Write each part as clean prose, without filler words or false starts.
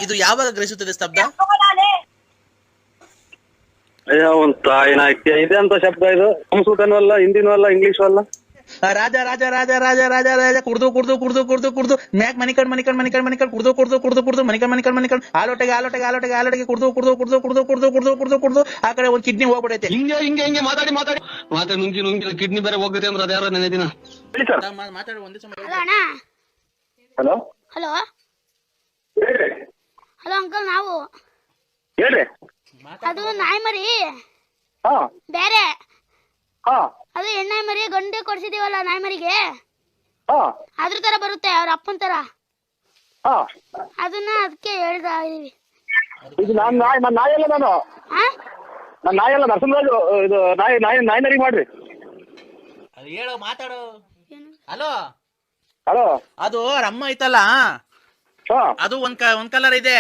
ಇದು ಯಾವಾಗ ಗ್ರಹಿಸುತ್ತದೆ ಸ್ತಬ್ಧ? ಅಯ್ಯೋ ಒಂದು ತಾಯಿನ ಇದೆ ಅಂತ ಶಬ್ದ ಇದು. ಸಂಸ್ಕೃತನೂ ಅಲ್ಲ, ಹಿಂದಿನೂ ಅಲ್ಲ, ಇಂಗ್ಲಿಷು ಅಲ್ಲ. ರಾಜ ರಾಜ ರಾಜ ರಾಜ ರಾಜ ರಾಜ ಕುಡ್ದು ಕುಡ್ದು ಕುಡ್ದು ಕುಡ್ದು ಕುಡ್ದು ಮ್ಯಾಕ್ ಮನಿಕಂಡ್ ಮನಿಕಂಡ್ ಮನಿಕಂಡ್ ಮನಿಕಂಡ್ ಕುಡ್ದು ಕುಡ್ದು ಕುಡ್ದು ಕುಡ್ದು ಮನಿಕಂಡ್ ಮನಿಕಂಡ್ ಮನಿಕಂಡ್ ಆಲೋಟೆಗೆ ಆಲೋಟೆಗೆ ಆಲೋಟೆಗೆ ಆಲೋಟೆಗೆ ಕುಡ್ದು ಕುಡ್ದು ಕುಡ್ದು ಕುಡ್ದು ಕುಡ್ದು ಕುಡ್ದು ಕುಡ್ದು ಕುಡ್ದು ಆ ಕಡೆ ಒಂದು ಕಿಡ್ನಿ ಹೋಗ್ಬಿಡೈತೆ. ಹಿಂಗೆ ಮಾತಾಡಿ ಮಾತಾಡಿ ಮಾತಾಡಿ ನುಂಗಿ ಕಿಡ್ನಿ ಬೇರೆ ಹೋಗುತ್ತೆ ಅಂದ್ರೆ ಅದ್ಯಾರೋ ನೆನೆ ದಿನ ಮಾತಾಡಿ ಒಂದೇ ಸಮಯ. ಹಲೋ ಹಲೋ ಹಲೋ ಅಂಕಲ್, ನಾವು ಹೇಳ್ರಿ. ಅದು ನಾಯಿ ಮರಿ ಹಾ ಬೇರೆ, ಹಾ ಅದು ಹೆಣ್ಣಾಯಿ ಮರಿ ಗಂಡು ಕೊಡ್ಸಿದೀವಲ್ಲ ನಾಯಿ ಮರಿಗೆ, ಹಾ ಅದ್ರ ತರ ಬರುತ್ತೆ, ಅವ್ರ ಅಪ್ಪನ ತರ. ಹಾ ಅದಕ್ಕೆ ಹೇಳ್ತಾ ಇದೀವಿ. ಇದು ನಾನು ನಾಯಲ್ಲ, ನಾನು ನಾಯಲ್ಲ, ನರಸಿಂಹರಾಜು. ಇದು ನಾಯಿ ಮಾಡ್ರಿ. ಅದು ಹೇಳೋ ಮಾತಾಡೋ. ಹಲೋ ಹಲೋ, ಅದು ಅಮ್ಮ ಐತಲ್ಲ, ಅದು ಒಂದ್ ಕಲರ್ ಇದೆ.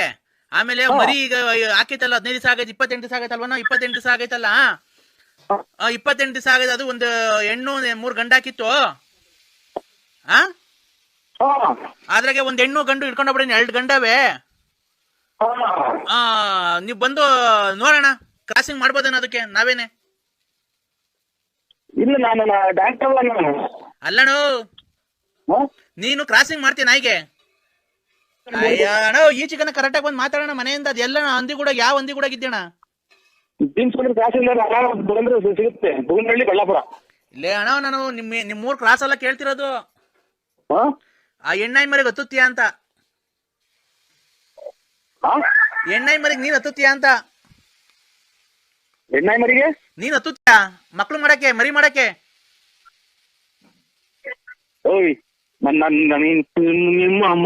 ಆಮೇಲೆ ಮರಿ ಈಗ ಹಾಕೈತಲ್ಲ 15 ದಿವಸ ಆಗೈತೆ, 28 ದಿವಸ ಆಗೈತಲ್ವ? 28 ದಿವಸ ಆಗೈತಲ್ಲ, 28 ದಿವಸ ಆಗೈತೆ. ಅದು ಒಂದು ಹೆಣ್ಣು 3 ಗಂಡು ಹಾಕಿತ್ತು. ಅದ್ರಾಗೆ ಒಂದ್ ಹೆಣ್ಣು ಗಂಡು ಇಟ್ಕೊಂಡೋಗ್ಬಿಡಿ, 2 ಗಂಡವೇ. ನೀವ್ ಬಂದು ನೋಡೋಣ, ಕ್ರಾಸಿಂಗ್ ಮಾಡ್ಬೋದೇನ ಅದಕ್ಕೆ ನಾವೇನೆ? ಇಲ್ಲ, ನಾನು ಡಾಕ್ಟರ್ ಅಲ್ಲ. ಅಲ್ಲಣ್ಣ, ನೀನು ಕ್ರಾಸಿಂಗ್ ಮಾಡ್ತೀಯ ನಾಯಿಗೆ? ಅಣ್ಣ ಈಚೆಗನ ಕರೆಕ್ಟಾಗಿ ಬಂದು ಮಾತಾಡೋಣ ಮನೆಯಿಂದ. ಅದೆಲ್ಲ ಹಂದಿ ಕೂಡ, ಯಾವ ಹಂದಿ ಕೂಡ ಇದ್ದೇಣ? ಸಿಗುತ್ತೆ ಬುಗುನಹಳ್ಳಿ, ಬಳ್ಳಾಪುರ. ಇಲ್ಲೇ ಅಣ್ಣ, ನಾನು ನಿಮ್ಮೂರ್ ಕ್ರಾಸ್ ಎಲ್ಲ ಕೇಳ್ತಿರೋದು. ಆ ಹೆಣ್ಣಾಯಿ ಮರಿಗೆ ಹತ್ತುತ್ತೀಯ ಅಂತ. ಹೆಣ್ಣಾಯಿ ಮರಿಗೆ ನೀನ್ ಹತ್ತುತ್ತೀಯ ಅಂತ. ಹೆಣ್ಣಾಯಿ ಮರಿಗೆ ನೀನ್ ಹತ್ತುತ್ತೀಯ ಮಕ್ಳು ಮಾಡಕ್ಕೆ, ಮರಿ ಮಾಡಕ್ಕೆ? ಓಯ್, ನಿಮ್ಮ ಅಮ್ಮ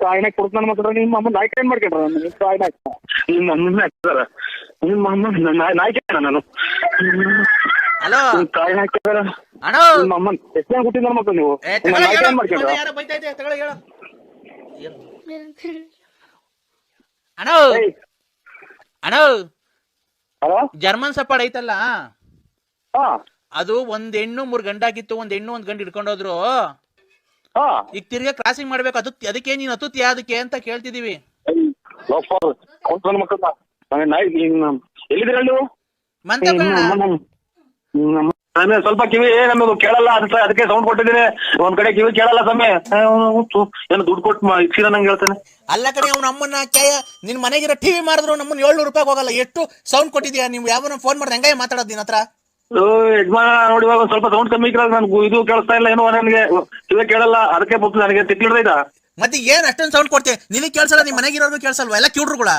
ತಾಯಿನ ಕೊಡ್ತಾನ ಮಾತ್ರ. ನಿಮ್ಮ ಅಮ್ಮ ನಾಯ್ಕ ಏನ್ ಮಾಡ್ಕೊಂಡ್ರ? ನಿಮ್ಮ ತಾಯಿನ ನಿಮ್ಮ ಅಮ್ಮನ ಹಾಕ್ತಾರ. ನಿಮ್ಮ ಅಮ್ಮ ನಾಯ್ಕ ನಾನು. ಹಲೋ, ತಾಯಿನ ಹಾಕ್ತಾರ. ಅಣ್ಣ ನಿಮ್ಮ ಅಮ್ಮ ಎಷ್ಟು ಕೊಟ್ಟಿದ್ದಾರ ಮಕ್ಕಳು ನೀವು? ನಾಯ್ಕ ಏನ್ ಮಾಡ್ಕೊಂಡ್ರ? ಅಣ್ಣ ಅಣ್ಣ, ಜರ್ಮನ್ ಸಪಾಡ್ ಐತಲ್ಲ, ಅದು ಒಂದ್ ಹೆಣ್ಣು 3 ಗಂಡಾಗಿತ್ತು. ಒಂದ್ ಹೆಣ್ಣು 1 ಗಂಡು ಇಟ್ಕೊಂಡೋದ್ರು. ಈಗ ತಿರ್ಗಾ ಕ್ರಾಸಿಂಗ್ ಮಾಡ್ಬೇಕು, ಅದಕ್ಕೆ ನೀನ್ ಹತ್ತುತ್ತೀಯ ಅದಕ್ಕೆ ಅಂತ ಕೇಳ್ತಿದೀವಿ. ಎಲ್ಲಿದ್ದೀರ ನೀವು? ಮಂತ ಸ್ವಲ್ಪ ಕಿವಿ ನಮಗೂ ಕೇಳಲ್ಲ, ಅದಕ್ಕೆ ಸೌಂಡ್ ಕೊಟ್ಟಿದ್ದೀನಿ. ಒಂದ್ ಕಡೆ ಕಿವಿ ಕೇಳಲ್ಲ ಸಮಯ. ಏನು ದುಡ್ಡು ಕೊಟ್ಟು ಇಕ್ಸಿರ ನಂಗೆ ಹೇಳ್ತಾನೆ. ಅಲ್ಲ ಕಡೆ, ಅವ್ನ ಅಮ್ಮನ್ನ ನಿನ್ ಮನೆಗಿರೋ ಟಿವಿ ಮಾಡಿದ್ರು ನಮ್ಮನ್ನ 700 ರೂಪಾಯಿ ಹೋಗಲ್ಲ. ಎಷ್ಟು ಸೌಂಡ್ ಕೊಟ್ಟಿದ್ಯಾ? ನೀವು ಯಾವನ ಫೋನ್ ಮಾಡಿ ಹೆಂಗಾಯ ಮಾತಾಡೋದು ನಿನ್ನ ಹತ್ರ? ಯಜಮಾನ ನೋಡಿ, ಇವಾಗ ಸ್ವಲ್ಪ ಸೌಂಡ್ ಕಮ್ಮಿ ಕೇಳ. ನನ್ಗೂ ಇದು ಕೇಳಿಸ್ತಾ ಇಲ್ಲ, ಏನೋ ನನಗೆ ಕಿವಿ ಕೇಳಲ್ಲ. ಅದಕ್ಕೆ ಬಂತು ನನಗೆ ತಿಕ್ಕಿಡ್ದ. ಮತ್ತೆ ಏನ್ ಅಷ್ಟೊಂದು ಸೌಂಡ್ ಕೊಡ್ತೇವೆ? ನಿನಗೆ ಕೇಳಿಸಲ್ಲ, ನಿಮ್ ಮನೆಗಿರೋರು ಕೇಳಿಸಲ್ವಾ? ಎಲ್ಲ ಕಿವ್ರು ಕೂಡ.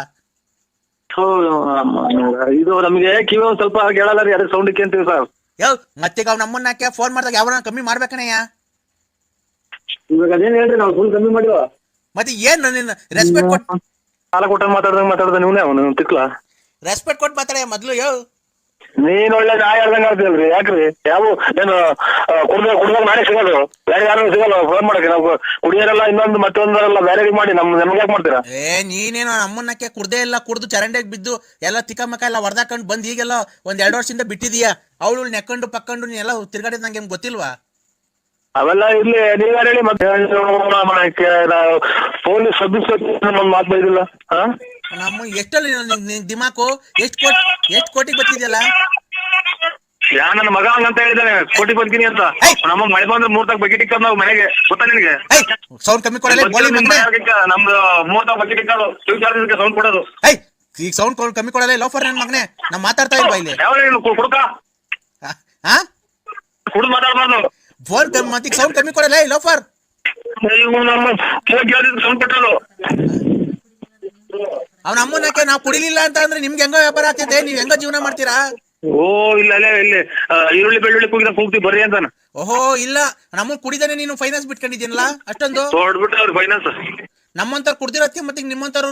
ಇದು ನಮಗೆ ಕಿವಿ ಸ್ವಲ್ಪ ಕೇಳಲ್ಲ ರೀ, ಅದಕ್ಕೆ ಸೌಂಡ್ ಅಂತೀವಿ ಸರ್. ಮತ್ತೆ ಅವ್ನ ನಮ್ಮನ್ನ ಫೋನ್ ಮಾಡಿದಾಗ ಯಾವ ಕಮ್ಮಿ ಮಾಡ್ಬೇಕನಯ್ಯ? ಇವಾಗ ಅದೇನ್ ಹೇಳ್ರಿ, ನಾವು ಫುಲ್ ಕಮ್ಮಿ ಮಾಡಿವ. ಮತ್ತೆ ಏನ್ ನಿನ್ನ ರೆಸ್ಪೆಕ್ಟ್ ಕೊಟ್ಟು ಸಾಲ ಕೊಟ್ಟ ಮಾತಾಡ್ದ ನೀವೇ ಅವನು ತಿಕ್ಲ. ರೆಸ್ಪೆಕ್ಟ್ ಕೊಟ್ಟು ಮಾತಾಡ ಮೊದ್ಲು. ನೀನ್ ಒಳ್ಳೆ ನಾಯಿ ಹೇಳ್ದಂಗ ಆಡ್ತೀವಲ್ರಿ. ಯಾಕ್ರಿ? ಯಾವ ಏನು ಕುಡ್ದಾಗ ನಾನೇ ಸಿಗೋದು, ಬೇರೆ ಯಾರು ಸಿಗಲ್ಲ ಫೋನ್ ಮಾಡಕ್ಕೆ. ನಾವು ಕುಡಿಯೋರೆಲ್ಲ ಇನ್ನೊಂದು ಮತ್ತೊಂದರೆಲ್ಲ ಬೇರೆ ಮಾಡಿ ನಮ್ಗೆ ಯಾಕೆ ಮಾಡ್ತೀರಾ? ನೀನೇನೋ ನಮ್ಮನ್ನಕ್ಕೆ ಕುಡ್ದೇ ಇಲ್ಲ, ಕುಡ್ದು ಚರಂಡಿಗೆ ಬಿದ್ದು ಎಲ್ಲ ತಿಕ್ಕಮಕ್ಕ ಎಲ್ಲ ಹೊಡೆದಾಕೊಂಡು ಬಂದು ಈಗೆಲ್ಲ 1-2 ವರ್ಷದಿಂದ ಬಿಟ್ಟಿದೀಯಾ. ಅವಳು ನೆಕ್ಕೊಂಡು ಪಕ್ಕೊಂಡು ನೀನೆಲ್ಲ ತಿರ್ಗಾಡಿದ್ ನಂಗೆ ಗೊತ್ತಿಲ್ವಾ? ಅವೆಲ್ಲ ಇರ್ಲಿ, ನೀವ್ಯಾರು ಹೇಳಿ. ಮತ್ತೆ ಪೊಲೀಸ್ ಮಾತು ಬೈದಿಲ್ಲ. ನಮ್ಮ ಎಷ್ಟಲ್ಲಿ ದಿಮಾಕು? ಎಷ್ಟು ಕೋಟಿಗೆ ಬರ್ತಿದ್ಯಲ್ಲ? ಯಾ ನನ್ನ ಮಗ ಹಂಗಂತ ಹೇಳಿದಾನೆ, ಕೋಟಿ ಬರ್ತೀನಿ ಅಂತ. ನಮ್ಮ ಮಳೆ ಬಂದ್ರೆ 3 ಬಕೆಟ್ ಇಕ್ಕ ನಾವು ಮನೆಗೆ, ಗೊತ್ತಾ ನಿನಗೆ? ಸೌಂಡ್ ಕಮ್ಮಿ ಕೊಡಲ್ಲ. ನಮ್ದು 3 ಬಕೆಟ್ ಇಕ್ಕ ಸೌಂಡ್ ಕೊಡೋದು. ಈಗ ಸೌಂಡ್ ಕಮ್ಮಿ ಕೊಡಲ್ಲ. ಲೋಫರ್ ನನ್ ಮಗನೇ, ನಾ ಮಾತಾಡ್ತಾ ಇಲ್ವಾ ಇಲ್ಲಿ? ಯಾವ ಕುಡ್ಕ ಕುಡ್ದು ಮಾತಾಡ್ಬಾರ್ದು. ಫೋನ್ ಮತ್ತೆ ಸೌಂಡ್ ಕಮ್ಮಿ ಕೊಡಲ್ಲ ಲೋಫರ್. ಸೌಂಡ್ ಕೊಟ್ಟರು. ಅವ್ನ ಅಮ್ಮನಕ್ಕೆ ನಾವು ಕುಡಿಲಿಲ್ಲ ಅಂತ ಅಂದ್ರೆ ನಿಮ್ಗೆ ಹೆಂಗೋ ವ್ಯಾಪಾರ ಆಗ್ತೈತೆ? ನೀವ್ ಹೆಂಗೋ ಜೀವನ ಮಾಡ್ತೀರಾ? ಓ ಇಲ್ಲ ಇಲ್ಲಿ ಈರುಳ್ಳಿ ಬೆಳ್ಳುಳ್ಳಿ ಕೂಗ್ತಿ ಬರ್ರಿ ಅಂತಾನ. ಓಹೋ ಇಲ್ಲ, ನಮ್ಮ ಕುಡಿದಾನೆ ನೀನು ಫೈನಾನ್ಸ್ ಬಿಟ್ಕೊಂಡಿದ್ದೀನಲ್ಲ ಅಷ್ಟೊಂದು ಹೊಡ್ಬಿಟ್ಟು ಅವ್ರ ಫೈನಾನ್ಸ್. ನಮ್ಮಂತವ್ರು ಕುಡ್ದಿರತ್ತೆ, ಮತ್ತೆ ನಿಮ್ಮಂತವ್ರು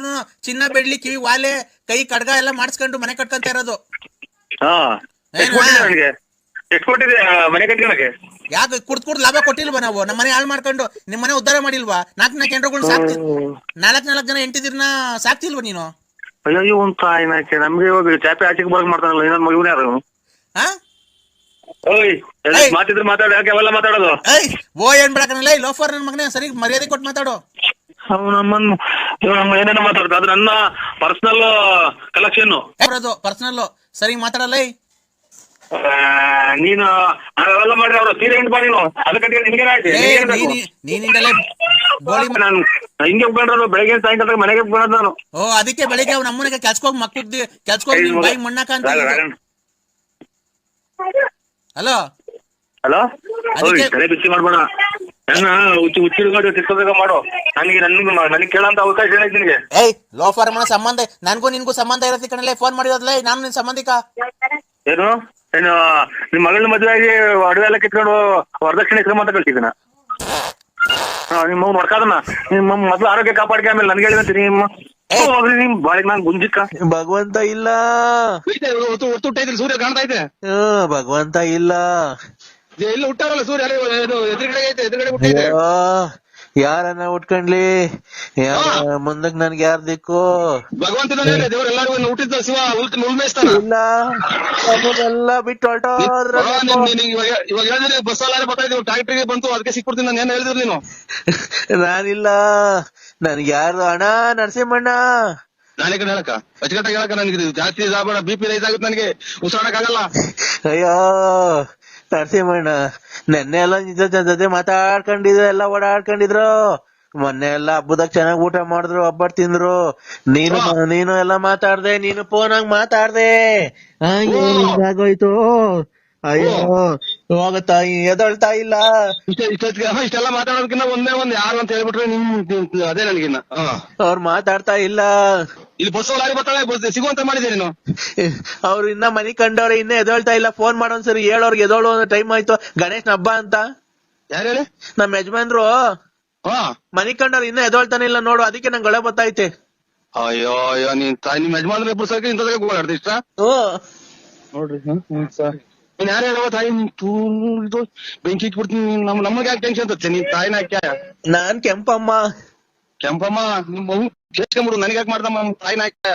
ಚಿನ್ನ ಬೆಳ್ಳಿ ಕಿವಿ ವಾಲೆ ಕೈ ಕಡ್ಗ ಎಲ್ಲ ಮಾಡಿಸ್ಕೊಂಡು ಮನೆ ಕಟ್ಕೊಂತ ಇರೋದು. ಎಷ್ಟು ಕೊಟ್ಟಿದೆ ಮನೆ ಕಟ್ಕೊಳಕ್ಕೆ? ಯಾಕೆ ಕುಡ್ದು ಲಾಭ ಕೊಟ್ಟಿಲ್ವಾ ನಾವು? ನಮ್ಮ ಮನೆ ಹಾಳು ಮಾಡ್ಕೊಂಡು ನಿಮ್ ಮನೆ ಉದ್ಧಾರ ಮಾಡಿಲ್ವಾ? 4 ಹೆಂಡ್ರುಗಳು ಸಾಕ್ತಿ, 4 ಜನ ಹೆಂಡತಿರ್ನ ಸಾಕ್ತಿಲ್ವಾ ನೀನು? ಅಯ್ಯೋ ಒಂದು ತಾಯಿನಾಕೆ, ನಮ್ಗೆ ಇವಾಗ ಚಾಪೆ ಆಚೆಗೆ ಬರಕ್ ಮಾಡ್ತಾನಲ್ಲ ಇನ್ನೊಂದು ಮಗುನೇ. ಅದು ಓಯ್ ಮಾತಿದ್ರೆ ಮಾತಾಡು, ಯಾಕೆ ಅವೆಲ್ಲ ಮಾತಾಡೋದು? ಏಯ್ ಓ ಏನ್ ಬಿಡಕನಲ್ಲ ಲೋಫರ್ ನನ್ ಮಗನೇ, ಸರಿ ಮರ್ಯಾದೆ ಕೊಟ್ಟು ಮಾತಾಡು. ನಮ್ಮನ್ನು ಏನೇನೋ ಮಾತಾಡ್ತಾ, ಅದು ನನ್ನ ಪರ್ಸನಲ್ ಕಲೆಕ್ಷನ್. ಪರ್ಸನಲ್ ಸರಿ ಮಾತಾಡಲ್ಲ. ನೀನು ಅವೆಲ್ಲ ಮಾಡ್ರಿ, ಅವ್ರು ಸೀರೆ ಹಿಂಡ್ ಬಾ ನೀನು. ಅದಕ್ಕೆ ನೀನಿಂದಲೇ ಗೋಳಿ ನಾನು ಹಿಂಗೆ ಉಳ್ಕೊಂಡ್ರು ಬೆಳಗ್ಗೆ ಸಾಯಂಕಾಲ ಮನೆಗೆ ಉಳ್ಕೊಂಡ್ ನಾನು. ಓ ಅದಕ್ಕೆ ಬೆಳಿಗ್ಗೆ ಅವ್ನ ನಮ್ಮನೆಗೆ ಕೆಲ್ಸಕೋಗಿ ಮಕ್ಕಳು ಕೆಲ್ಸಕೋಗಿ ಬಾಯಿ ಮಣ್ಣಾಕ ಅಂತ. ಹಲೋ ಹಲೋ, ತಲೆ ಬಿಚ್ಚಿ ಮಾಡ್ಬೇಡ, ನನ್ನ ಹುಚ್ಚಿಡ್ಕೊಂಡು ತಿರ್ಕೋಬೇಕ ಮಾಡು. ನನಗೆ ಕೇಳಂತ ಅವಕಾಶ ಏನೈತಿ ನಿನಗೆ? ಏಯ್ ಲೋಫರ್ ಮನ ಸಂಬಂಧ ನನಗೂ ನಿನ್ಗೂ ಸಂಬಂಧ ಇರತ್ತೆ ಕಣಲೆ. ಫೋನ್ ಮಾಡಿರೋದ್ಲೇ ನಾನು ನಿನ್ ಸಂಬಂಧಿಕ. ಏನು ನಿಮ್ ಮಗಳನ್ನ ಮದುವೆ ಆಗಿ ಅಡುಗೆ ಎಲ್ಲ ಕಿತ್ಕೊಂಡು ವರದಕ್ಷಿಣೆ ಕ್ರಮ ಅಂತ ಕಳ್ಸಿದ್ದೀನ. ನಿಮ್ಮ ಮಗು ನೋಡ್ಕಾದನ, ನಿಮ್ಮ ಮೊದ್ಲು ಆರೋಗ್ಯ ಕಾಪಾಡ್ಕೆ, ಆಮೇಲೆ ನನ್ಗೆ ಹೇಳಿದಂತೀನಿ ನಿಮ್ ಬಾಳಿಗೆ ನಾನು ಗುಂಜಿಕ್ಕ. ಭಗವಂತ ಇಲ್ಲ, ಸೂರ್ಯ ಕಾಣ್ತಾ ಐತೆ. ಭಗವಂತ ಇಲ್ಲ, ಎಲ್ಲ ಹುಟ್ಟಾರಲ್ಲ ಸೂರ್ಯ, ಎದುರುಗಡೆ ಐತೆ, ಎದುರುಗಡೆ ಹುಟ್ಟಿದೆ. ಯಾರನ್ನ ಉಟ್ಕೊಂಡ್ಲಿ, ಮುಂದಕ್ ನನ್ಗೆ ಯಾರ್ ದಿಕ್ಕು? ಭಗವಂತನ ದೇವ್ರ ಎಲ್ಲಾರು ಹುಟ್ಟಿದ್ದ ಶಿವ ಉಳ್ಮೇಸ್ತಾನ. ಇಲ್ಲ ಎಲ್ಲ ಬಿಟ್ಟು ಹೊರಟೋದ್ರ. ಇವಾಗ ಹೇಳಿದ್ರೆ ಬಸ್ ಅಲ್ಲಾರೆ ಬರ್ತಾ ಇದ್ದೀವಿ, ಟ್ರಾಕ್ಟರ್ಗೆ ಬಂತು, ಅದಕ್ಕೆ ಸಿಕ್ಬಿಡ್ತೀನಿ. ನಾನು ಏನ್ ಹೇಳಿದ್ರು ನೀನು? ನಾನಿಲ್ಲ, ನನ್ಗೆ ಯಾರು ಅಣ್ಣ ನರಸಿಂಹಣ್ಣ. ನಾನೇ ಕಡೆ ಹೇಳಕ್ಕ ಅಚ್ಚುಕಟ್ಟಾಗಿ ಹೇಳಕ್ಕ, ನನಗೆ ಜಾಸ್ತಿ ಇದಾಗಬೇಡ, BP ರೈಸ್ ಆಗುತ್ತೆ, ನನಗೆ ಉಸಿರಾಡಕ್ಕಾಗಲ್ಲ. ಅಯ್ಯೋ ನರಸಿಂಹಣ್ಣ, ನೆನ್ನೆ ಎಲ್ಲ ನಿಜ ಜೊತೆ ಮಾತಾಡ್ಕೊಂಡಿದ್ರು, ಎಲ್ಲ ಓಡಾಡ್ಕೊಂಡಿದ್ರು. ಮೊನ್ನೆ ಎಲ್ಲ ಹಬ್ಬದಾಗ ಚೆನ್ನಾಗ್ ಊಟ ಮಾಡಿದ್ರು, ಹಬ್ಬ ತಿಂದ್ರು. ನೀನು ಎಲ್ಲ ಮಾತಾಡ್ದೆ, ನೀನು ಫೋನ್ ಆಗಿ ಮಾತಾಡ್ದೆ. ಆಗೋಯ್ತು. ಅಯ್ಯೋ ಹೋಗತ್ತಾ, ಎದಳ್ತಾ ಇಲ್ಲ. ಇಷ್ಟೆಲ್ಲ ಮಾತಾಡೋದಕ್ಕಿಂತ ಒಂದ್ ಯಾರು ಅಂತ ಹೇಳ್ಬಿಟ್ರೆ ನಿಮ್ ಅದೇ ನನಗಿನ್ನ ಅವ್ರು ಮಾತಾಡ್ತಾ ಇಲ್ಲ. ಇಲ್ಲಿ ಬಸ್ ಲಾರಿ ಬರ್ತಾಳೆ, ಸಿಗುವಂತ ಮಾಡಿದೆ ನೀನು. ಅವ್ರು ಇನ್ನ ಮನಿ ಕಂಡವ್ರೆ, ಇನ್ನ ಎದಳ್ತಾ ಇಲ್ಲ. ಫೋನ್ ಮಾಡೋನ್ಸರಿ ಹೇಳೋರ್ಗೆ ಎದೋಳು ಟೈಮ್ ಆಯ್ತು, ಗಣೇಶನ ಹಬ್ಬ ಅಂತ. ಯಾರು ಹೇಳಿ? ನಮ್ ಯಜಮಾನ್ರು ಮನಿ ಕಂಡವ್ರು ಇನ್ನ ಎದೋಳ್ತಾನೆ ಇಲ್ಲ ನೋಡು, ಅದಕ್ಕೆ ನಂಗೆ ಗಳೆ ಬತ್ತೈತೆ. ಅಯ್ಯೋ ಅಯ್ಯೋ, ನಿಮ್ ಯಜಮಾನ್ರೆ ಬಿಡ್ಸಕ್ಕೆ ಇಂಥದಾಗ ಹೋಗಾಡ್ದೆ ಇಷ್ಟ ನೋಡ್ರಿ. ನೀನ್ ಯಾರು ಹೇಳುವ ತಾಯಿ ಬೆಂಕಿ ಇಟ್ಬಿಡ್ತೀನಿ. ನಮಗೆ ಯಾಕೆ ಟೆನ್ಷನ್ ತತ್ತೆ? ನೀನ್ ತಾಯಿನ ಯಾಕೆ? ನಾನ್ ಕೆಂಪಮ್ಮ. ಕೆಂಪಮ್ಮ ನಿಮ್ ಮಗು ಕೇಳ್ಕೊಂಬಿಡು, ನನಗೆ ಯಾಕೆ ಮಾಡ್ದಮ್ಮ ತಾಯಿನ ಯಾಕೆ?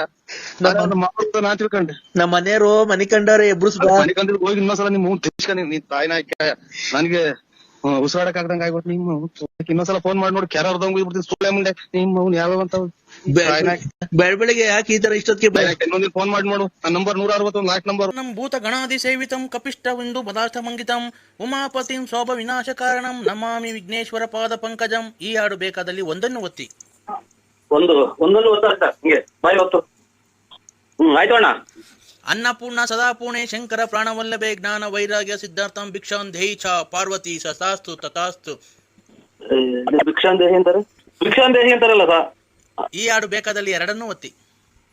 ನಾನ್ ತಿಳ್ಕೊಂಡೆ. ನಮ್ಮ ಮನೆಯವರು ಮನಿ ಕಂಡವ್ರೆ ಎಬ್ಬಿಸ್ಬಾ. ಮನೆ ಕಂದ್ರೆ ಹೋಗಿ ಇನ್ನೊಂದ್ಸಲ ನಿಮ್ ಮಗು ತಿಳ್ಸ್ಕೊಂಡು ನೀನ್ ತಾಯಿನ ಯಾಕೆ? ನನಗೆ ಉಸಿರಾಡಕ್ ಆಗ್ದಂಗ ಆಗ್ಬಿಟ್ಟು ನಿಮ್ಮ ಇನ್ನೊಂದ್ಸಲ ಫೋನ್ ಮಾಡಿ ನೋಡಿ, ಕೆರ ಹೊರದಂಗ್ ಹೋಗ್ಬಿಡ್ತೀನಿ. ಸುಳ್ಳೆ ಮುಂದೆ ನಿಮ್ ಮಗು ಯಾವ ಅಂತ ಬೆಳಬೆಳಿಗ್ಗೆ ಯಾಕೆ ಈ ತರ ಇಷ್ಟೊತ್ತಿಗೆ ಇನ್ನೊಂದಿನ ಫೋನ್ ಮಾಡಿ ನೋಡು. ನನ್ನ ನಂಬರ್ 161 ಲಾಸ್ಟ್ ನಂಬರ್. ನಮ್ ಭೂತ ಗಣಾದಿ ಸೇವಿತಂ ಕಪಿಷ್ಟವಿಂದು ಪದಾರ್ಥ ಮಂಗಿತಂ ಉಮಾಪತಿಂ ಶೋಭ ವಿನಾಶ ಕಾರಣಂ ನಮಾಮಿ ವಿಘ್ನೇಶ್ವರ ಪಾದ ಪಂಕಜಂ. ಈ ಹಾಡು ಬೇಕಾದಲ್ಲಿ ಒಂದನ್ನು ಒತ್ತಿ. ಒಂದನ್ನು ಒತ್ತ ಹಿಂಗೆ ಬಾಯಿ ಹೊತ್ತು. ಆಯ್ತು ಅಣ್ಣ. ಅನ್ನಪೂರ್ಣ ಸದಾಪೂರ್ಣೆ ಶಂಕರ ಪ್ರಾಣವಲ್ಲಭೆ ಜ್ಞಾನ ವೈರಾಗ್ಯ ಸಿದ್ಧಾರ್ಥಂ ಭಿಕ್ಷಾಂ ದೇಹಿ ಚ ಪಾರ್ವತಿ ಸತಾಸ್ತು ತಥಾಸ್ತು. ಭಿಕ್ಷಾನ್ ದೇಹಿ ಅಂತಾರೆ, ಭಿಕ್ಷಾನ್ ದೇಹಿ ಅಂತಾರಲ್ಲ ಸಾ. ಈ ಹಾಡು ಬೇಕಾದಲ್ಲಿ ಎರಡನ್ನೂ ಒತ್ತಿ.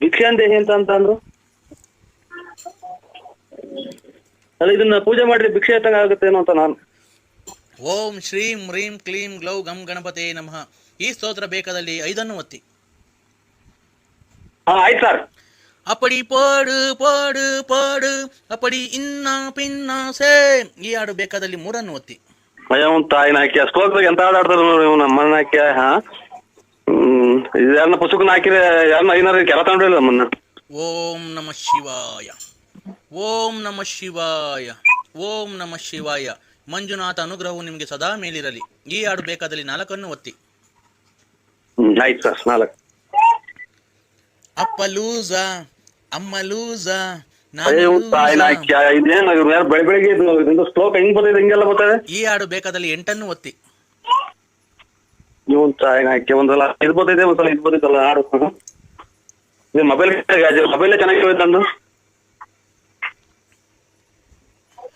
ಭಿಕ್ಷಾನ್ ದೇಹಿ ಅಂತ ಅಂದ್ರು ಅಲ್ಲ, ಇದನ್ನ ಪೂಜೆ ಮಾಡ್ರಿ ಭಿಕ್ಷೆ ಎತ್ತಂಗ ಆಗುತ್ತೇನೋ ಅಂತ ನಾನು. ಓಂ ಶ್ರೀಂ ಹ್ರೀಂ ಕ್ಲೀಂ ಗ್ಲೌ ಗಂ ಗಣಪತೆ ನಮಃ. ಈ ಸ್ತೋತ್ರ ಬೇಕಾದಲ್ಲಿ 5 ಒತ್ತಿ. ಆಯ್ತು ಸರ್. ಅಪಡಿ ಪಾಡು ಪಾಡು ಪಾಡು ಅಪಡಿ ಇನ್ನ ಪಿನ್ನ ಸೇ. ಈ ಹಾಡು ಬೇಕಾದಲ್ಲಿ 3 ಒತ್ತಿ. ಅಯ್ಯ ತಾಯಿನ ಹಾಕಿ ಅಷ್ಟೋಗ್ದಾಗ ಎಂತ ಆಡಾಡ್ತಾರ ನಮ್ಮನ್ನ ಹಾಕ್ಯ. ಯಾರನ್ನ ಪುಸ್ತಕನ ಹಾಕಿದ್ರೆ ಯಾರನ್ನ ಐನಾರ ಕೆಲ ತಗೊಂಡಿಲ್ಲ ನಮ್ಮನ್ನ. ಓಂ ನಮ ಶಿವಾಯ, ಓಂ ನಮ ಶಿವಾಯ, ಓಂ ನಮ ಶಿವಾಯ. ಮಂಜುನಾಥ ಅನುಗ್ರಹವು ನಿಮಗೆ ಸದಾ ಮೇಲಿರಲಿ. ಈ ಹಾಡು ಬೇಕಾದಲ್ಲಿ 4 ಒತ್ತಿ. ಆಯ್ತು ಸರ್. 4. ಅಪ್ಪ ಲೂಸ ಅಮ್ಮ ಲೂಸ ಬೆಳಿಗ್ಗೆ ಶ್ಲೋಕ ಹೆಂಗ್ ಬರ್ತದೆ, ಹಿಂಗೆಲ್ಲ ಬರ್ತದೆ. ಈ ಹಾಡು ಬೇಕಾದಲ್ಲಿ 8 ಒತ್ತಿ. ನೀವು ಹಾಕಿ ಒಂದ್ಸಲ ಇದು ಬರ್ತೈತೆ, ಒಂದ್ಸಲ ಇದು ಬರ್ತೈತಲ್ಲ ಹಾಡು. ಮೊಬೈಲ್ ಚೆನ್ನಾಗಿ ನಂದು.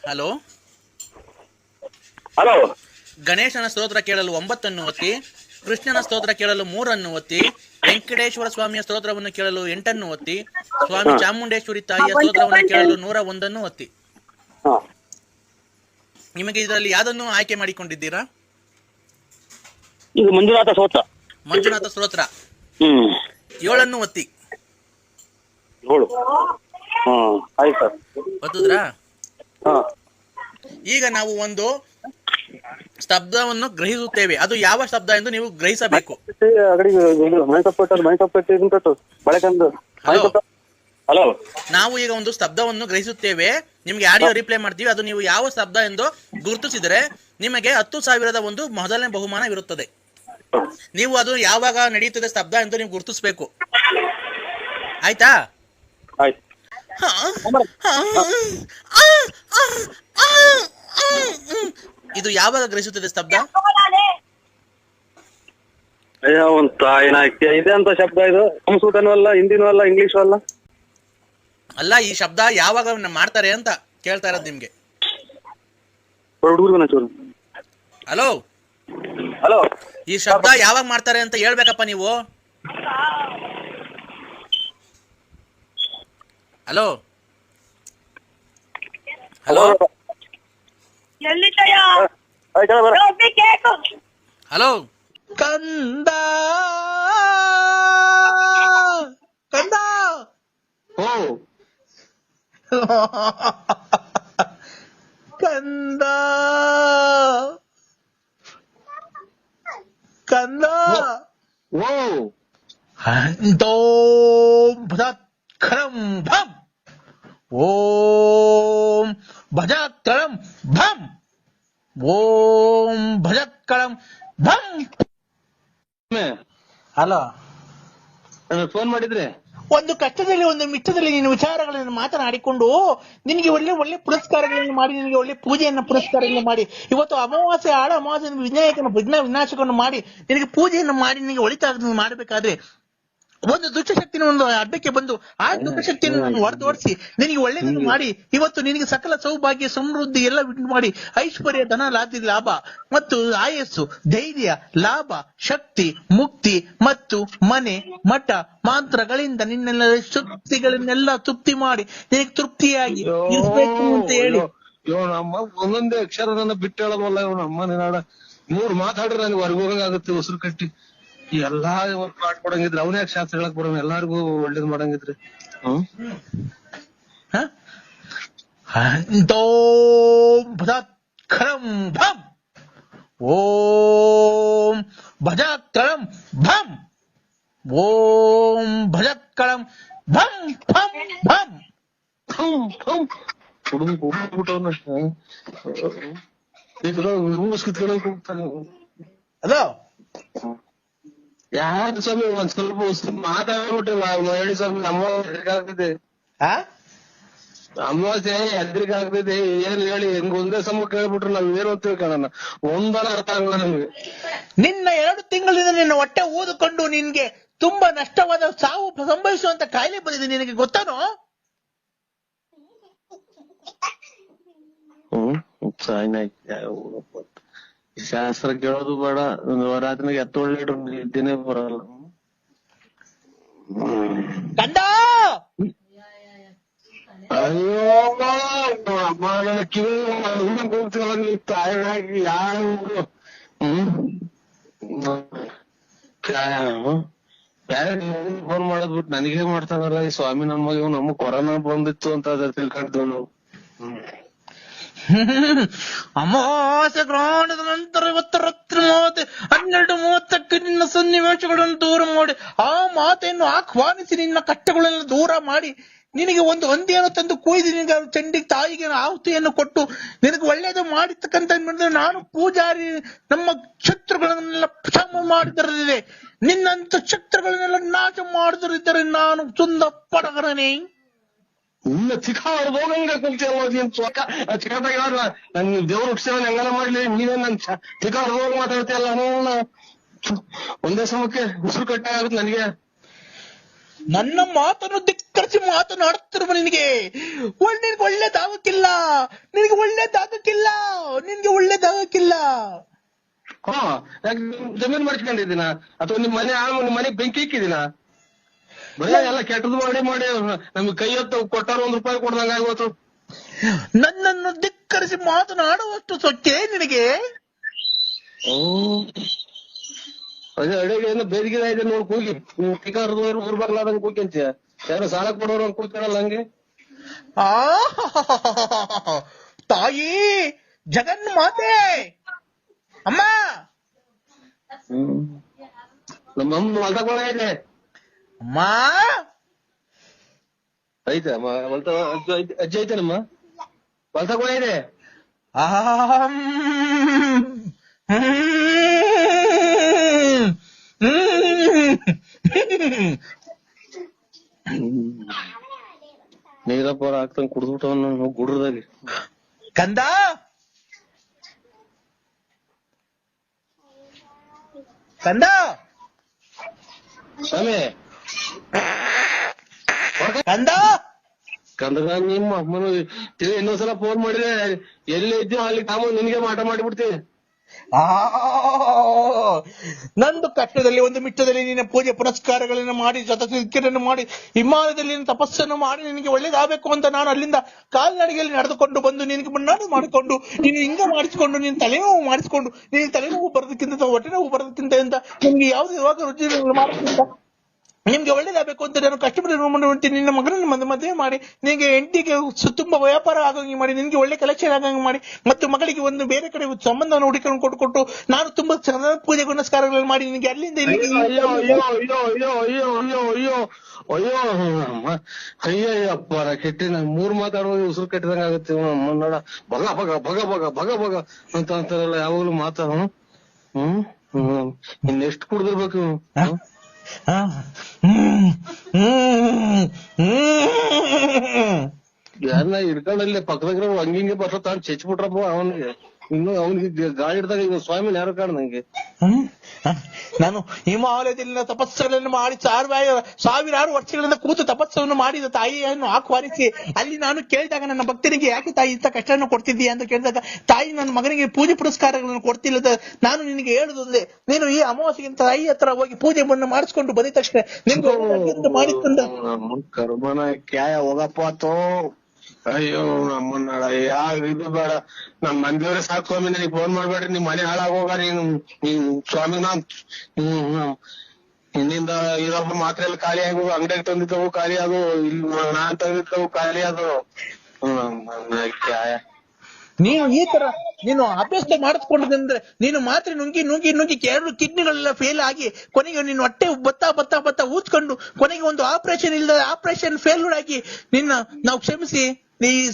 Hello hello. ಗಣೇಶನ ಸ್ತೋತ್ರ ಕೇಳಲು 9 ಒತ್ತಿ. ಕೃಷ್ಣನ ಸ್ತೋತ್ರ ಕೇಳಲು 3 ಒತ್ತಿ. ವೆಂಕಟೇಶ್ವರ ಸ್ವಾಮಿಯ ಸ್ತೋತ್ರವನ್ನು ಕೇಳಲು 8 ಒತ್ತಿ. ಸ್ವಾಮಿ ಚಾಮುಂಡೇಶ್ವರಿ ತಾಯಿಯ ಸ್ತೋತ್ರವನ್ನು ಕೇಳಲು 101 ಒತ್ತಿ. ನಿಮಗೆ ಇದರಲ್ಲಿ ಯಾವ್ದನ್ನು ಆಯ್ಕೆ ಮಾಡಿಕೊಂಡಿದ್ದೀರಾ? ಇದು ಮಂಜುನಾಥ ಸ್ತೋತ್ರ. ಮಂಜುನಾಥ ಸ್ತೋತ್ರ 7 ಒತ್ತಿ. 7. ಆಯ್ತು ಸರ್. ಒತ್ತುದ್ರಾ? ಈಗ ನಾವು ಒಂದು ಶಬ್ದವನ್ನು ಗ್ರಹಿಸುತ್ತೇವೆ. ಅದು ಯಾವ ಶಬ್ದ ಎಂದು ನೀವು ಗ್ರಹಿಸಬೇಕು. ಹಲೋ. ನಾವು ಈಗ ಒಂದು ಶಬ್ದವನ್ನು ಗ್ರಹಿಸುತ್ತೇವೆ. ನಿಮ್ಗೆ ಆಡಿಯೋ ರಿಪ್ಲೈ ಮಾಡ್ತೀವಿ. ಅದು ನೀವು ಯಾವ ಶಬ್ದ ಎಂದು ಗುರುತಿಸಿದರೆ ನಿಮಗೆ 10,000 ಒಂದು ಮೊದಲನೇ ಬಹುಮಾನವಿರುತ್ತದೆ. ನೀವು ಅದು ಯಾವಾಗ ನಡೆಯುತ್ತದೆ ಶಬ್ದ ಎಂದು ನೀವು ಗುರುತಿಸಬೇಕು. ಆಯ್ತಾ? ಇದು ಯಾವಾಗ ಗ್ರಹಿಸುತ್ತದೆ ಶಬ್ದ? ಅಯ್ಯೋ ಒಂದು ತಾಯಿನ ಇದೆ ಅಂತ ಶಬ್ದ ಇದು. ಸಂಸ್ಕೃತನೂ ಅಲ್ಲ, ಹಿಂದಿನೂ ಅಲ್ಲ, ಇಂಗ್ಲಿಷು ಅಲ್ಲ. ಅಲ್ಲ, ಈ ಶಬ್ದ ಯಾವಾಗ ಮಾಡ್ತಾರೆ ಅಂತ ಕೇಳ್ತಾ ಇರೋದು ನಿಮ್ಗೆ. ಹಲೋ ಹಲೋ, ಈ ಶಬ್ದ ಯಾವಾಗ ಮಾಡ್ತಾರೆ ಅಂತ ಹೇಳ್ಬೇಕಪ್ಪ ನೀವು. ಹಲೋ ಹಲೋ ಹಲೋ ಕಂದ ಕಂದ ಓ ಕಂದ ಕಂದ ಓ ಓಂ ಭಜಕರಂ ಭಂ ಓಂ ಭಜಕರಂ ಭಂ ಓಂ ಭಜಕರಂ ಭಂ. ಹಲೋ, ಫೋನ್ ಮಾಡಿದ್ರೆ ಒಂದು ಕಷ್ಟದಲ್ಲಿ ಒಂದು ಮಿಚ್ಚದಲ್ಲಿ ನೀನು ವಿಚಾರಗಳನ್ನು ಮಾತನಾಡಿಕೊಂಡು ನಿನಗೆ ಒಳ್ಳೆ ಒಳ್ಳೆ ಪುರಸ್ಕಾರಗಳನ್ನು ಮಾಡಿ, ನಿನಗೆ ಒಳ್ಳೆ ಪೂಜೆಯನ್ನು ಪುರಸ್ಕಾರಗಳನ್ನು ಮಾಡಿ, ಇವತ್ತು ಅಮಾವಾಸ್ಯೆ ಆಳ ಅಮಾವಾಸ್ಯೆ ವಿಘ್ನ ವಿನಾಶಕವನ್ನು ಮಾಡಿ ನಿನಗೆ ಪೂಜೆಯನ್ನು ಮಾಡಿ ನಿನಗೆ ಒಳಿತಾಗ ಮಾಡಬೇಕಾದ್ರೆ ಒಂದು ದುಷ್ಟಶಕ್ತಿನ ಒಂದು ಅಡ್ಡಕ್ಕೆ ಬಂದು ಆ ದುಷ್ಟಶಕ್ತಿಯನ್ನು ನಾನು ಹೊರತುಪಡಿಸಿ ನಿನಗೆ ಒಳ್ಳೆಯದನ್ನು ಮಾಡಿ ಇವತ್ತು ನಿನಗೆ ಸಕಲ ಸೌಭಾಗ್ಯ ಸಮೃದ್ಧಿ ಎಲ್ಲ ಮಾಡಿ ಐಶ್ವರ್ಯ ಧನ ಲಾಭ ಮತ್ತು ಆಯಸ್ಸು ಧೈರ್ಯ ಲಾಭ ಶಕ್ತಿ ಮುಕ್ತಿ ಮತ್ತು ಮನೆ ಮಠ ಮಂತ್ರಗಳಿಂದ ನಿನ್ನೆಲ್ಲ ಶಕ್ತಿಗಳನ್ನೆಲ್ಲ ತೃಪ್ತಿ ಮಾಡಿ ನಿನಗೆ ತೃಪ್ತಿಯಾಗಿ ಇರ್ಬೇಕು ಅಂತ ಹೇಳಿ. ನಮ್ಮ ಒಂದೊಂದೇ ಅಕ್ಷರ ನನ್ನ ಬಿಟ್ಟು ಹೇಳೋದಲ್ಲ ಇವನು. ಅಮ್ಮ ನಾಡ 3 ಮಾತಾಡ್ರೆ ನನಗೆ ಹೊರಗೋಗಂಗಾಗುತ್ತೆ ಉಸಿರು ಕಟ್ಟಿ. ಎಲ್ಲಾ ಮಾಡ್ಕೊಡಂಗಿದ್ರೆ ಅವನೇ ಶಾಸ್ತ್ರ ಹೇಳಕ್ ಬರೋಣ, ಎಲ್ಲಾರ್ಗು ಒಳ್ಳೇದ್ ಮಾಡಂಗಿದ್ರಿ. ಓಂ ಭಜಕರಂ ಭಂ ಓಂ ಭಜಕರಂ ಭಂ ಓಂ ಭಜಕರಂ ಭಂ ಭಂ ಭಂ ಹಲೋ, ಯಾರು ಸ್ವಾಮಿ ಒಂದ್ ಸ್ವಲ್ಪ ಮಾತಾಡ್ಬಿಟ್ಟಿಲ್ಲ ಹೇಳಿ ಸ್ವಾಮಿ. ಅಮಾವಾಸ್ಯೆ ಅಮಾವಾಸ್ಯೆ ಎದ್ರಿಗೆ ಆಗ್ತೈತೆ ಏನ್ ಹೇಳಿ ಹೆಂಗ್ ಒಂದೇ ಸಮ ಕೇಳ್ಬಿಟ್ರು ನಾವ್ ಏನು ಅಂತ ತಿಳ್ಕೊಳ್ಳೋಣ. ಒಂದನ ಅರ್ಥ ಆಗಲ್ಲ ನಮ್ಗೆ. ನಿನ್ನ 2 ತಿಂಗಳಿಂದ ನಿನ್ನ ಹೊಟ್ಟೆ ಊದಿಕೊಂಡು ನಿನ್ಗೆ ತುಂಬಾ ನಷ್ಟವಾದ ಸಾವು ಸಂಭವಿಸುವಂತ ಕಾಯಿಲೆ ಬಂದಿದೆ, ನಿನಗೆ ಗೊತ್ತಾನೋ? ಶಾಸ್ತ್ರ ಕೇಳೋದು ಬೇಡ, ರಾತ್ರಿ ಎತ್ತೊಳ್ಳೆ ನಿದ್ದೆನೆ ಬರಲ್ಲ. ಕಂದ ಅಯ್ಯೋ ಅಮ್ಮ ನನ್ನ ಕಿವಿ ಕೂರ್ತಿಲ್ಲ ತಾಯಿಯಾಗಿ ಯಾರು ಫೋನ್ ಮಾಡೋದ್ ಬಿಟ್ಟು ನನಗೇ ಮಾಡ್ತಾನಲ್ಲ ಈ ಸ್ವಾಮಿ. ನನ್ ಮಗ ನಮಗ್ ಕೊರೋನಾ ಬಂದಿತ್ತು ಅಂತ ಅದ್ರ ತಿಳ್ಕೊಂಡ್ರು ನಾವು. ಅಮಾವಾಸ್ಯ ಗ್ರಹಣದ ನಂತರ ಇವತ್ತು ರಾತ್ರಿ 12:30ಕ್ಕೆ ನಿನ್ನ ಸನ್ನಿವೇಶಗಳನ್ನು ದೂರ ಮಾಡಿ ಆ ಮಾತೆಯನ್ನು ಆಹ್ವಾನಿಸಿ ನಿನ್ನ ಕಷ್ಟಗಳೆಲ್ಲ ದೂರ ಮಾಡಿ ನಿನಗೆ ಒಂದು ಹಂದಿಯನ್ನು ತಂದು ಕೊಯ್ದು ನಿನಗೆ ಚಂಡಿ ತಾಯಿಗೆ ಆಹುತಿಯನ್ನು ಕೊಟ್ಟು ನಿನಗೆ ಒಳ್ಳೇದು ಮಾಡಿರ್ತಕ್ಕಂಥ ನಾನು ಪೂಜಾರಿ ನಮ್ಮ ಶತ್ರುಗಳನ್ನೆಲ್ಲ ಕ್ಷಮ ಮಾಡಿದರಿದೆ. ನಿನ್ನಂತ ಶತ್ರುಗಳನ್ನೆಲ್ಲ ನಾಶ ಮಾಡಿದರಿದ್ದರೆ ನಾನು ಸುಂದ ಪಡಗರನೇ. ಇನ್ನ ಚಿಕ್ಕ ಹೋಗಂಗ ಚಿಕ್ಕದಾಗ ನನ್ ದೇವ್ರ ಹುಟ್ಟಿಸ ಹೆಂಗನ ಮಾಡ್ಲಿ, ನೀವೇ ನನ್ ಚಿಕ್ಕ ಹೋಗಿ ಮಾತಾಡ್ತೀಯಲ್ಲ. ಒಂದೇ ಸಮಕ್ಕೆ ಉಸಿರು ಕಟ್ಟಾಗ ಆಗುತ್ತೆ ನನಗೆ. ನನ್ನ ಮಾತನ್ನು ಧಿಕ್ಕರಿಸಿ ಮಾತನಾಡುತ್ತಿರುವ ನಿನಗೆ ಒಳ್ಳೇದಾಗಕ್ಕಿಲ್ಲ, ನಿನಗೆ ಒಳ್ಳೇದಾಗಕ್ಕಿಲ್ಲ, ನಿನ್ಗೆ ಒಳ್ಳೇದಾಗಕ್ಕಿಲ್ಲ. ಯಾಕೆ ಜಮೀನ್ ಮಾಡ್ಕೊಂಡಿದ್ದೀನ ಅಥವಾ ನಿಮ್ ಮನೆ ಬೆಂಕಿ ಇಕ್ಕಿದೀನ? ಬರೀ ಎಲ್ಲ ಕೆಟ್ಟದ್ದು ಮಾಡಿ ನಮ್ಗೆ ಕೈ ಹೊತ್ತು ಕೊಟ್ಟಾರ ₹1 ಕೊಡ್ದಂಗ ಆಗೋತು. ನನ್ನನ್ನು ಧಿಕ್ಕರಿಸಿ ಮಾತನಾಡುವಷ್ಟು ಸೊಕ್ಕೆ ನಿನಗೆ? ಅದೇ ಅಡಿಗೆ ಏನೋ ಬೇದಿಗೆ ಇದೆ ನೋಡ್ ಕೂಗಿ ಊರ್ಬಾಗ್ಲಾದಂಗ ಕೂಗ್ಯಂತೀಯ. ಯಾರೋ ಸಾಲ ಕೊಡೋರು ಅಂತ ಕೂಗ್ತಾರಲ್ಲ ಹಂಗೆ. ತಾಯಿ ಜಗನ್ಮಾತೆ ಅಮ್ಮ. ನಮ್ಮಮ್ಮ ಹೊಲ್ದಾಗ ಅಮ್ಮ ಐತೆ ಅಜ್ಜಿ ಐತೇನಮ್ಮ? ಹೊಸ ಕೂಡ ಇದೆ. ನೀರಪ್ಪ ಹಾಕ್ತಂಗ್ ಕುಡ್ದ್ಬಿಟ್ಟವನ್ನ ಗುಡ್ರದಲ್ಲಿ. ಕಂದ ಕಂದ ಸ್ವಾಮಿ ಕಂದ ಕಂದಗ ನಿಮ್ಮ ಅಮ್ಮನ ಇನ್ನೊಂದ್ಸಲ ಫೋನ್ ಮಾಡಿದ್ರೆ ಎಲ್ಲಿ ಇದ್ದೀವೋ ಅಲ್ಲಿ ತಾಮ ನಿನ್ಗೆ ಮಾಟ ಮಾಡಿಬಿಡ್ತೀನಿ. ನಂದು ಕಷ್ಟದಲ್ಲಿ ಒಂದು ಮಿಟ್ಟದಲ್ಲಿ ನಿನ್ನ ಪೂಜೆ ಪುರಸ್ಕಾರಗಳನ್ನು ಮಾಡಿ ಜತಸಿದ್ಧರನ್ನು ಮಾಡಿ ಹಿಮಾಲಯದಲ್ಲಿ ತಪಸ್ಸನ್ನು ಮಾಡಿ ನಿನಗೆ ಒಳ್ಳೇದಾಗಬೇಕು ಅಂತ ನಾನು ಅಲ್ಲಿಂದ ಕಾಲ್ನಡಿಗೆಯಲ್ಲಿ ನಡೆದುಕೊಂಡು ಬಂದು ನಿನಗೆ ಮುನ್ನಾಡಿ ಮಾಡಿಕೊಂಡು ನೀನು ಹಿಂಗ ಮಾಡಿಸಿಕೊಂಡು ನೀನು ತಲೆನೋವು ಮಾಡಿಸಿಕೊಂಡು ನೀನು ತಲೆನೋವು ಬರೋದಕ್ಕಿಂತ ಹೊಟ್ಟೆ ನೋವು ಬರೋದಕ್ಕಿಂತ ಅಂತ ನಿಮ್ಗೆ ಯಾವ್ದು ಯಾವಾಗ ರುಚಿ ಮಾಡೋದ್ಕಿಂತ ನಿಮ್ಗೆ ಒಳ್ಳೇದಾಗಬೇಕು ಅಂತ ನಾನು ಕಷ್ಟಪಟ್ಟು ನಿನ್ನ ಮಗನನ್ನು ಮದುವೆ ಮಾಡಿ ನಿನಗೆ ಹೆಂಡತಿಗೆ ತುಂಬಾ ವ್ಯಾಪಾರ ಆಗಂಗೆ ಮಾಡಿ ನಿನ್ಗೆ ಒಳ್ಳೆ ಕಲೆಕ್ಷನ್ ಆಗಂಗೆ ಮಾಡಿ ಮತ್ತು ಮಗಳಿಗೆ ಒಂದು ಬೇರೆ ಕಡೆ ಸಂಬಂಧವನ್ನು ಹುಡುಕೊಂಡು ಕೊಟ್ಟು ನಾನು ತುಂಬಾ ಚೆನ್ನಾಗಿ ಪೂಜೆ ಪುನಸ್ಕಾರಗಳನ್ನು ಮಾಡಿ ನಿನಗೆ ಅಲ್ಲಿಂದ ಅಯ್ಯಪ್ಪ ಕೆಟ್ಟಿ ನಾನು 3 ಮಾತಾಡುವಾಗ ಉಸಿರು ಕಟ್ಟಿದಂಗ ಆಗುತ್ತೆ. ನೋಡ ಭಗ ಭಗ ಭಗ ಭಗ ಭಗ ಭಗ ಅಂತ ಅಂತಾರಲ್ಲ ಯಾವಾಗ್ಲೂ ಮಾತಾಡ. ಇನ್ನೆಷ್ಟು ಕುಡ್ದಿರ್ಬೇಕು. ಯಾರನ್ನ ಹಿಡ್ಕೊಂಡಲ್ಲಿ ಪಕ್ಕದಾಗ ಹಂಗಿಂಗೆ ಬರ್ತ ತಾನು ಚೆಚ್ಬಿಟ್ರಪ್ಪ ಅವನಿಗೆ. ಇನ್ನು ಅವನಿಗೆ ಗಾಳಿ ಹಿಡ್ದಾಗ ಈಗ ಸ್ವಾಮಿನ ಯಾರು ಕಾಣ ನಂಗೆ. ನಾನು ಹಿಮಾಲಯದಲ್ಲಿನ ತಪಸ್ಸುಗಳನ್ನು ಮಾಡಿ ಸಾವಿರಾರು ವರ್ಷಗಳಿಂದ ಕೂತು ತಪಸ್ಸನ್ನು ಮಾಡಿದ ತಾಯಿಯನ್ನು ಆಹ್ವಾನಿಸಿ ಅಲ್ಲಿ ನಾನು ಕೇಳಿದಾಗ ನನ್ನ ಭಕ್ತನಿಗೆ ಯಾಕೆ ತಾಯಿ ಇಂಥ ಕಷ್ಟವನ್ನು ಕೊಡ್ತಿದ್ದೀಯ ಅಂತ ಕೇಳಿದಾಗ ತಾಯಿ ನನ್ನ ಮಗನಿಗೆ ಪೂಜೆ ಪುರಸ್ಕಾರಗಳನ್ನು ಕೊಡ್ತಿಲ್ಲ. ನಾನು ನಿನಗೆ ಹೇಳುವುದೇ ನೀನು ಈ ಅಮಾವಾಸ್ಯೆಗಿಂತ ತಾಯಿ ಹತ್ರ ಹೋಗಿ ಪೂಜೆಯನ್ನು ಮಾಡಿಸ್ಕೊಂಡು ಬಂದ ತಕ್ಷಣ ನಿಮ್ಗೆ ಮಾಡಿಕೊಂಡ ಕರ್ಮನ ಕ್ಯಾಯ ಹೋಗಪ್ಪಾತೋ. ಅಯ್ಯೋ ನಮ್ಮನ್ನ ಇದು ಬೇಡ, ನಮ್ ಮಂದಿಯವರೇ ಸಾಕು ಸ್ವಾಮಿ. ನನಗೆ ಫೋನ್ ಮಾಡ್ಬೇಡ್ರಿ, ನಿಮ್ ಮನೆ ಹಾಳಾಗೋಗ. ನೀನ್ ಸ್ವಾಮಿ ಇನ್ನಿಂದ ಇರೋಬ್ಬ ಮಾತ್ರ ಎಲ್ಲ ಖಾಲಿ ಆಗು. ಅಂಗಡಿಗೆ ತಂದಿದ್ದವು ಖಾಲಿ ಆಗು, ಇಲ್ಲಿ ನಾನ್ ತಂದಿದ್ದವು ಖಾಲಿ ಅದು. ನೀನು ಈ ತರ ನೀನು ಅಭ್ಯಾಸ ಮಾಡಿಸ್ಕೊಂಡ್ರೆ ನೀನು ಮಾತ್ರ ನುಂಗಿ ನುಂಗಿ ನುಂಗಿ 2 ಕಿಡ್ನಿಗಳೆಲ್ಲ ಫೇಲ್ ಆಗಿ ಕೊನೆಗೆ ನೀನು ಹೊಟ್ಟೆ ಬತ್ತಾ ಊದ್ಕೊಂಡು ಕೊನೆಗೆ ಒಂದು ಆಪರೇಷನ್ ಇಲ್ಲದ ಆಪರೇಷನ್ ಫೇಲ್ಯೂರ್ ಆಗಿ ನಿನ್ನ ನಾವು ಕ್ಷಮಿಸಿ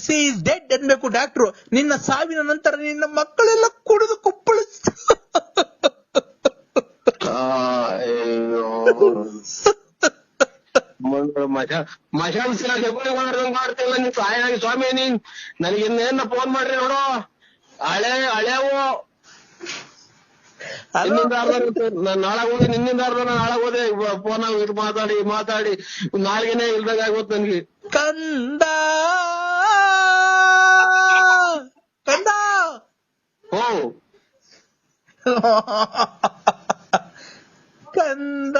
ಸಿ ಇಸ್ ಡೆಡ್ ಅನ್ಬೇಕು ಡಾಕ್ಟ್ರು. ನಿನ್ನ ಸಾವಿನ ನಂತರ ನಿನ್ನ ಮಕ್ಕಳೆಲ್ಲ ಕುಡಿದು ಕುಪ್ಪಳು. ಮಶಾನ್ಸಿನ ಹೆಬ್ಬಳಿ ಮಾಡ್ತಿಲ್ಲ ನೀನ್ ಸಾಯಾಗಿ ಸ್ವಾಮಿ. ನೀನ್ ನನಗೆ ಇನ್ನೇನ ಫೋನ್ ಮಾಡ್ರಿ ನೋಡು. ಹಳೆವು ನಿನ್ನಿಂದ ನಾನ್ ನಾಳಾಗೋದೆ, ನಿನ್ನಿಂದ ನಾಳಾಗೋದೆ. ಫೋನ್ ಇದು ಮಾತಾಡಿ ನಾಳೆಗೇನೆ ಇಲ್ದಾಗ ಆಗೋತ್ ನನ್ಗೆ. ಕಂದ ಕಂದ ಓ ಕಂದ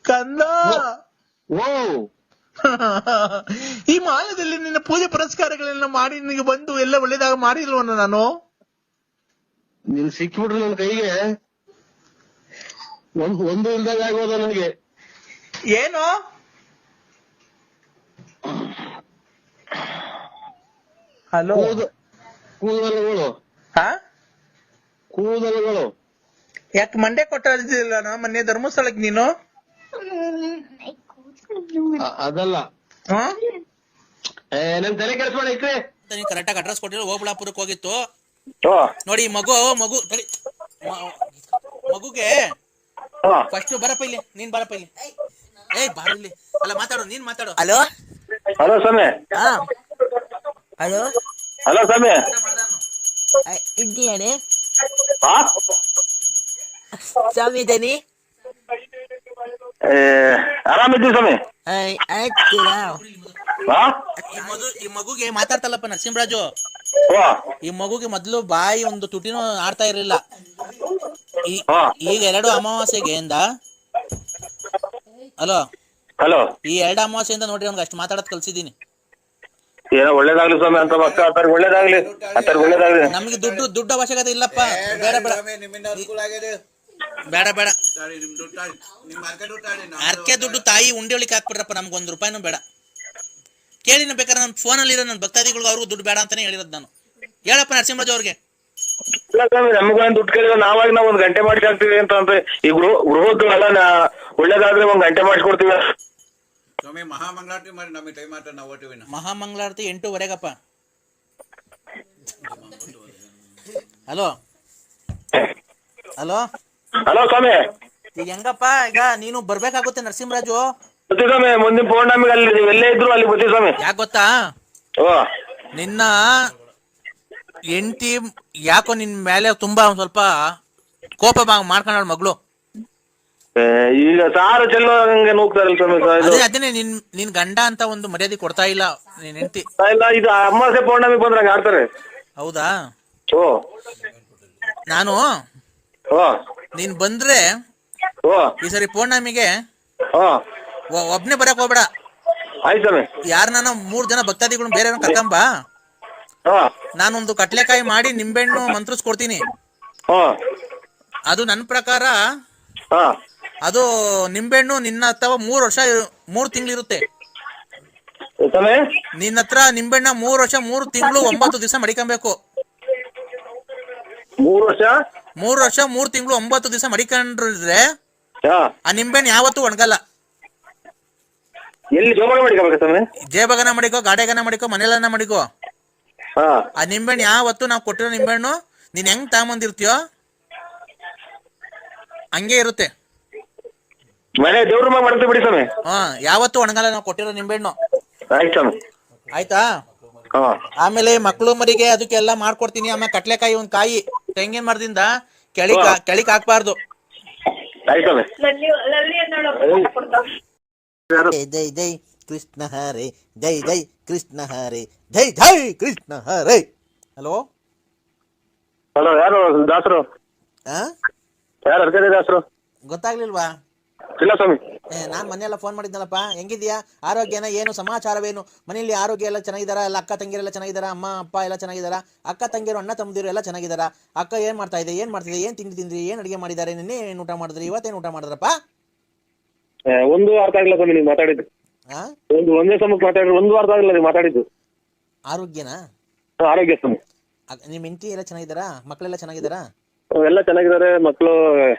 ಕಂದ ಓ ಈ ಮಾಲದಲ್ಲಿ ನಿನ್ನ ಪೂಜೆ ಪುರಸ್ಕಾರಗಳೆಲ್ಲ ಮಾಡಿ ನಿನಗೆ ಬಂದು ಎಲ್ಲ ಒಳ್ಳೇದಾಗ ಮಾಡಿಲ್ವನ ನಾನು. ನೀನ್ ಸಿಕ್ಕಿಬಿಟ್ರು ನನ್ ಕೈಗೆ ಒಂದು ಇಲ್ದಾಗ ಆಗೋದ ನನಗೆ. ಏನು ಹಲೋ ಕೂದಲುಗಳು ಕೂದಲುಗಳು ಯಾಕೆ ಮಂಡೆ ಕೊಟ್ಟಿಲ್ಲ ಮೊನ್ನೆ ಧರ್ಮಸ್ಥಳಕ್ಕೆ ನೀನು? ಅದಲ್ಲ ನನ್ ತಲೆ ಕೆಲಸ ಮಾಡಿ ಇಕ್ರೆ ಕರೆಕ್ಟ್ ಆಗಿ ಅಡ್ರೆಸ್ ಕೊಟ್ಟಿಲ್ಲ. ಓಬಳಾಪುರಕ್ಕೆ ಹೋಗಿತ್ತು ನೋಡಿ. ಮಗುಗೆ ಫಸ್ಟ್ ಬರಪ್ಪ ಇಲ್ಲಿ, ನೀನ್ ಬರಪ್ಪ ಇಲ್ಲಿ. ಬಾರ ಇಲ್ಲಿ. ಅಲ್ಲ ಮಾತಾಡು, ನೀನ್ ಮಾತಾಡು. ಹಲೋ ಹಲೋ ಸ್ವಾಮಿ. ಹಲೋ ಹಲೋ ಸ್ವಾಮಿ. ಇದ್ದೀಯಾನೆ ಸ್ವಾಮಿ? ಇದ್ದೇನೆ. ಆರಾಮಿದ್ದೀವಿ ಸ್ವಾಮಿ. ಈ ಮಗುಗೆ ಮಾತಾಡ್ತಲ್ಲಪ್ಪ ನರಸಿಂಹರಾಜು. ಈ ಮಗುಗೆ ಮೊದ್ಲು ಬಾಯಿ ಒಂದು ತುಟಿನೂ ಆಡ್ತಾ ಇರಲಿಲ್ಲ. ಈಗ 2 ಅಮಾವಾಸ್ಯೆಗೆ ಹಲೋ ಹಲೋ ಈ 2 ಅಮಾವಾಸ್ಯೆಯಿಂದ ನೋಡ್ರಿ ಅವ್ನಿಗೆ ಅಷ್ಟು ಮಾತಾಡೋದ್ ಕಲ್ಸಿದೀನಿ. ಏನೋ ಒಳ್ಳೇದಾಗ್ಲಿ ಸ್ವಾಮಿ ಅಂತ ಒಳ್ಳೇದಾಗ್ಲಿ ಒಳ್ಳೇದಾಗ್ಲಿ. ನಮ್ಗೆ ದುಡ್ಡು ಅವಶ್ಯಕತೆ ಇಲ್ಲಪ್ಪ. ಬೇಡ ಅರ್ಕೆ ದುಡ್ಡು ತಾಯಿ ಉಂಡೆ ಒಳಿಕೆ ಹಾಕ್ಬಿಡ್ರಪ್ಪ. ನಮ್ಗೆ 1 ರೂಪಾಯಿನೂ ಬೇಡ. ಕೇಳಿ ಬೇಕಾದ್ರೆ ನನ್ನ ಫೋನಲ್ಲಿ ಇರೋ ನನ್ನ ಭಕ್ತಾದಿಗಳು ಅವ್ರಿಗೂ ದುಡ್ಡು ಬೇಡ ಅಂತಾನೆ ಹೇಳಿರೋದು ನಾನು. ಹೇಳಪ್ಪ ನರಸಿಂಹರಾಜ್ ಅವ್ರಿಗೆ. ನಮಗೊಂದು ದುಡ್ಡು ಕೇಳಿದ್ರೆ ನಾವಾಗಿ ನಾವು 1 ಗಂಟೆ ಮಾಡಿಸಿ ಹಾಕ್ತೀವಿ ಅಂತ. ಈ ಗೃಹದ್ದು ಎಲ್ಲ ಒಳ್ಳೇದಾದ್ರೆ 1 ಗಂಟೆ ಮಾಡಿಸ್ಕೊಡ್ತೀವಿ. ಸ್ವಾಮಿ ಮಹಾಮಂಗಳಾರತಿ ಮಾಡಿ ನಮಗೆ ಟೈಮ್ ಆಟ ನಾವು ಓಟಿವಿನ ಮಹಾಮಂಗಳಾರತಿ 8:30ಗಪ್ಪ. ಹಲೋ ಹಲೋ ಹಲೋ ಸ್ವಾಮಿ. ಈಗ ಹೆಂಗಪ್ಪ, ಈಗ ನೀನು ಬರ್ಬೇಕಾಗುತ್ತೆ ನರಸಿಂಹರಾಜು. ಬರ್ತೀವಿ ಸ್ವಾಮಿ, ಮುಂದಿನ ಪೌರ್ಣಮಿಗೆ ಅಲ್ಲಿ ನೀವು ಎಲ್ಲೇ ಇದ್ರು ಅಲ್ಲಿ ಬರ್ತೀವಿ ಸ್ವಾಮಿ. ಯಾಕೆ ಗೊತ್ತಾ, ನಿನ್ನ ಹೆಂಡತಿ ಯಾಕೋ ನಿನ್ ಮೇಲೆ ತುಂಬಾ ಒಂದ್ ಸ್ವಲ್ಪ ಕೋಪ ಮಾಡ್ಕೊಂಡ ಮಗಳು. ಈಗ ಸಾರು ಚೆಲ್ಲೋ ಹಂಗೆ ನೂಗ್ತಾರಲ್ಲ ಸ್ವಾಮಿ. ಅದೇನೆ ನಿನ್ ಗಂಡ ಅಂತ ಒಂದು ಮರ್ಯಾದೆ ಕೊಡ್ತಾ ಇಲ್ಲ ನಿನ್ ಹೆಂಡತಿ. ಇಲ್ಲ, ಇದು ಅಮಾವಾಸ್ಯೆ ಪೌರ್ಣಮಿಗೆ ಬಂದ್ರೆ ಹಂಗ ಆಡ್ತಾರೆ. ಹೌದಾ? ಓ ನಾನು ನೀನ್ ಬಂದ್ರೆ ಈ ಸರಿ ಪೌರ್ಣಮಿಗೆ ಒಬ್ನೇ ಬರಕ್ ಹೋಗ್ಬೇಡ. ಆಯ್ತು ಸ್ವಾಮಿ. ಯಾರನ್ನ 3 ಜನ ಭಕ್ತಾದಿಗಳು ಬೇರೆ ಕರ್ಕೊಂಬ. ನಾನೊಂದು ಕಟ್ಲೆಕಾಯಿ ಮಾಡಿ ನಿಂಬೆಹಣ್ಣು ಮಂತ್ರಿಸ್ಕೊಡ್ತೀನಿ. ಅದು ನನ್ನ ಪ್ರಕಾರ ಅದು ನಿಂಬೆಹಣ್ಣು ನಿನ್ನ ಹತ್ರ 3 ತಿಂಗಳಿರುತ್ತೆ. ನಿನ್ನ ಹತ್ರ ನಿಂಬೆಹಣ್ಣ 3 ವರ್ಷ 3 ತಿಂಗಳು 9 ದಿವಸ ಮಡಿಕೊಬೇಕು. 3 ವರ್ಷ 3 ತಿಂಗಳು 9 ದಿವಸ ಮಡಿಕೊಂಡ್ರೆ ಆ ನಿಂಬೆಹಣ್ಣು ಯಾವತ್ತೂ ಒಣಗಲ್ಲ. ಎಲ್ಲಿ ಜೋಬಾಗ ಮಡಿಕೋಬೇಕು ಸ್ವಾಮಿ? ಜೇಬಗನ ಮಡಿಕೋ, ಗಾಡೆಗನ ಮಡಿಕೋ, ಮನೆಯಲ್ಲನ್ನ ಮಡಿಕೋ. ಆ ನಿಂಬೆಹಣ್ಣು ಯಾವತ್ತು ನಾವು ಕೊಟ್ಟಿರೋ ನಿಂಬೆಹಣ್ಣು ನೀನ್ ಹೆಂಗ್ ತಗೊಂಬಂದಿರ್ತೀಯೋ ಹಂಗೆ ಇರುತ್ತೆ. ಮನೆ ದೇವ್ರ ಮಾಡ್ತೀವಿ ಬಿಡಿ ಸ್ವಾಮಿ. ಯಾವತ್ತು ಒಣಗಲ್ಲ ನಾವು ಕೊಟ್ಟಿರೋ ನಿಂಬೆಹಣ್ಣು. ಆಯ್ತು ಸ್ವಾಮಿ. ಆಯ್ತಾ? ಆಮೇಲೆ ಮಕ್ಕಳು ಮರಿಗೆ ಅದಕ್ಕೆಲ್ಲ ಮಾಡ್ಕೊಡ್ತೀನಿ. ಆಮೇಲೆ ಕಟ್ಲೆಕಾಯಿ ಒಂದ್ ಕಾಯಿ ತೆಂಗಿನ ಮರದಿಂದ ಕೆಳಿಕ್ ಹಾಕ್ಬಾರ್ದು. ಜೈ ಜೈ ಕೃಷ್ಣ ಹರೇ, ಜೈ ಜೈ ಕೃಷ್ಣ ಹರೇ, ಜೈ ಜೈ ಕೃಷ್ಣ ಹರೇ. ಹಲೋ ಹಲೋ, ಯಾರು ದಾಸರು? ಯಾರು ಅರ್ಕರಿ ದಾಸರು? ಗೊತ್ತಾಗ್ಲಿಲ್ವಾ? ಇಲ್ಲ ಸ್ವಾಮಿ. ನಾನ್ ಮನೆಯೆಲ್ಲ ಫೋನ್ ಮಾಡಿದ್ನಲ್ಲಪ್ಪ. ಹೆಂಗಿದ್ಯಾ? ಆರೋಗ್ಯನ ಏನು ಸಮಾಚಾರವೇನು? ಮನೆಯಲ್ಲಿ ಆರೋಗ್ಯ ಎಲ್ಲ ಚೆನ್ನಾಗಿದಾರ? ಎಲ್ಲ ಅಕ್ಕ ತಂಗಿಯರೆಲ್ಲ ಚೆನ್ನಾಗಿದಾರ? ಅಮ್ಮ ಅಪ್ಪ ಎಲ್ಲ ಚೆನ್ನಾಗಿದಾರ? ಅಕ್ಕ ತಂಗಿಯರು ಅಣ್ಣ ತಮ್ಮದಿರು ಎಲ್ಲ ಚೆನ್ನಾಗಿದಾರ? ಅಕ್ಕ ಏನ್ ಮಾಡ್ತಾ ಇದೆ, ಏನ್ ಮಾಡ್ತಿದೆ, ಏನ್ ತಿಂದ್ರಿ, ಏನ್ ಅಡಿಗೆ ಮಾಡಿದ್ದಾರೆ, ನಿನ್ನೆ ಏನ್ ಊಟ ಮಾಡಿದ್ರಿ, ಇವತ್ತೇನ್ ಊಟ ಮಾಡಿದ್ರಪ್ಪ? ಒಂದು ಅರ್ಥ ಆಗಿಲ್ಲ ಸ್ವಾಮಿ ನೀವು ಮಾತಾಡಿದ್ದು. ಒಂದೇ ಸಮಕ್ಕೆ ಮಾತಾಡಿದ್ರು, ಒಂದು ಅರ್ಥ ಆಗಿಲ್ಲ ನೀವು ಮಾತಾಡಿದ್ದು. ಆರೋಗ್ಯನಾ? ಆರೋಗ್ಯ ಸ್ವಾಮಿ. ನಿಮ್ ಹೆಂಡತಿ ಎಲ್ಲ ಚೆನ್ನಾಗಿದಾರ? ಮಕ್ಕಳೆಲ್ಲ ಚೆನ್ನಾಗಿದಾರ? ಎಲ್ಲ ಚೆನ್ನಾಗಿದ್ದಾರೆ. ಮಕ್ಕಳು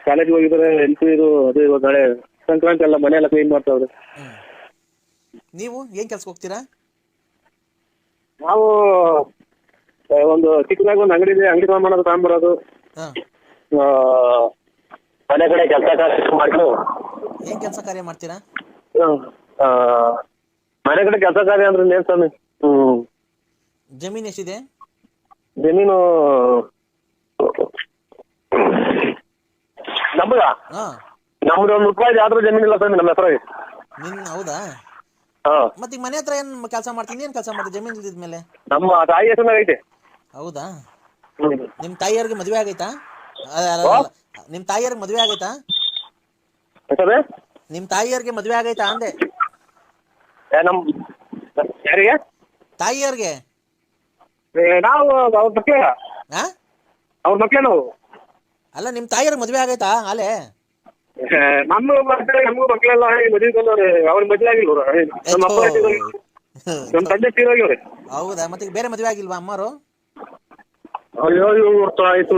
ಕಾಲೇಜಿಗೆ ಹೋಗಿದ್ದಾರೆ. ಇದು ಅದು ಇವಾಗ ನಾಳೆ ಸಂಕ್ರಾಂತಿ ಎಲ್ಲ ಮನೆ ಎಲ್ಲ ಕ್ಲೀನ್ ಮಾಡ್ತಾವ್ರೆ. ನೀವು ಏನ್ ಕೆಲ್ಸಕ್ಕೆ ಹೋಗ್ತೀರಾ? ನಾವು ಒಂದು ಚಿಕ್ಕದಾಗಿ ಒಂದು ಅಂಗಡಿ ಇದೆ, ಅಂಗಡಿ ಮಾಡೋದು ತಗೊಂಡ್ಬರೋದು, ಮನೆ ಕಡೆ ಕೆಲಸ ಮಾಡ್ಕೊಂಡು. ಏನ್ ಕೆಲಸ ಕಾರ್ಯ ಮಾಡ್ತೀರಾ? ಮನೆ ಕಡೆ ಕೆಲಸ ಕಾರ್ಯ ಅಂದ್ರೆ ಏನ್ ಸ್ವಾಮಿ? ಜಮೀನ್ ಎಷ್ಟಿದೆ? ಜಮೀನು ನಮ್ದ ನಮ್ದು ₹1 ಯಾವ್ದ್ರ ಜಮೀನ್ ಇಲ್ಲ ಸ್ವಾಮಿ ನಮ್ಮ ಹೆಸರಾಗಿ. ಹೌದಾ? ಮತ್ತೆ ಮನೆ ಹತ್ರ ಏನ್ ಕೆಲಸ ಮಾಡ್ತೀನಿ? ಏನ್ ಕೆಲಸ ಮಾಡ್ತೀನಿ ಜಮೀನ್ ಇದ್ಮೇಲೆ? ನಮ್ಮ ತಾಯಿ ಹೆಸರಾಗ ಐತೆ. ಹೌದಾ? ನಿಮ್ ತಾಯಿಯವ್ರಿಗೆ ಮದ್ವೆ ಆಗೈತಾ? ನಿಮ್ ತಾಯಿಯವ್ರಿಗೆ ಮದ್ವೆ ಆಗೈತಾ? ನಿಮ್ ತಾಯಿಯವ್ರಿಗೆ ಮದ್ವೆ ಆಗೈತಾ ಅಂದೆ. ಯಾರಿಗೆ? ತಾಯಿಯವ್ರಿಗೆ. ನಾವು ಅವ್ರ ಮಕ್ಳೇ. ಅವ್ರ ಮಕ್ಳೇ ನಾವು. ಅಲ್ಲ, ನಿಮ್ ತಾಯಿಯವ್ರಿಗೆ ಮದ್ವೆ ಆಗೈತಾ? ಅಲ್ಲೇ ನಮಗೂ ಮಕ್ಳೆಲ್ಲ ಮದುವೆ ಬಂದವ್ರೆ. ಅವ್ರಿಗೆ ಮದ್ವೆ ಆಗಿಲ್ವ? ನಮ್ಮ ತಂದೆ ತೀರೋಗ್ಯವ್ರೆ. ಹೌದಾ? ಮತ್ತೆ ಬೇರೆ ಮದ್ವೆ ಆಗಿಲ್ವಾ ಅಮ್ಮರು? ಅಯ್ಯೋ ಆಯ್ತು.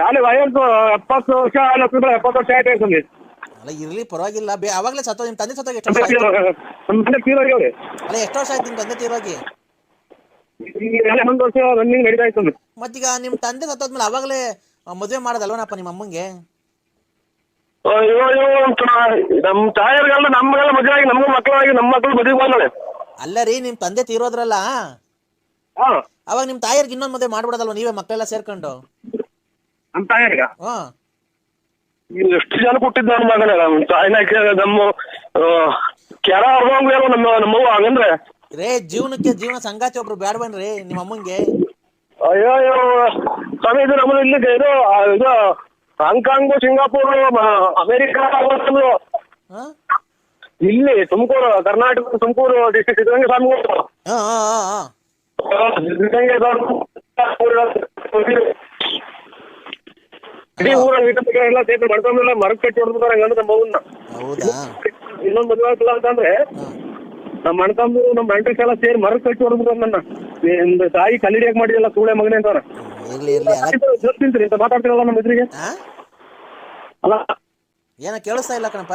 ಯಾರು 70 ವರ್ಷ 70 ವರ್ಷ ಆಯ್ತು ಸ್ವಾಮಿ. ಅಲ್ಲ ಇರ್ಲಿ, ಪರವಾಗಿಲ್ಲ. ಅವಾಗ್ಲೇ ನಿಮ್ ತಂದೆ ಸತ್ತೋಗಿ ಎಷ್ಟು ವರ್ಷ ಆಯ್ತು? ಅಲ್ಲ, ಎಷ್ಟು ವರ್ಷ ಆಯ್ತು ನಿಮ್ ತಂದೆ ತೀರೋಗಿ? 1 ವರ್ಷ ರನ್ನಿಂಗ್ ನಡೀತಾ ಇತ್ತು. ಮತ್ತೀಗ ನಿಮ್ ತಂದೆ ಸತ್ತೋದ್ಮೇಲೆ ಅವಾಗ್ಲೇ ಮದ್ವೆ ಮಾಡೋದಲ್ವನಪ್ಪ ನಿಮ್ಮ ಅಮ್ಮಂಗೆ? ಅಯ್ಯೋ ನಮ್ ತಾಯಿಯವ್ರಿಗೆಲ್ಲ ನಮ್ಗೆಲ್ಲ ಮದುವೆ ಆಗಿ ನಮ್ಗೂ ಮಕ್ಕಳಾಗಿ ನಮ್ಮ ಮಕ್ಕಳು ಮದುವೆ ಬಂದಳೆ. ಅಲ್ಲ ರೀ, ನಿಮ್ ತಂದೆ ತೀರೋದ್ರಲ್ಲ, ಅವಾಗ ನಿಮ್ ತಾಯಿಯರ್ಗೆ ಇನ್ನೊಂದ್ ಮದುವೆ ಮಾಡ್ಬಿಡೋದಲ್ವ ನೀವೇ ಮಕ್ಕಳೆಲ್ಲ ಸೇರ್ಕೊಂಡು? ನಮ್ ತಾಯಿಯರ್ಗ ಎಷ್ಟು ಜನ ಕೊಟ್ಟಿದ್ ನನ್ನ ಮಗನ ನಮ್ ತಾಯಿನ ನಮ್ಮ ಕೆರ ಹೊರಗೋಗ್ಲೇವ ನಮ್ಮವ್ವ ಹಂಗಂದ್ರೆ. ರೇ, ಜೀವನ ಸಂಗಾತಿ ಒಬ್ರು ಬ್ಯಾಡ್ಬನ್ರಿ ನಿಮ್ಮ ಅಮ್ಮಂಗೆ. ಅಯ್ಯೋ ಸ್ವಾಮಿ, ಇದು ನಮ್ಮದು ಇಲ್ಲಿ ಇದು ಹಾಂಗ್ಕಾಂಗ್, ಸಿಂಗಾಪುರ್, ಅಮೆರಿಕ, ಇಲ್ಲಿ ತುಮಕೂರು, ಕರ್ನಾಟಕ ತುಮಕೂರು ಡಿಸ್ಟ್ರಿಕ್ಟ್ ಇದ್ದಂಗೆ ಸ್ವಾಮಿ. ಇಡೀ ಊರಲ್ಲಿ ಎಲ್ಲ ಸೇರ್ಕೊಂಡು ಮಾಡ್ಕೊಂಡ್ಮೇಲೆ ಮರಕ್ ಕಟ್ಟಿ ಹೊಡ್ಬಿಡ್ತಾರೆ ಹಂಗಂದ್ರೆ ನಮ್ಮ ಮಗನ್ನ. ಇನ್ನೊಂದು ಮದುವೆ ಆಗ್ತಿಲ್ಲ ಅಂತಂದ್ರೆ ನಮ್ಮ ಅಣ್ತಂಬರು ನಮ್ಮ ಅಂಟ್ರಿಸ್ ಎಲ್ಲ ಸೇರಿ ಮರಕ್ ಕಟ್ಟಿ ಹೊಡ್ಬಿಡ್ತಾರೆ ನನ್ನ. ನಿಮ್ದು ತಾಯಿ ಕಲ್ಲಿಡಿಯಾಗ ಮಾಡಿದಲ್ಲ ಸೂಳೆ ಮಗನೇ ಅಂತಾರ. ತಿಂತೀರಿ ಅಂತ ಮಾತಾಡ್ತಿರಲ್ಲ ನಮ್ಮ ಎದುರಿಗೆ. ಅಲ್ಲ, ಏನ ಕೇಳಿಸ್ತಾ ಇಲ್ಲ ಕಣಪ್ಪ.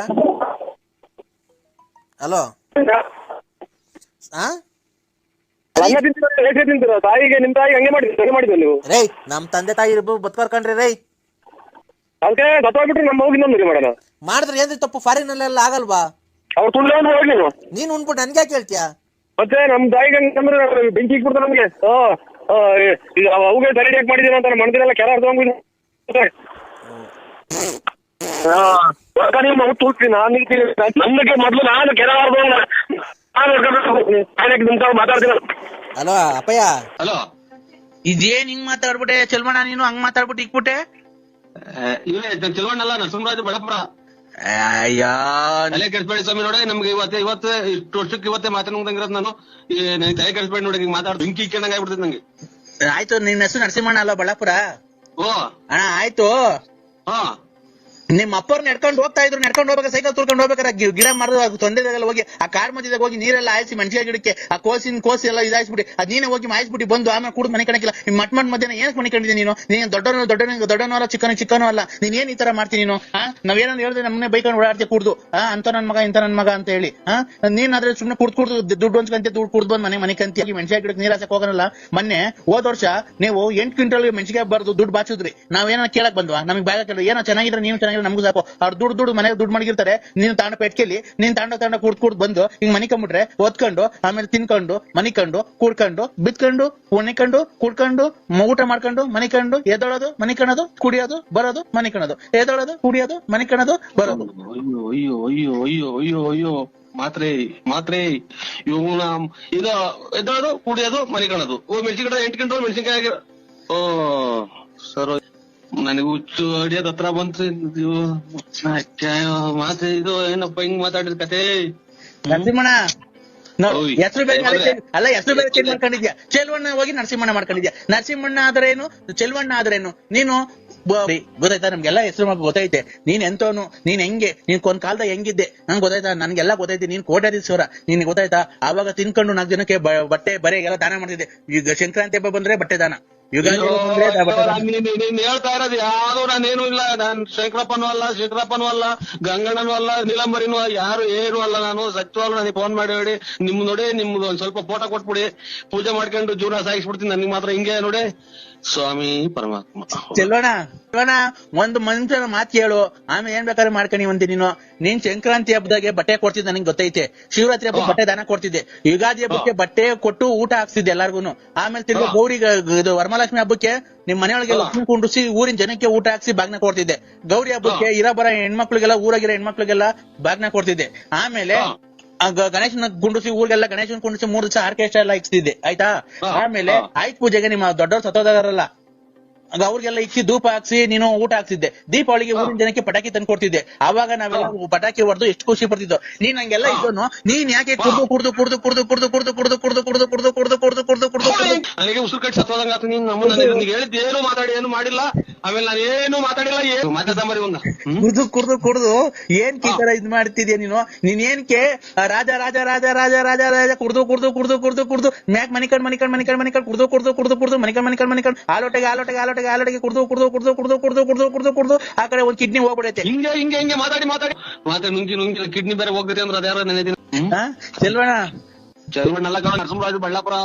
ಹಲೋ. ಆ ಅನ್ನ ತಿಂತೀರ ಹೇಗೆ ತಿಂತೀರ? ತಾಯಿಗೆ ನಿಮ್ ತಾಯಿಗೆ ಹಂಗೆ ಮಾಡಿದ್ವಿ ನೀವು. ರೈ ನಮ್ ತಂದೆ ತಾಯಿ ಬದುಕರ್ಕಂಡ್ರಿ ರೈ. ಅದಕ್ಕೆ ಸತ್ತೋಗ್ಬಿಟ್ರೆ ನಮ್ಮ ಮಗುಗೆ ಇನ್ನೊಂದು ಮಾಡೋಣ. ಮಾಡಿದ್ರೆ ಏನ್ರಿ ತಪ್ಪು? ಫಾರಿನ್ ಅಲ್ಲೆಲ್ಲ ಆಗಲ್ವಾ? ಅವ್ರು ತುಳ್ಳೆ ಒಂದು ಹೋಗ್ಲಿ ನೀವು. ನೀನ್ ಉಣ್ಬಿಟ್ಟು ನನ್ಗೆ ಕೇಳ್ತೀಯಾ? ಮತ್ತೆ ನಮ್ ತಾಯಿಗೆ ಹಂಗಂದ್ರೆ ಬೆಂಕಿ ಇಕ್ಬಿಡ್ತಾರೆ ನಮ್ಗೆ. ಅವುಗೆ ಸರಿ ಯಾಕೆ ಮಾಡಿದೀರ ಅಂತ ಮನದಿನೆಲ್ಲ ಕೆರ ಅರ್ಧಂಗ್ ನೀವು ಮಗು ತೂರ್ತೀನಿ. ನನಗೆ ಮೊದ್ಲು ನಾನು ಕೆರ ಮಾತಾಡ್ತೀನಿ. ಹಲೋ ಅಪ್ಪಯ್ಯ. ಹಲೋ, ಇದೇನ್ ಹಿಂಗ್ ಮಾತಾಡ್ಬಿಟ್ಟೆ ಚೆಲ್ಮಣ್ಣ, ನೀನು ಹಂಗ್ ಮಾತಾಡ್ಬಿಟ್ಟು ಇಕ್ಬಿಟ್ಟೆ. ಇವೇ ಚೆಲ್ವಣ್ಣಲ್ಲ, ನರಸಿಂಹರಾಜು ಬಳ್ಳಾಪುರ. ಅಯ್ಯೋ ತಲೆ ಕೆಡಿಸ್ಬೇಡಿ ಸ್ವಾಮಿ. ನೋಡಿ ನಮ್ಗೆ ಇವತ್ತು ಇಷ್ಟು ವರ್ಷಕ್ಕೆ ಇವತ್ತೇ ಮಾತಾಡ್ದಂಗಿರೋದು ನಾನು. ನನಗೆ ತಲೆ ಕೆಡಿಸ್ಬೇಡಿ ನೋಡಿ, ಮಾತಾಡ್ ಬೆಂಕಿ ಇಕ್ಕಂದಂಗ ಆಗ್ಬಿಡ್ತದೆ ನಂಗೆ. ಆಯ್ತು, ನಿನ್ನ ಹೆಸರು ನರಸಿಂಹಣ್ಣ ಅಲ್ವಾ ಬಳ್ಳಾಪುರ? ಓ ಅಣ್ಣ ಆಯ್ತು. ಹಾ, ನಿಮ್ ಅಪ್ಪರ್ ನಡ್ಕೊಂಡು ಹೋಗ್ತಾ ಇದ್ರು, ನಡ್ಕೊಂಡು ಹೋಗ್ಬೇಕಾರೆ ಸೈಕಲ್ ತುಳ್ಕೊಂಡು ಹೋಗ್ಬೇಕಾರೆ ಗಿಡ ಮರದ ತೊಂದರೆದಾಗ ಹೋಗಿ ಆ ಕಾರ್ ಮಧ್ಯದಾಗ ಹೋಗಿ ನೀರೆಲ್ಲ ಆಯಿಸಿ ಮೆಣಸಿನ ಗಿಡಕ್ಕೆ ಆ ಕೋಸಿ ಎಲ್ಲ ಇದಾಯಿಸ್ಬಿಟ್ಟು ಅದ್ ನೀನೇ ಹೋಗಿ ಮಾಯಿಸ್ಬಿಟ್ಟು ಬಂದು ಆಮೇಲೆ ಕೂಡ ಮನೆ ಕಣಕ್ಕಿಲ್ಲ. ಮಟ್ ಮಧ್ಯಾಹ್ನ ಏನಕ್ಕೆ ಮನೆ ಕಂಡಿದ್ದೀನಿ ನೀನು? ನೀನ್ ದೊಡ್ಡನೋ ಅಲ್ಲ ಚಿಕ್ಕನೋ ಅಲ್ಲ. ನೀನ್ ಏನ್ ಈ ತರ ಮಾಡ್ತೀನಿ ನೀನು? ನಾವೇನಂದ್ ಹೇಳಿದ್ರೆ ನಮ್ಮನೆ ಬೈಕೊಂಡು ಓಡಾಡ್ತೀವಿ ಕುಡ್ದು ಅಂತ ನನ್ ಮಗ ಇಂತ ನನ್ ಮಗ ಅಂತ ಹೇಳಿ. ನೀನ್ ಆದ್ರೆ ಸುಮ್ನೆ ಕುಡ್ದು ದುಡ್ಡು ಒಂದ್ಕಂತೆ ದುಡ್ಡು ಕುಡ್ದು ಬಂದ್ ಮನೆ ಕಂತಿ ಮೆಣಸಿನ ಗಿಡಕ್ಕೆ ನೀರ್ ಹಾಕಕ್ ಹೋಗಲ್ಲ. ಮೊನ್ನೆ ಹೋದ ವರ್ಷ ನೀವು 8 ಕ್ವಿಂಟಲ್ ಮೆಣಸಿಗೆ ಬರ್ದು ದುಡ್ಡು ಬಾಚಿದ್ರಿ. ನಾವೇನೋ ಕೇಳಕ್ ಬಂದ್ವಾ? ನಮ್ಗೆ ಬ್ಯಾಗ ಕೇಳ ಏನೋ ಚೆನ್ನಾಗಿದ್ರೆ ನೀವು ಚೆನ್ನಾಗಿದ್ರೆ ನಮ್ಗೂ ಸಾಕು. ಅವ್ರು ದುಡ್ಡು ಮನೆಗೆ ದುಡ್ಡು ಮಾಡಿರ್ತಾರೆ. ನೀನು ತಾಂಡ ಪೆಟ್ಕೆಲಿ ನೀನ್ ತಾಂಡ ಕುಡ್ದು ಬಂದು ಹಿಂಗ್ ಮನಿಕೊಂಡ್ಬಿಟ್ರೆ ಓದ್ಕೊಂಡು ಆಮೇಲೆ ತಿನ್ಕೊಂಡು ಮನಿಕೊಂಡು ಕೂಡ್ಕೊಂಡು ಬಿತ್ಕೊಂಡು ಮನಿಕೊಂಡು ಕುಡ್ಕೊಂಡು ಊಟ ಮಾಡ್ಕೊಂಡು ಮನಿಕೊಂಡು ಎದೊಳೋದು ಮನಿಕಣೋದು ಕುಡಿಯೋದು ಬರೋದು ಮನಿಕಣೋದು ಎದೊಳೋದು ಕುಡಿಯೋದು ಮನಿಕಣೋದು ಬರೋದು. ಅಯ್ಯೋ ಅಯ್ಯೋ ಅಯ್ಯೋ ಅಯ್ಯೋ ಅಯ್ಯೋ ಮಾತ್ರೆ ಇವನ ಇದು ಎದ್ದೋದು ಕುಡಿಯೋದು ಮನಿಕಣೋದು. ಮೆಣಸಿನ ಗಿಡ 8 ಕ್ವಿಂಟಲ್ ಮೆಣಸಿನಕಾಯಿ. ಓ ಸರ್, ನನಗೆ ಹುಚ್ಚು ಅಡಿಯೋದ್ ಹತ್ರ ಬಂತು. ಮಾತೆ ಇದು ಏನಪ್ಪ ಹಿಂಗ್ ಮಾತಾಡಿದ ಕತೆ? ನರಸಿಂಹಣ್ಣ ಹೆಸರು ಬೇರೆ ಅಲ್ಲ, ಹೆಸರು ಬೇರೆ ಚೇಂಜ್ ಮಾಡ್ಕೊಂಡಿದ್ಯಾ. ಚೆಲ್ವಣ್ಣ ಹೋಗಿ ನರಸಿಂಹಣ್ಣ ಮಾಡ್ಕೊಂಡಿದ್ಯಾ. ನರಸಿಂಹಣ್ಣ ಆದ್ರೇನು, ಚೆಲ್ವಣ್ಣ ಆದ್ರೇನು? ನೀನು ಗೊತ್ತಾಯ್ತಾ? ನಮ್ಗೆಲ್ಲ ಹೆಸರು ಗೊತ್ತೈತೆ. ನೀನ್ ಎಂತವನು, ನೀನ್ ಹೆಂಗೆ, ನೀನ್ ಒಂದ್ ಕಾಲದ ಹೆಂಗಿದ್ದೆ ನಂಗೆ ಗೊತ್ತಾಯ್ತಾ? ನನ್ಗೆಲ್ಲ ಗೊತ್ತೈತಿ. ನೀನ್ ಕೋಟ್ಯಾಧೀಶ್ವರ, ನಿನ್ ಗೊತ್ತಾಯ್ತಾ? ಆವಾಗ ತಿನ್ಕೊಂಡು 4 ಜನಕ್ಕೆ ಬಟ್ಟೆ ಬರೆ ಎಲ್ಲ ದಾನ ಮಾಡ್ತಿದ್ದೆ. ಈಗ ಸಂಕ್ರಾಂತಿ ಹಬ್ಬ ಬಂದ್ರೆ ಬಟ್ಟೆ ದಾನ, ಯುಗಾದಿ ನೀನ್ ಹೇಳ್ತಾ ಇರೋದು ಯಾವ್ದು ನಾನೇನು ಇಲ್ಲ. ನಾನ್ ಶಂಕರಪ್ಪನೂ ಅಲ್ಲ, ಗಂಗಣ್ಣನೂ ಅಲ್ಲ, ನೀಲಂಬರಿನೂ ಯಾರು ಏನು ಅಲ್ಲ. ನಾನು ಸತ್ಯವಾಗ್ಲೂ ನನಗೆ ಫೋನ್ ಮಾಡಿ ಹೇಳಿ ನೋಡಿ ನಿಮ್ದು ಒಂದ್ ಸ್ವಲ್ಪ ಫೋಟೋ ಕೊಟ್ಬಿಡಿ, ಪೂಜೆ ಮಾಡ್ಕೊಂಡು ಜೀವನ ಸಾಗಿಸ್ಬಿಡ್ತೀನಿ. ನನಗೆ ಮಾತ್ರ ಹಿಂಗೆ ನೋಡಿ ಸ್ವಾಮಿ ಪರಮಾತ್ಮ. ಚೆಲ್ವಣ್ಣ ಒಂದು ಮನುಷ್ಯನ ಮಾತು ಕೇಳು, ಆಮೇಲೆ ಏನ್ ಬೇಕಾದ್ರೆ ಮಾಡ್ಕೊಂಡಿವಂತೆ ನೀನು. ನೀನ್ ಸಂಕ್ರಾಂತಿ ಹಬ್ಬದಾಗೆ ಬಟ್ಟೆ ಕೊಡ್ತಿದ್ದೆ, ನನಗೆ ಗೊತ್ತೈತೆ. ಶಿವರಾತ್ರಿ ಹಬ್ಬ ಬಟ್ಟೆ ದಾನ ಕೊಡ್ತಿದ್ದೆ. ಯುಗಾದಿ ಹಬ್ಬಕ್ಕೆ ಬಟ್ಟೆ ಕೊಟ್ಟು ಊಟ ಹಾಕ್ತಿದ್ದೆ ಎಲ್ಲಾರ್ಗು. ಆಮೇಲೆ ತಿರ್ಗಿ ಗೌರಿಗೆ ಇದು ವರಮಹಾಲಕ್ಷ್ಮಿ ಹಬ್ಬಕ್ಕೆ ನಿಮ್ ಮನೆಯೊಳಗೆ ಲಕ್ಷ್ಮಿ ಕುಂಡ್ರಿಸಿ ಊರಿನ ಜನಕ್ಕೆ ಊಟ ಹಾಕ್ಸಿ ಬಾಗ್ನ ಕೊಡ್ತಿದ್ದೆ. ಗೌರಿ ಹಬ್ಬಕ್ಕೆ ಇರಬರ ಹೆಣ್ಮಕ್ಳಿಗೆಲ್ಲ ಊರಾಗಿರೋ ಹೆಣ್ಮಕ್ಳಿಗೆಲ್ಲ ಬಾಗ್ನ ಕೊಡ್ತಿದ್ದೆ. ಆಮೇಲೆ ಗಣೇಶನ ಗುಂಡಿಸಿ ಊರಿಗೆಲ್ಲ ಗಣೇಶನ ಕುಂಡಿಸಿ 3 ದಿವಸ ಆರ್ಕೆಸ್ಟ್ರಾ ಎಲ್ಲ ಇಕ್ತಿದ್ದೆ. ಆಯ್ತಾ? ಆಮೇಲೆ ಆಯ್ತು ಪೂಜೆಗೆ ನಿಮ್ಮ ದೊಡ್ಡವ್ರು ಸತ್ತೋದಾರಲ್ಲ ಅವ್ರಿಗೆಲ್ಲ ಇಕ್ಕಿ ಧೂಪ ಹಾಕ್ಸಿ ನೀನು ಊಟ ಹಾಕ್ತಿದ್ದೆ. ದೀಪಾವಳಿಗೆ ಊರಿನ ಜನಕ್ಕೆ ಪಟಾಕಿ ತಂದು ಕೊಡ್ತಿದ್ದೆ. ಅವಾಗ ನಾವೆಲ್ಲ ಪಟಾಕಿ ಹೊಡೆದು ಎಷ್ಟು ಖುಷಿ ಪಡ್ತಿದ್ದೋ. ನೀನ್ ಹಂಗೆಲ್ಲ ಇದ್ದೋನು. ನೀನ್ ಯಾಕೆ ನನಗೆ ಉಸಿರು ಕಟ್ಟಿ ಸತ್ತೋದಂಗ ಆತು. ನೀನ್ ನನಗೆ ಹೇಳಿದ್ ಏನು ಮಾತಾಡಿ ಏನು ಮಾಡಿಲ್ಲ. ಆಮೇಲೆ ನಾನು ಏನು ಮಾತಾಡಿಲ್ಲ. ಏನು ಮಾತಾಡ್ರಿ ಕುಡ್ದು ಏನ್ ಈ ತರ ಇದ್ ಮಾಡ್ತಿದ್ಯಾ ನೀನು? ನೀನ್ ಏನ್ಕೆ ರಾಜ ರಾಜ ರಾಜ ರಾಜ ರಾಜ ರಾಜ ಕುಡ್ದು ಮ್ಯಾಕ್ ಮನಿಕಂಡ್ ಕುಡ್ದು ಮನಿಕಂಡ್ ಆಲೋಟೆಗೆ ಕುಡ್ದು ಆ ಕಡೆ ಒಂದ್ ಕಿಡ್ನಿ ಹೋಗ್ಬಿಡೈತೆ. ಹಿಂಗೆ ಮಾತಾಡಿ ನುಂಗಿ ಕಿಡ್ನಿ ಬೇರೆ ಹೋಗ್ತೈತೆ ಅಂದ್ರೆ ಅದ್ಯಾರೋ ನೆನೆದಿನ. ಚೆಲ್ವಣ್ಣಲ್ಲ ನರಸಿಂಹರಾಜು ಬಳ್ಳಾಪುರ.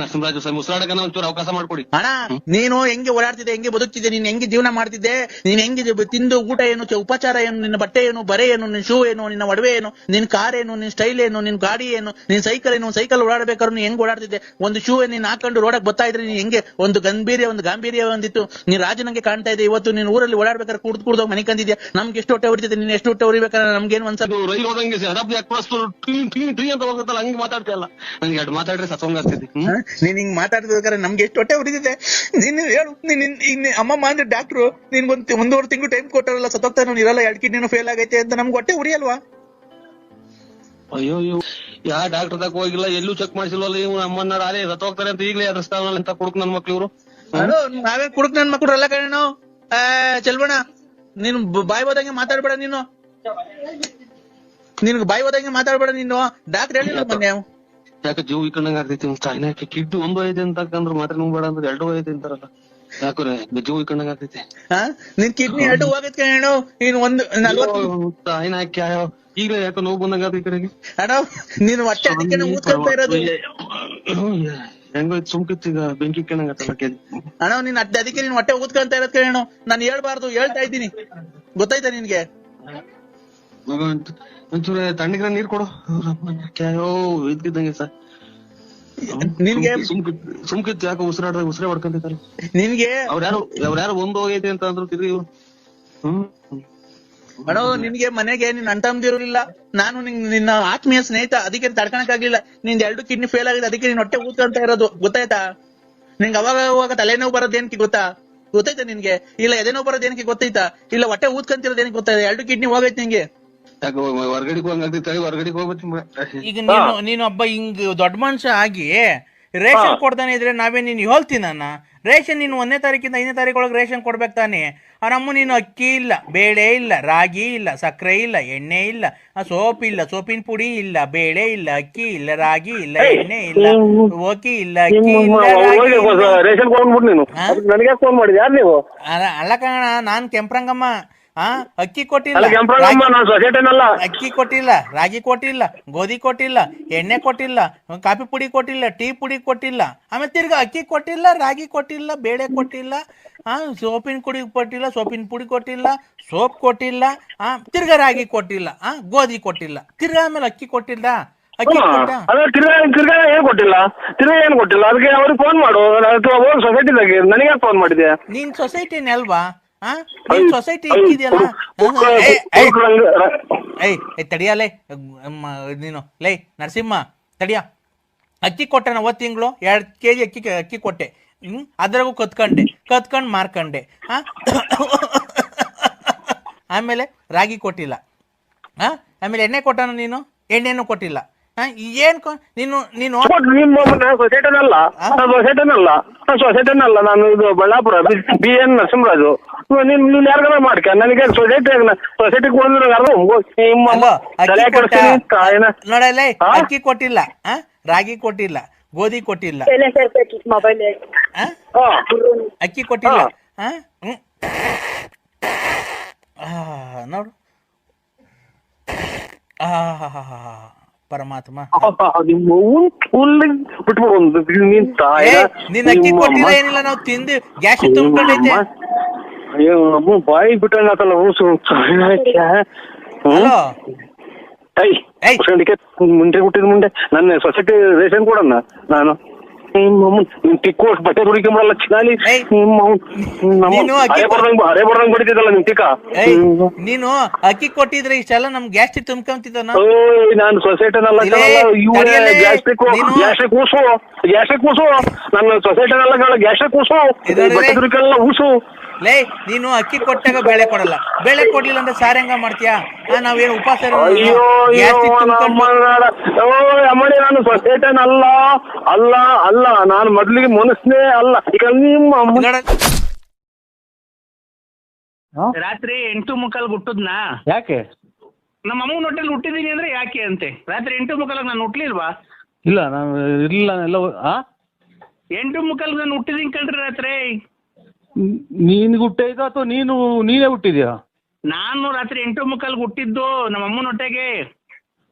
ನರಸಿಂಹರಾಜು ಮುಸರಾಡಕ ಒಂಚೂರು ಅವಕಾಶ ಮಾಡ್ಕೊಡಿ ಅಣ್ಣ. ನೀನು ಹೆಂಗೆ ಓಡಾಡ್ತಿದ್ದೆ, ಹೆಂಗೆ ಬದುಕ್ತಿದ್ದೆ, ನೀನ್ ಹೆಂಗೆ ಜೀವನ ಮಾಡ್ತಿದ್ದೆ, ನೀನ್ ಹೆಂಗೆ ತಿಂದು ಊಟ ಏನು, ಉಪಚಾರ ಏನು, ನಿನ್ನ ಬಟ್ಟೆ ಏನು, ಬರೆ ಏನು, ನಿನ್ ಶೂ ಏನು, ನಿನ್ನ ಒಡವೆ ಏನು, ನಿನ್ ಕಾರ್ ಏನು, ನಿನ್ ಸ್ಟೈಲ್ ಏನು, ನಿನ್ ಗಾಡಿ ಏನು, ನಿನ್ ಸೈಕಲ್ ಏನು. ಸೈಕಲ್ ಓಡಾಡ್ಬೇಕಾದ್ರು ನೀನ್ ಹೆಂಗ್ ಓಡಾಡ್ತಿದ್ದೆ? ಒಂದು ಶೂ ನೀನ್ ಹಾಕೊಂಡು ರೋಡಕ್ ಬರ್ತಾ ಇದ್ರೆ ನೀನ್ ಹೆಂಗೆ ಒಂದು ಗಾಂಭೀರ್ಯ ಒಂದಿತ್ತು. ನೀನ್ ರಾಜನಂಗೆ ಕಾಣ್ತಾ ಇದೆ. ಇವತ್ತು ನೀನ್ ಊರಲ್ಲಿ ಓಡಾಡ್ಬೇಕಾದ್ರೆ ಕುಡ್ದು ಮನೆ ಕಂದಿದ್ಯಾ. ನಮ್ಗೆ ಎಷ್ಟು ಹೊಟ್ಟೆ ಹೊಡಿತಿದ್ದೆ, ನೀನ್ ಎಷ್ಟು ಹೊಟ್ಟೆ ಹೊಡಿಬೇಕಾದ್ರೆ ನಮ್ಗೇನ್ ಒಂದ್ಸಲ ರೈಲ್ ಹೋದಂಗೆ ಅಂತ ಹೋಗುತ್ತಲ್ಲ ಹಂಗೆ ಮಾತಾಡ್ತಿಯಲ್ಲ. ನನ್ಗೆ ಎರಡು ಮಾತಾಡ್ರೆ ಸತ್ವಂಗ ಆಗ್ತೈತಿ. ನೀನ್ ಹಿಂಗ್ ಮಾತಾಡ್ಬೇಕಾದ್ರೆ ನಮ್ಗೆ ಎಷ್ಟು ಹೊಟ್ಟೆ ಹೊಡಿತಿದ್ದೆ. ನೀನ್ ಹೇಳು, ಅಮ್ಮಮ್ಮ ಅಂದ್ರೆ ಡಾಕ್ಟ್ರು ನಿನ್ಗೊಂದು 1.5 ತಿಂಗಳು ಟೈಮ್ ಕೊಟ್ಟಾರಲ್ಲ, ಸತ್ತೋಗ್ತಾನು ಇರಲ್ಲ, 2 ಕಿಡ್ನಿನೂ ಫೇಲ್ ಆಗೈತೆ ಅಂತ ನಮ್ಗೆ ಹೊಟ್ಟೆ ಉರಿಯಲ್ವಾ? ಅಯ್ಯೋ ಯಾ ಡಾಕ್ಟರ್ ತಕ ಹೋಗಿಲ್ಲ, ಎಲ್ಲೂ ಚೆಕ್ ಮಾಡಿಸಿಲ್ವಲ್ಲ. ಇವ್ ನಮ್ಮನ್ನ ಅದೇ ಸತ್ತೋಗ್ತಾರೆ ಅಂತ ಈಗಲೇ ಅದ್ರಸ್ತಾವಲ್ಲ ಅಂತ ಕುಡುಕ್ ನನ್ ಮಕ್ಳು ಇವ್ರು. ನಾವೇ ಕುಡುಕ್ ನನ್ ಮಕ್ಳು ಎಲ್ಲ ಕಣ. ನಾವು ಚೆಲ್ವಣ್ಣ ನೀನು ಬಾಯ್ ಹೋದಂಗೆ ಮಾತಾಡ್ಬೇಡ. ನಿನ್ಗೆ ಬಾಯ್ ಹೋದಂಗೆ ಮಾತಾಡ್ಬೇಡ. ನೀನು ಡಾಕ್ಟರ್ ಹೇಳಿಲ್ಲ ಮೊನ್ನೆ. ಯಾಕೆ ಜೀವ ಇಕ್ಕಂಡಂಗ ಆಗ್ತೈತಿ. ಚಾಯ್ನಾಕಿ ಕಿಡ್ನಿ 1 ಐತೆ ಅಂತಂದ್ರೆ ಮಾತ್ರ ಬೇಡ ಅಂದ್ರೆ 2 ಐತೆ ಅಂತಾರಲ್ಲ. ಯಾಕ್ರೆ ಜೀವ ಇಕ್ಕಂಡಂಗ ಆಗ್ತೈತಿ. ನಿನ್ ಕಿಡ್ನಿ 2 ಹೋಗೈತ್ ಕಣ. ನೀನ್ 1 40 ಚಾಯ್ನಾಕಿ ಈಗ ಯಾಕೋ ನೋವು ಬಂದಂಗ ಈ ಕಡೆಗೆ ಅಣ್ಣ ನೀನು ಹೊಟ್ಟೆ ಅದಕ್ಕೆ ಊದ್ಕೊಂತ ಇರೋದು. ಹೆಂಗೋ ಸುಮ್ಕಿತ್ತು ಈಗ ಬೆಂಕಿ ಕೇಳಂಗತ್ತಲ್ಲ ಅಣ್ಣ ನೀನ್ ಅದಕ್ಕೆ ನೀನ್ ಹೊಟ್ಟೆ ಊದ್ಕೊಂತ ಇರೋದ್ ಕೇಳೋಣ. ನಾನು ಹೇಳ್ಬಾರ್ದು ಹೇಳ್ತಾ ಇದ್ದೀನಿ, ಗೊತ್ತಾಯ್ತಾ ನಿನ್ಗೆ? ಒಂಚೂರು ತಣ್ಣಗಿರ ನೀರ್ ಕೊಡು. ಇದ್ದಂಗೆ ಸರ್ ನಿನ್ಗೆ ಸುಮ್ಕಿತ್ತು ಯಾಕೋ ಉಸಿರೇ ಹೊಡ್ಕೊಂತಿದ್ದಾರೆ ನಿನ್ಗೆ. ಅವ್ರ್ಯಾರು ಒಂದ್ ಹೋಗೈತೆ ಅಂತ ಅಂದ್ರು ತಿರ್ಗಿ. ಅಣ್ಣ ನಿನ್ಗೆ ಮನೆಗೆ ನಿನ್ ಅಣ್ತಂದಿರಲಿಲ್ಲ, ನಾನು ನಿನ್ನ ಆತ್ಮೀಯ ಸ್ನೇಹಿತ, ಅದಕ್ಕೆ ತಡ್ಕೊಳಕ್ ಆಗ್ಲಿಲ್ಲ. ನಿಂದ 2 ಕಿಡ್ನಿ ಫೇಲ್ ಆಗಿದೆ, ಅದಕ್ಕೆ ನೀನ್ ಹೊಟ್ಟೆ ಊದ್ಕೊಂತ ಇರೋದು, ಗೊತ್ತಾಯ್ತಾ? ನಿಂಗೆ ಅವಾಗ ತಲೆನೋವು ಬರೋದೇನಕ್ಕೆ ಗೊತ್ತಾಯ್ತಾ ನಿನ್ಗೆ? ಇಲ್ಲ ಎದೆನೋವು ಬರೋದೇನಕ್ಕೆ ಗೊತ್ತಾಯ್ತಾ? ಇಲ್ಲ ಹೊಟ್ಟೆ ಊದ್ಕೊಂತಿರೋದೇನಕ್ಕೆ ಗೊತ್ತಾಯ್ತಾ? 2 ಕಿಡ್ನಿ ಹೋಗೈತೆ ನಿಂಗೆ. ಹೊರಗಡೆ ಹೊರಗಡೆ ಹೋಗ್ಬೇಕು. ಈಗ ನೀನು ಒಬ್ಬ ಹಿಂಗ್ ದೊಡ್ಡ ಮನುಷ್ಯ ಆಗಿ ರೇಷನ್ ಕೊಡ್ತಾನೆ ಇದ್ರೆ ನಾವೇ ನೀನ್ ಹೇಳ್ತೀನನ್ನ? ರೇಷನ್ ನೀನು 1ನೇ ತಾರೀಕಿಂದ 5ನೇ ತಾರೀಕೊಳಗೆ ರೇಷನ್ ಕೊಡ್ಬೇಕು ತಾನೆ. ನಮ್ಮ ನೀನು ಅಕ್ಕಿ ಇಲ್ಲ, ಬೇಳೆ ಇಲ್ಲ, ರಾಗಿ ಇಲ್ಲ, ಸಕ್ಕರೆ ಇಲ್ಲ, ಎಣ್ಣೆ ಇಲ್ಲ, ಸೋಪ್ ಇಲ್ಲ, ಸೋಪಿನ ಪುಡಿ ಇಲ್ಲ, ಬೇಳೆ ಇಲ್ಲ, ಅಕ್ಕಿ ಇಲ್ಲ, ರಾಗಿ ಇಲ್ಲ, ಎಣ್ಣೆ ಇಲ್ಲ, ಓಕಿ ಇಲ್ಲ, ಅಕ್ಕಿ ಇಲ್ಲ, ರೇಷನ್ ಕೊಡ್ಬಿಟ್ಟು ನೀನು ನನಗೆ ಫೋನ್ ಮಾಡಿದ್ಯಾ ನೀವು? ಅಲ್ಲ ಕಣ, ನಾನ್ ಕೆಂಪ್ರಂಗಮ್ಮ. ಅಕ್ಕಿ ಕೊಟ್ಟಿಲ್ಲ, ಅಕ್ಕಿ ಕೊಟ್ಟಿಲ್ಲ, ರಾಗಿ ಕೊಟ್ಟಿಲ್ಲ, ಗೋಧಿ ಕೊಟ್ಟಿಲ್ಲ, ಎಣ್ಣೆ ಕೊಟ್ಟಿಲ್ಲ, ಕಾಫಿ ಪುಡಿ ಕೊಟ್ಟಿಲ್ಲ, ಟೀ ಪುಡಿ ಕೊಟ್ಟಿಲ್ಲ, ಆಮೇಲೆ ತಿರ್ಗಾ ಅಕ್ಕಿ ಕೊಟ್ಟಿಲ್ಲ, ರಾಗಿ ಕೊಟ್ಟಿಲ್ಲ, ಬೇಳೆ ಕೊಟ್ಟಿಲ್ಲ, ಸೋಪಿನ ಪುಡಿ ಕೊಟ್ಟಿಲ್ಲ, ಸೋಪಿನ ಪುಡಿ ಕೊಟ್ಟಿಲ್ಲ, ಸೋಪ್ ಕೊಟ್ಟಿಲ್ಲ, ತಿರ್ಗಾ ರಾಗಿ ಕೊಟ್ಟಿಲ್ಲ, ಗೋಧಿ ಕೊಟ್ಟಿಲ್ಲ, ತಿರ್ಗಾ ಆಮೇಲೆ ಅಕ್ಕಿ ಕೊಟ್ಟಿಲ್ಲ. ಅಕ್ಕಿ ತಿರ್ಗಾ ಏನ್ ಕೊಟ್ಟಿಲ್ಲ, ಏನ್ ಕೊಟ್ಟಿಲ್ಲ, ಅದಕ್ಕೆ ಅವ್ರಿಗೆ ಫೋನ್ ಮಾಡು. ಸೊಸೈಟಿದಾಗೆ ನನಗೆ ಫೋನ್ ಮಾಡಿದ್ಯಾ? ನೀನ್ ಸೊಸೈಟಿನೇ ಅಲ್ವಾ? ಸೊಸೈಟಿ ಇಕ್ಕಿದ್ಯಲ್ಲ. ತಡಿಯಲೇ ನೀನು, ಲೈ ನರಸಿಂಹ ತಡಿಯ. ಅಕ್ಕಿ ಕೊಟ್ಟೆ ನಾ 1 ತಿಂಗಳು 2 kg ಅಕ್ಕಿ ಕೊಟ್ಟೆ. ಅದ್ರಾಗೂ ಕತ್ಕೊಂಡು ಮಾರ್ಕಂಡೆ. ಆಮೇಲೆ ರಾಗಿ ಕೊಟ್ಟಿಲ್ಲ, ಆಮೇಲೆ ಎಣ್ಣೆ ಕೊಟ್ಟನು ನೀನು, ಎಣ್ಣೆನೂ ಕೊಟ್ಟಿಲ್ಲ. ಏನ್ ನೀನು ಸೊಸೈಟಿನಲ್ಲ, ನಾನು ಇದು ಬಳ್ಳಾಪುರ BN ನರಸಿಂಹರಾಜು. ನೀನ್ ಯಾರಿಗಾರ ಮಾಡ್ಕ, ನನಗೆ ಸೊಸೈಟಿ ನೋಡಲ್ಲ. ಅಕ್ಕಿ ಕೊಟ್ಟಿಲ್ಲ, ರಾಗಿ ಕೊಟ್ಟಿಲ್ಲ, ಗೋಧಿ ಕೊಟ್ಟಿಲ್ಲ, ಅಕ್ಕಿ ಕೊಟ್ಟಿಲ್ಲ. ನೋಡು ಪರಮಾತ್ಮ, ನೀನ್ ಅಕ್ಕಿ ಕೊಟ್ಟಿಲ್ಲ ಏನಿಲ್ಲ, ನಾವು ತಿಂದು ಗ್ಯಾಸ್ ತುಂಬಿಕೊಂಡೈತೆ. ಬಾಯಿ ಬಿಟ್ಟಲ್ಲ ಮುಂದೆ ಹುಟ್ಟಿದ ಮುಂದೆ ನನ್ನ ಸೊಸೈಟಿ ರೇಷನ್ ಕೊಡಣ್ಣ. ನಾನು ತಿಕ್ಕು ಬಟ್ಟೆ ದುಡಿಕೊಂಬಲ್ಲ ಚಿನಾಲಿ ಅರೆ ಬರ್ದಂಗ್ ಬಡಿತಿದ್ದಲ್ಲ ನಿಮ್ ತಿಕ್ಕ. ನೀನು ಅಕ್ಕಿ ಕೊಟ್ಟಿದ್ರೆ ಇಷ್ಟೆಲ್ಲ ನಮ್ ಗ್ಯಾಸ್ಟ್ರಿಕ್ ತುಂಬ್ಕೊಂತಿದ್ದ. ನಾನು ಸೊಸೈಟಿನಲ್ಲ, ಗ್ಯಾಸ್ಟ್ರಿಕ್ ಕೂಸು ನನ್ನ ಸೊಸೈಟಿನಲ್ಲ, ಗ್ಯಾಸ್ಟ್ರಿಕ್ ಕೂಸು, ಬಟ್ಟೆ ದುಡಿಕೆಲ್ಲ ಊಸು. ಲೇ ನೀನು ಅಕ್ಕಿ ಕೊಟ್ಟಾಗ ಬೇಳೆ ಕೊಡಲ್ಲ, ಬೇಳೆ ಕೊಡ್ಲಿಲ್ಲ ಅಂದ್ರೆ ಸಾರ್ ಹೆಂಗ ಮಾಡ್ತೀಯಾ? ನಾವೇನು ಉಪವಾಸ? ಅಮ್ಮಡಿ ನಾನು ಸೊಸೈಟನ್ ಅಲ್ಲ ಅಲ್ಲ ಅಲ್ಲ, ನಾನು ಮೊದ್ಲಿಗೆ ಮನಸ್ನೇ ಅಲ್ಲ. ಈಗ ನಿಮ್ಮ ರಾತ್ರಿ 8:45 ಹುಟ್ಟದ್ನಾ? ಯಾಕೆ? ನಮ್ಮ ಅಮ್ಮನ ಹೊಟ್ಟೆಲಿ ಹುಟ್ಟಿದೀನಿ ಅಂದ್ರೆ ಯಾಕೆ ಅಂತೆ. ರಾತ್ರಿ 8:45 ನಾನು ಹುಟ್ಲಿಲ್ವಾ? ಇಲ್ಲ ನಾನು ಇರ್ಲಿಲ್ಲ, ಎಲ್ಲ 8:45 ನಾನು ಹುಟ್ಟಿದೀನಿ ಕಣ್ರಿ ರಾತ್ರಿ. ನಿನ್ಗೆ ಹುಟ್ಟಿದ ಅಥವಾ ನೀನೇ ಹುಟ್ಟಿದ್ಯಾ? ನಾನು ರಾತ್ರಿ 8:45 ಹುಟ್ಟಿದ್ದು ನಮ್ಮ ಅಮ್ಮನ ಹೊಟ್ಟೆಗೆ.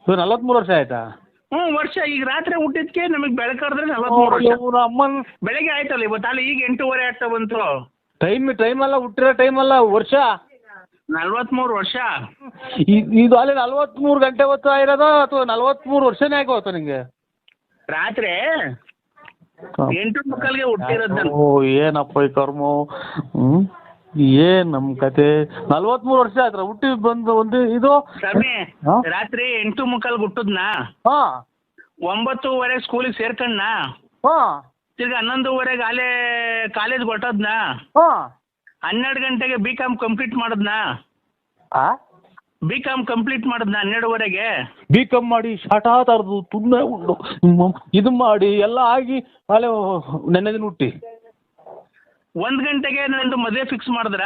43 ವರ್ಷ ಆಯ್ತಾ? ವರ್ಷ. ಈಗ ರಾತ್ರಿ ಹುಟ್ಟಿದ್ಕೆ ನಮಗ್ ಬೆಳಕಾದ್ರೆ 43 ವರ್ಷ. ಅಮ್ಮನ್ ಬೆಳಗ್ಗೆ ಆಯ್ತಲ್ಲ ಇವತ್ತು, ಅಲ್ಲಿ ಈಗ 8:15 ಆಗ್ತಾ ಬಂತು. ಟೈಮ್ ಅಲ್ಲ, ಹುಟ್ಟಿರೋ ಟೈಮ್ ಅಲ್ಲ, ವರ್ಷ. 43 ವರ್ಷ. ಇದು ಅಲ್ಲಿ 43 ಗಂಟೆ ಹೊತ್ತು ಆಗಿರೋದ ಅಥವಾ 43 ವರ್ಷನೇ ಆಗೋತ ನಿಂಗೆ? ರಾತ್ರಿ 8:45 ಹುಟ್ಟಿರೋದ್. ಓ ಏನಪ್ಪ ಈ ಕರ್ಮ, ಏನ್ ನಮ್ ಕತೆ. 43 ವರ್ಷ ಆಯ್ತು ಹುಟ್ಟಿ ಬಂದು ಒಂದು ಇದು. ರಾತ್ರಿ 8:45 ಹುಟ್ಟದ್ನಾ? 9:00 ಸ್ಕೂಲಿಗೆ ಸೇರ್ಕಣ್ಣ. ತಿರ್ಗಿ 11:00 ಅಲ್ಲೇ ಕಾಲೇಜ್ ಹೊಟ್ಟದ್ನಾ? 12 ಗಂಟೆಗೆ BCom ಕಂಪ್ಲೀಟ್ ಮಾಡದ್ನಾ? BCom ಕಂಪ್ಲೀಟ್ ಮಾಡದ್ನಾ 12:30ಗೆ? BCom ಮಾಡಿ ಶಾಟ ತರದು ತುನ್ನ ಉಂಡು ಇದು ಮಾಡಿ ಎಲ್ಲ ಆಗಿ ಅಲ್ಲೇ ನೆನ್ನೆ ದಿನ ಹುಟ್ಟಿ 1 ಗಂಟೆಗೆ ನಂದು ಮದುವೆ ಫಿಕ್ಸ್ ಮಾಡಿದ್ರ?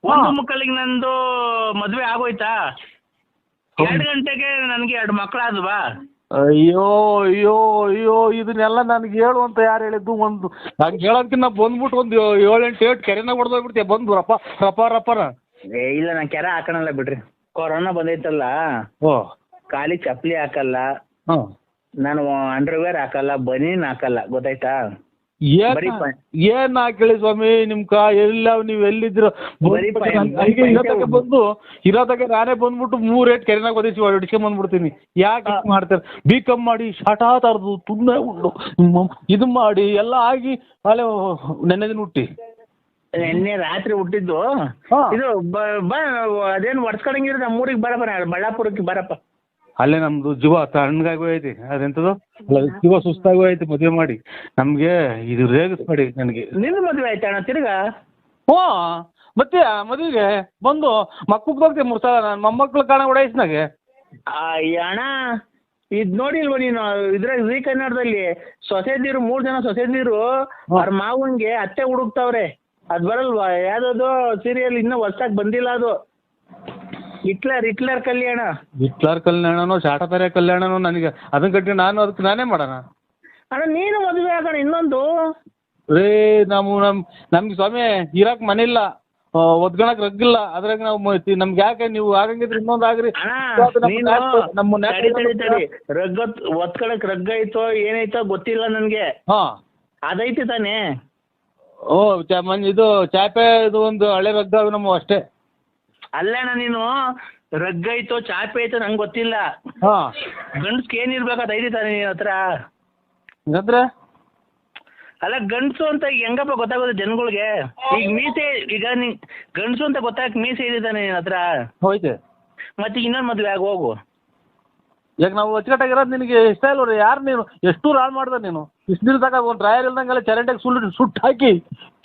1:45 ನಂದು ಮದುವೆ ಆಗೋಯ್ತಾ? 2 ಗಂಟೆಗೆ ನನಗೆ 2 ಮಕ್ಕಳಾದ್ವಾ? ಅಯ್ಯೋ ಅಯ್ಯೋ ಅಯ್ಯೋ, ಇದನ್ನೆಲ್ಲ ನನಗೆ ಹೇಳು ಅಂತ ಯಾರು ಹೇಳಿದ್ದು? ಒಂದು ನಂಗೆ ಹೇಳೋದಕ್ಕಿಂತ ಬಂದ್ಬಿಟ್ಟು ಒಂದು 7-8 ಕೆರೆನಾಗ ಹೊಡೆದೋಗ್ಬಿಡ್ತೀಯ ಬಂದು ರಪ್ಪ ರಪ್ಪ ರಪ್ಪನ. ಇಲ್ಲ ನಾನು ಕೆರೆ ಹಾಕೋಣಲ್ಲ ಬಿಡ್ರಿ. ಕೊರೋನಾ ಬಂದೈತಲ್ಲ, ಓ ಖಾಲಿ ಚಪ್ಪಲಿ ಹಾಕಲ್ಲ, ಹಾ ನಾನು ಅಂಡರ್ವೇರ್ ಹಾಕಲ್ಲ, ಬನೀನ್ ಹಾಕಲ್ಲ, ಗೊತ್ತಾಯ್ತಾ? ಬರೀ ಏನ್ ಹಾಕೇಳಿ ಸ್ವಾಮಿ ನಿಮ್ಕ ಎಲ್ಲ ನೀವ್ ಎಲ್ಲಿದ್ರ ಬರೀ ಬಂದು ಇರೋದಾಗ ನಾನೇ ಬಂದ್ಬಿಟ್ಟು 3 ರೇಟ್ ಕೆರೆನಾಗ ಒದಿಸಿ ಹೊಡಿಸ್ಕೊಂಡ್ ಬಂದ್ಬಿಡ್ತೀನಿ. ಯಾಕೆ ಮಾಡ್ತಾರೆ? B.Com ಮಾಡಿ ಶಾಟಾ ತರದು ತುನ್ನ ಉಂಡು ಇದು ಮಾಡಿ ಎಲ್ಲ ಆಗಿ ಅಲ್ಲೇ ನೆನ್ನೆ ದಿನ ಹುಟ್ಟಿ ನಿನ್ನೆ ರಾತ್ರಿ ಹುಟ್ಟಿದ್ದು ಇದು ಅದೇನು ಒಡ್ಸ್ಕೊಳಂಗಿರ ನಮ್ಮೂರಿಗೆ ಬರಪ್ಪ, ಬಳ್ಳಾಪುರಕ್ಕೆ ಬರಪ್ಪ. ಅಲ್ಲೇ ನಮ್ದು ಜೀವ ತಣ್ಣಗಾಗಿ ಐತಿ. ಅದೆಂತದು ಜೀವ ಸುಸ್ತಾಗಿ ಐತಿ ಮದುವೆ ಮಾಡಿ. ನಮ್ಗೆ ಇದು ರೇಗಿಸ್ಬೇಡಿ ನನಗೆ. ನಿನ್ನ ಮದುವೆ ಆಯ್ತಾ ಅಣ್ಣ ತಿರ್ಗಾ? ಹ್ಞೂ ಮತ್ತೆ ಮದುವೆಗೆ ಬಂದು ಮಕ್ಕಳು ಹೋಗ್ತೀವಿ 3 ಸಲ. ನನ್ನ ಮೊಮ್ಮಕ್ಳು ಕಾಣ ಓಡಾಯಿಸ್ನಾಗೆ ಅಣ್ಣ ಇದ್ ನೋಡಿಲ್ವ ನೀನು? ಇದ್ರಾಗ ಜೀ ಕನ್ನಡದಲ್ಲಿ ಸೊಸೆದಿರು 3 ಜನ ಸೊಸೆದಿರು ಅವ್ರ ಮಾವನ್ಗೆ ಅತ್ತೆ ಹುಡುಕ್ತಾವ್ರೆ. ಅದ್ ಬರಲ್ವಾ? ಯಾವ್ದದು ಸೀರಿಯಲ್ ಇನ್ನೂ ಹೊಸ್ದಾಗ್ ಬಂದಿಲ್ಲ ಅದು. ಹಿಟ್ಲರ್ ಕಲ್ಯಾಣನೋ ಶಾಟಪೇರೆ ಕಲ್ಯಾಣನೋ ನನಗೆ ಅದನ್ನ ಕಟ್ಟಿ ನಾನು ಅದಕ್ಕೆ ನಾನೇ ಮಾಡೋಣ ಅಣ್ಣ. ನೀನು ಮದುವೆ ಆಗೋಣ. ಇನ್ನೊಂದು ರೇ ನಮ್ಗೆ ಸ್ವಾಮಿ ಇರಾಕ್ ಮನೆ ಇಲ್ಲ, ಒದ್ಗಣಕ್ ರಗ್ಗಿಲ್ಲ. ಅದ್ರಾಗ ನಾವು ನಮ್ಗೆ ಯಾಕೆ ನೀವು ಆಗಂಗಿದ್ರೆ ಇನ್ನೊಂದು ಆಗ್ರಿ. ಒತ್ಕಳಕ್ ರಗ್ಗ ಐತೋ ಏನೈತೋ ಗೊತ್ತಿಲ್ಲ ನನ್ಗೆ. ಅದೈತಿ ತಾನೇ? ಓ ಇದು ಚಾಪೆ ಇದು ಒಂದು ಹಳೆ ರಗ್ಗ ನಮ್ಮ ಅಷ್ಟೇ. ಅಲ್ಲಣ್ಣ ನೀನು ರಗ್ಗ ಐತೋ ಚಾಪೆ ಐತೋ ನಂಗೆ ಗೊತ್ತಿಲ್ಲ. ಗಂಡ್ಸ್ಗೆ ಏನಿರ್ಬೇಕು ಅದು ಐತಿ ತಾನೆ ನಿನ್ನ ಹತ್ರ? ಹಂಗಂದ್ರೆ ಅಲ್ಲ ಗಂಡ್ಸು ಅಂತ ಹೆಂಗಪ್ಪ ಗೊತ್ತಾಗೋದು ಜನಗಳಿಗೆ? ಈಗ ಮೀಸೆ ಈಗ ಗಂಡ್ಸು ಅಂತ ಗೊತ್ತಾಗ ಮೀಸೆ ಇದ್ದಾನೆ ನಿನ್ನ ಹತ್ರ ಹೋಯ್ತೆ. ಮತ್ತೆ ಇನ್ನೊಂದು ಮದುವೆ ಆಗಿ ಹೋಗು. ಈಗ ನಾವು ಅಚ್ಚುಕಟ್ಟಾಗಿರೋದು ನಿನಗೆ ಇಷ್ಟ ಇಲ್ವ? ಯಾರು ನೀನು ಎಷ್ಟು ಹಾಳು ಮಾಡ್ದೆ ನೀನು? ಇಷ್ಟು ದಿನದಾಗ ಒಂದು ಡ್ರಾಯರ್ ಇಲ್ದಂಗೆಲ್ಲ ಚರಂಡಿಗೆ ಸುಟ್ಟು ಹಾಕಿ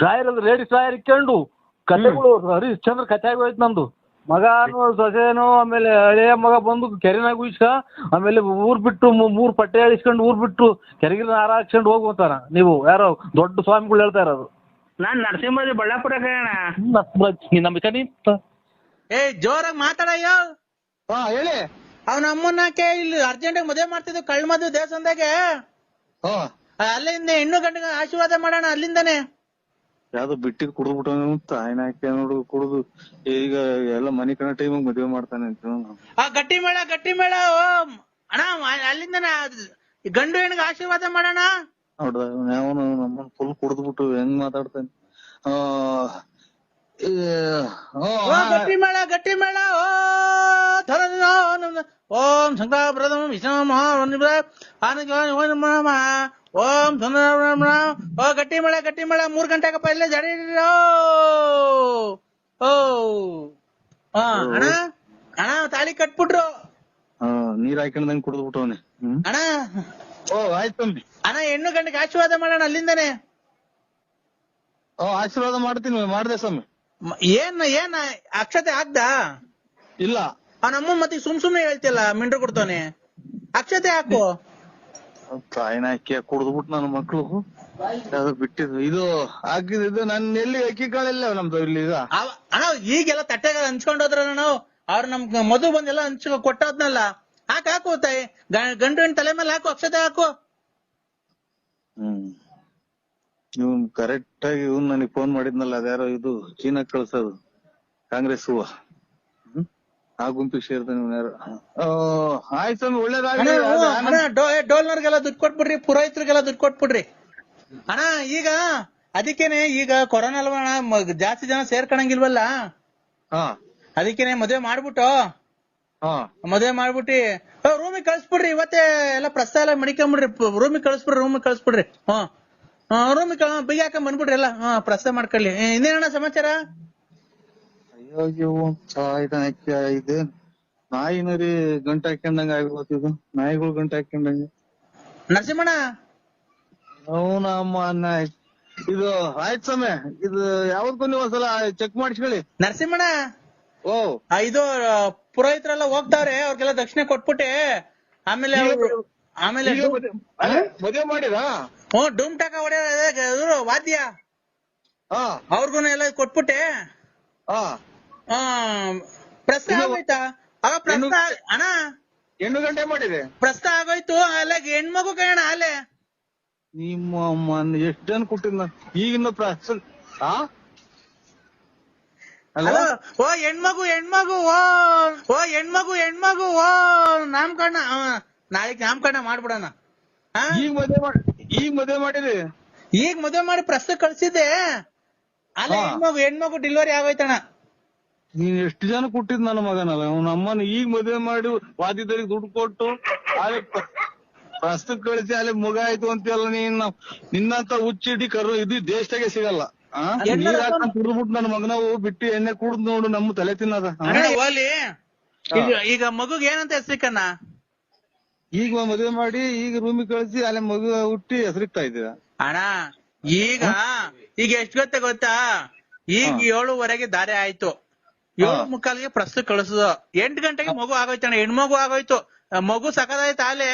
ಡ್ರಾಯರ್ ರೇಡಿಸ್ ಡ್ರಾಯರ್ ಇಕ್ಕೊಂಡು ಕಥೆಗಳು ಹರಿಶ್ಚಂದ್ರ ಕಥೆ ಆಗೋಯ್ತು ನಮ್ದು. ಮಗನೂ ಸೊಸೆನೋ ಆಮೇಲೆ ಹಳೆಯ ಮಗ ಬಂದು ಕೆರೆನಾಗ ಉಯಿಸ್ಕ ಆಮೇಲೆ ಊರ್ ಬಿಟ್ಟು 3 ಪಟ್ಟೆ ಇಳಿಸ್ಕೊಂಡು ಊರ್ ಬಿಟ್ಟು ಕೆರೆಗಿನ ಹಾರ ಹಾಕ್ಸ್ಕೊಂಡು ಹೋಗ್ಬೋತಾರ. ನೀವು ಯಾರೋ ದೊಡ್ಡ ಸ್ವಾಮಿಗಳು ಹೇಳ್ತಾ ಇರೋದು. ನಾನ್ ನರಸಿಂಹ ಬಳ್ಳಾಪುರ ನಂಬಿಕೆ ಏ ಜೋರಾಗಿ ಮಾತಾಡಯ್ಯ. ಹೇಳಿ. ಅವ್ನ ಅಮ್ಮನಕ್ಕೆ ಇಲ್ಲಿ ಅರ್ಜೆಂಟಾಗಿ ಮದುವೆ ಮಾಡ್ತಿದ್ವು ಕಳ್ಳ ಮದುವೆ ದೇವಸ್ಥಾನದಾಗೆ. ಅಲ್ಲಿಂದ ಹೆಣ್ಣು ಗಂಡಿಗೆ ಆಶೀರ್ವಾದ ಮಾಡೋಣ ಅಲ್ಲಿಂದಾನೆ. ಯಾವ್ದು ಬಿಟ್ಟಿಗೆ ಕುಡಿದ್ಬಿಟ್ಟು ತಾಯಿನ ಹಾಕಿ ನೋಡು ಕುಡಿದು ಈಗ ಎಲ್ಲ ಮನೆ ಕಣ ಟೈಮಿಗೆ ಮದುವೆ ಮಾಡ್ತಾನೆ ಅಂತ. ಗಟ್ಟಿ ಮೇಳ ಅಣ್ಣ ಅಲ್ಲಿಂದಾನೆ ಗಂಡು ಹೆಣ್ಣಿಗೆ ಆಶೀರ್ವಾದ ಮಾಡೋಣ. ನೋಡ್ದ ಅವನು ನಮ್ಮನ್ನ ಫುಲ್ ಕುಡಿದ್ಬಿಟ್ಟು ಹೆಂಗ್ ಮಾತಾಡ್ತಾನೆ. ಗಟ್ಟಿ ಮೇಳ ಓಂ ಶಂಕರಪ್ರದಮ ವಿಷ್ಣು ಓಂ ಗಟ್ಟಿ ಮೇಳ 3 ಗಂಟೆಗಪ್ಪ ಇಲ್ಲೇ ಜಡಿ. ಅಣ್ಣ ತಾಳಿ ಕಟ್ಬಿಟ್ರು. ನೀರ್ ಹಾಕೊಂಡಂಗ್ ಕುಡಿದ್ಬಿಟ್ಟವನೆ ಅಣ್ಣ. ಆಯ್ತು ಅಣ್ಣ ಹೆಣ್ಣು ಗಂಡಿಗೆ ಆಶೀರ್ವಾದ ಮಾಡೋಣ ಅಲ್ಲಿಂದಾನೆ. ಆಶೀರ್ವಾದ ಮಾಡ್ತೀನಿ. ಮಾಡ್ದೆ ಸ್ವಾಮಿ. ಏನ್ ಅಕ್ಷತೆ ಹಾಕ್ದ? ಇಲ್ಲ. ಅವನಮ್ಮ ಮತ್ತೆ ಸುಮ್ನೆ ಹೇಳ್ತಿಯಲ್ಲ ಮಿಂಡ್ರು ಕೊಡ್ತಾನೆ. ಅಕ್ಷತೆ ಹಾಕು. ತಾಯಿನ ಅಕ್ಕಿ ಕುಡಿದ್ಬಿಟ್ಟು ನನ್ನ ಮಕ್ಳು ಯಾವ್ದು ಬಿಟ್ಟಿದ್ದು ಇದು ಹಾಕಿದ್ದು. ನನ್ನ ಎಲ್ಲಿ ಅಕ್ಕಿ ಕಾಳೆಲ್ಲ ನಮ್ದು ಇಲ್ಲಿ ಈಗ. ಅಣ್ಣ ಈಗೆಲ್ಲ ತಟ್ಟೆಗ ಹಂಚ್ಕೊಂಡ್ ಹೋದ್ರ ನಾವು ಅವ್ರು ನಮ್ ಮಧು ಬಂದೆಲ್ಲ ಹಂಚ್ಕೊ ಕೊಟ್ಟದ್ನಲ್ಲ. ಹಾಕು ತಾಯಿ ಗಂಡು ಹೆಣ್ಣು ತಲೆ ಮೇಲೆ ಹಾಕು ಅಕ್ಷತೆ ಹಾಕು. ಇವ್ನ್ ಕರೆಕ್ಟ್ ಆಗಿ ಇವ್ನ್ ನನಗ್ ಫೋನ್ ಮಾಡಿದ್ನಲ್ಲ ಅದ್ಯಾರೋ ಇದು ಚೀನಾ ಕಳ್ಸೋದು ಕಾಂಗ್ರೆಸ್ ಹೂವ. ಆ ಗುಂಪಿಗೆ ಸೇರ್ತಾನೆ ಯಾರು. ಆಯ್ತು ಸ್ವಾಮಿ ಒಳ್ಳೇದಾಗಲಿ. ಡೋಲ್ನರ್ಗೆಲ್ಲ ದುಡ್ಡು ಕೊಟ್ಬಿಡ್ರಿ, ಪುರೋಹಿತರಿಗೆಲ್ಲ ದುಡ್ಡು ಕೊಟ್ಬಿಡ್ರಿ. ಅಣ್ಣ ಈಗ ಅದಕ್ಕೇನೆ ಈಗ ಕೊರೋನಾ ಅಲ್ವಾ ಜಾಸ್ತಿ ಜನ ಸೇರ್ಕೊಳಂಗಿಲ್ವಲ್ಲ. ಅದಕ್ಕೇನೆ ಮದ್ವೆ ಮಾಡ್ಬಿಟ್ಟು ರೂಮಿಗೆ ಕಳ್ಸ್ಬಿಡ್ರಿ. ಇವತ್ತೇ ಎಲ್ಲ ಪ್ರಸ್ತಾವ ಎಲ್ಲ ಮಡಿಕೊಂಬಿಡ್ರಿ. ರೂಮಿಗೆ ಕಳ್ಸ್ಬಿಡ್ರಿ. ರೂಮಿಗೆ ಬಿಗಿ ಹಾಕೊಂಡ್ ಬಂದ್ಬಿಡ್ರಿ ಎಲ್ಲ. ಪ್ರಸ್ತಾವ ಮಾಡ್ಕೊಳ್ಳಿ. ಇನ್ನೇನಣ್ಣ ಸಮಾಚಾರ? ಅಯ್ಯೋ ಇದೆ ನಾಯಿನರಿ ಗಂಟೆ ಹಾಕೊಂಡಂಗ ಆಗಿರ್ಬೋದು. ನಾಯಿಗಳು ಗಂಟೆ ಹಾಕೊಂಡಂಗ. ನರಸಿಂಹಣ್ಣ ಅವನಮ್ಮ ಇದು ಆಯ್ತು ಸ್ವಾಮಿ. ಇದು ಯಾವ್ದಕ್ಕೂ ನೀವು ಒಂದ್ಸಲ ಚೆಕ್ ಮಾಡಿಸ್ಕೊಳ್ಳಿ. ನರಸಿಂಹಣ್ಣ ಇದು ಪುರೋಹಿತರೆಲ್ಲ ಹೋಗ್ತಾವ್ರೆ, ಅವ್ರಿಗೆಲ್ಲ ದಕ್ಷಿಣೆ ಕೊಟ್ಬಿಟ್ಟೆ ಆಮೇಲೆ ಮದುವೆ ಮಾಡಿರಾ? ಡೂಮ್ ಟಾಕ ಹೊಡೆಯ ವಾದ್ಯ ಅವ್ರಿಗೂ ಎಲ್ಲ ಕೊಟ್ಬಿಟ್ಟೆ. ಪ್ರಸ್ತಾವ ಆಗೋಯ್ತಾ? ಅಣ್ಣ ಹೆಣ್ಣು ಗಂಟೆ ಮಾಡಿದೆ. ಪ್ರಸ್ತಾವ ಆಗೋಯ್ತು. ಅಲ್ಲ ಹೆಣ್ಮಗು ಕಣ ಅಲ್ಲೇ ನಿಮ್ಮ ಎಷ್ಟ್ ಜನ ಕೊಟ್ಟಿದ್ ಈಗಿನ ಹಲೋ ಓ ಹೆಣ್ಮಗು ಓ ನಾಮಕರಣ ನಾಳೆಗ್ ನಾಮಕರಣ ಮಾಡ್ಬಿಡೋಣ. ಈಗ ಮದ್ವೆ ಮಾಡಿರಿ? ಈಗ ಮದುವೆ ಮಾಡಿ ಪ್ರಸ್ತುತ ಕಳ್ಸಿದ್ದೆ. ಅಲ್ಲ ಹೆಣ್ಮಗು ಡೆಲಿವರಿ ಆಗೋಯ್ತಣ್ಣ. ನೀನ್ ಎಷ್ಟು ಜನ ಕೊಟ್ಟಿದ್ ನನ್ನ ಮಗನಲ್ಲ, ಅವ್ನ ಅಮ್ಮನ ಈಗ ಮದ್ವೆ ಮಾಡಿ ವಾದಿದರಿಗೆ ದುಡ್ಡು ಕೊಟ್ಟು ಅಲ್ಲಿ ಪ್ರಸ್ತುತ ಕಳಿಸಿ ಅಲ್ಲಿ ಮಗ ಆಯ್ತು ಅಂತೆಲ್ಲ. ನಿನ್ನಂತ ಹುಚ್ಚಿಡಿ ಕರು ಇದು ದೇಶದಾಗೆ ಸಿಗಲ್ಲ. ನೀರ್ ಹಾಕೊಂಡ್ ಕುಡಿದ್ಬಿಟ್ಟು ನನ್ನ ಮಗನವು ಬಿಟ್ಟು ಎಣ್ಣೆ ಕುಡ್ದು ನೋಡು ನಮ್ಮ ತಲೆ ತಿನ್ನದ. ಓಲಿ ಈಗ ಮಗುಗ್ ಏನಂತ ಹೆಸರಿಕಣ್ಣ? ಈಗ ಮದ್ವೆ ಮಾಡಿ ಈಗ ರೂಮಿಗೆ ಕಳಿಸಿ ಅಲ್ಲಿ ಮಗು ಹುಟ್ಟಿ ಹೆಸರಿಕ್ತಾ ಇದ್ದೀರ ಅಣ್ಣ. ಈಗ ಎಷ್ಟ್ ಗೊತ್ತಾ? ಈಗ 7:15 ದಾರಿ ಆಯ್ತು, 7:45 ಪ್ರಸ್ತುತ ಕಳಿಸುದು. 8 ಗಂಟೆಗೆ ಮಗು ಆಗೋಯ್ತಣ್ಣ, ಹೆಣ್ಮಗು ಆಗೋಯ್ತು. ಮಗು ಸಕದಾಯ್ತು. ಅಲ್ಲಿ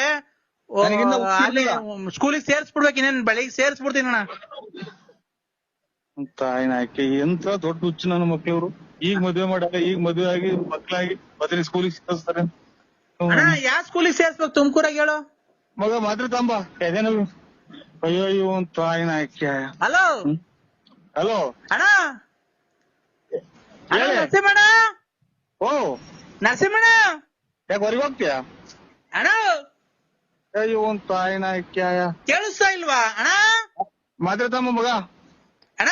ಸ್ಕೂಲಿಗೆ ಸೇರ್ಸ್ಬಿಡ್ಬೇಕು, ಇನ್ನೇನ್ ಬೆಳಿಗ್ಗೆ ಸೇರ್ಸ್ಬಿಡ್ತೀನಿ ಅಣ್ಣ. ತಾಯಿನಾಕೆ ಎಂತ ದೊಡ್ಡ ಹುಚ್ಚು ನನ್ನ ಮಕ್ಳವ್ರು. ಈಗ ಮದ್ವೆ ಮಾಡಾಗ ಈಗ ಮದ್ವೆ ಆಗಿ ಮಕ್ಳಾಗಿ ಮತ್ತೆ ಸ್ಕೂಲಿಗೆ ಸೇರಿಸ್ತಾರೆ. ಯಾವ ಸ್ಕೂಲಿಗೆ ಸೇರ್ಸ್ಬೇಕು? ತುಮಕೂರಾಗ ಹೇಳು ಮಗ ಮಾತ್ರ ತಂಬ ಎದೇನು. ಅಯ್ಯೋ ಇವನ್ ತಾಯಿನಾಕೆ. ಹಲೋ ಹಲೋ ಅಣ್ಣ, ನರಸಿಂಹಣ್ಣ. ಓ ನರಸಿಂಹಣ್ಣ, ಯಾಕೆ ಹೊರಗೆ ಹೋಗ್ತೀಯಾ ಅಣ್ಣ? ಅಯ್ಯೋ ಒಂದ್ ತಾಯಿನಾಕೆ. ಕೇಳಿಸ್ತಾ ಇಲ್ವಾ ಅಣ್ಣ? ಮಾತ್ರ ತಂಬ ಮಗ. ಅಣ್ಣ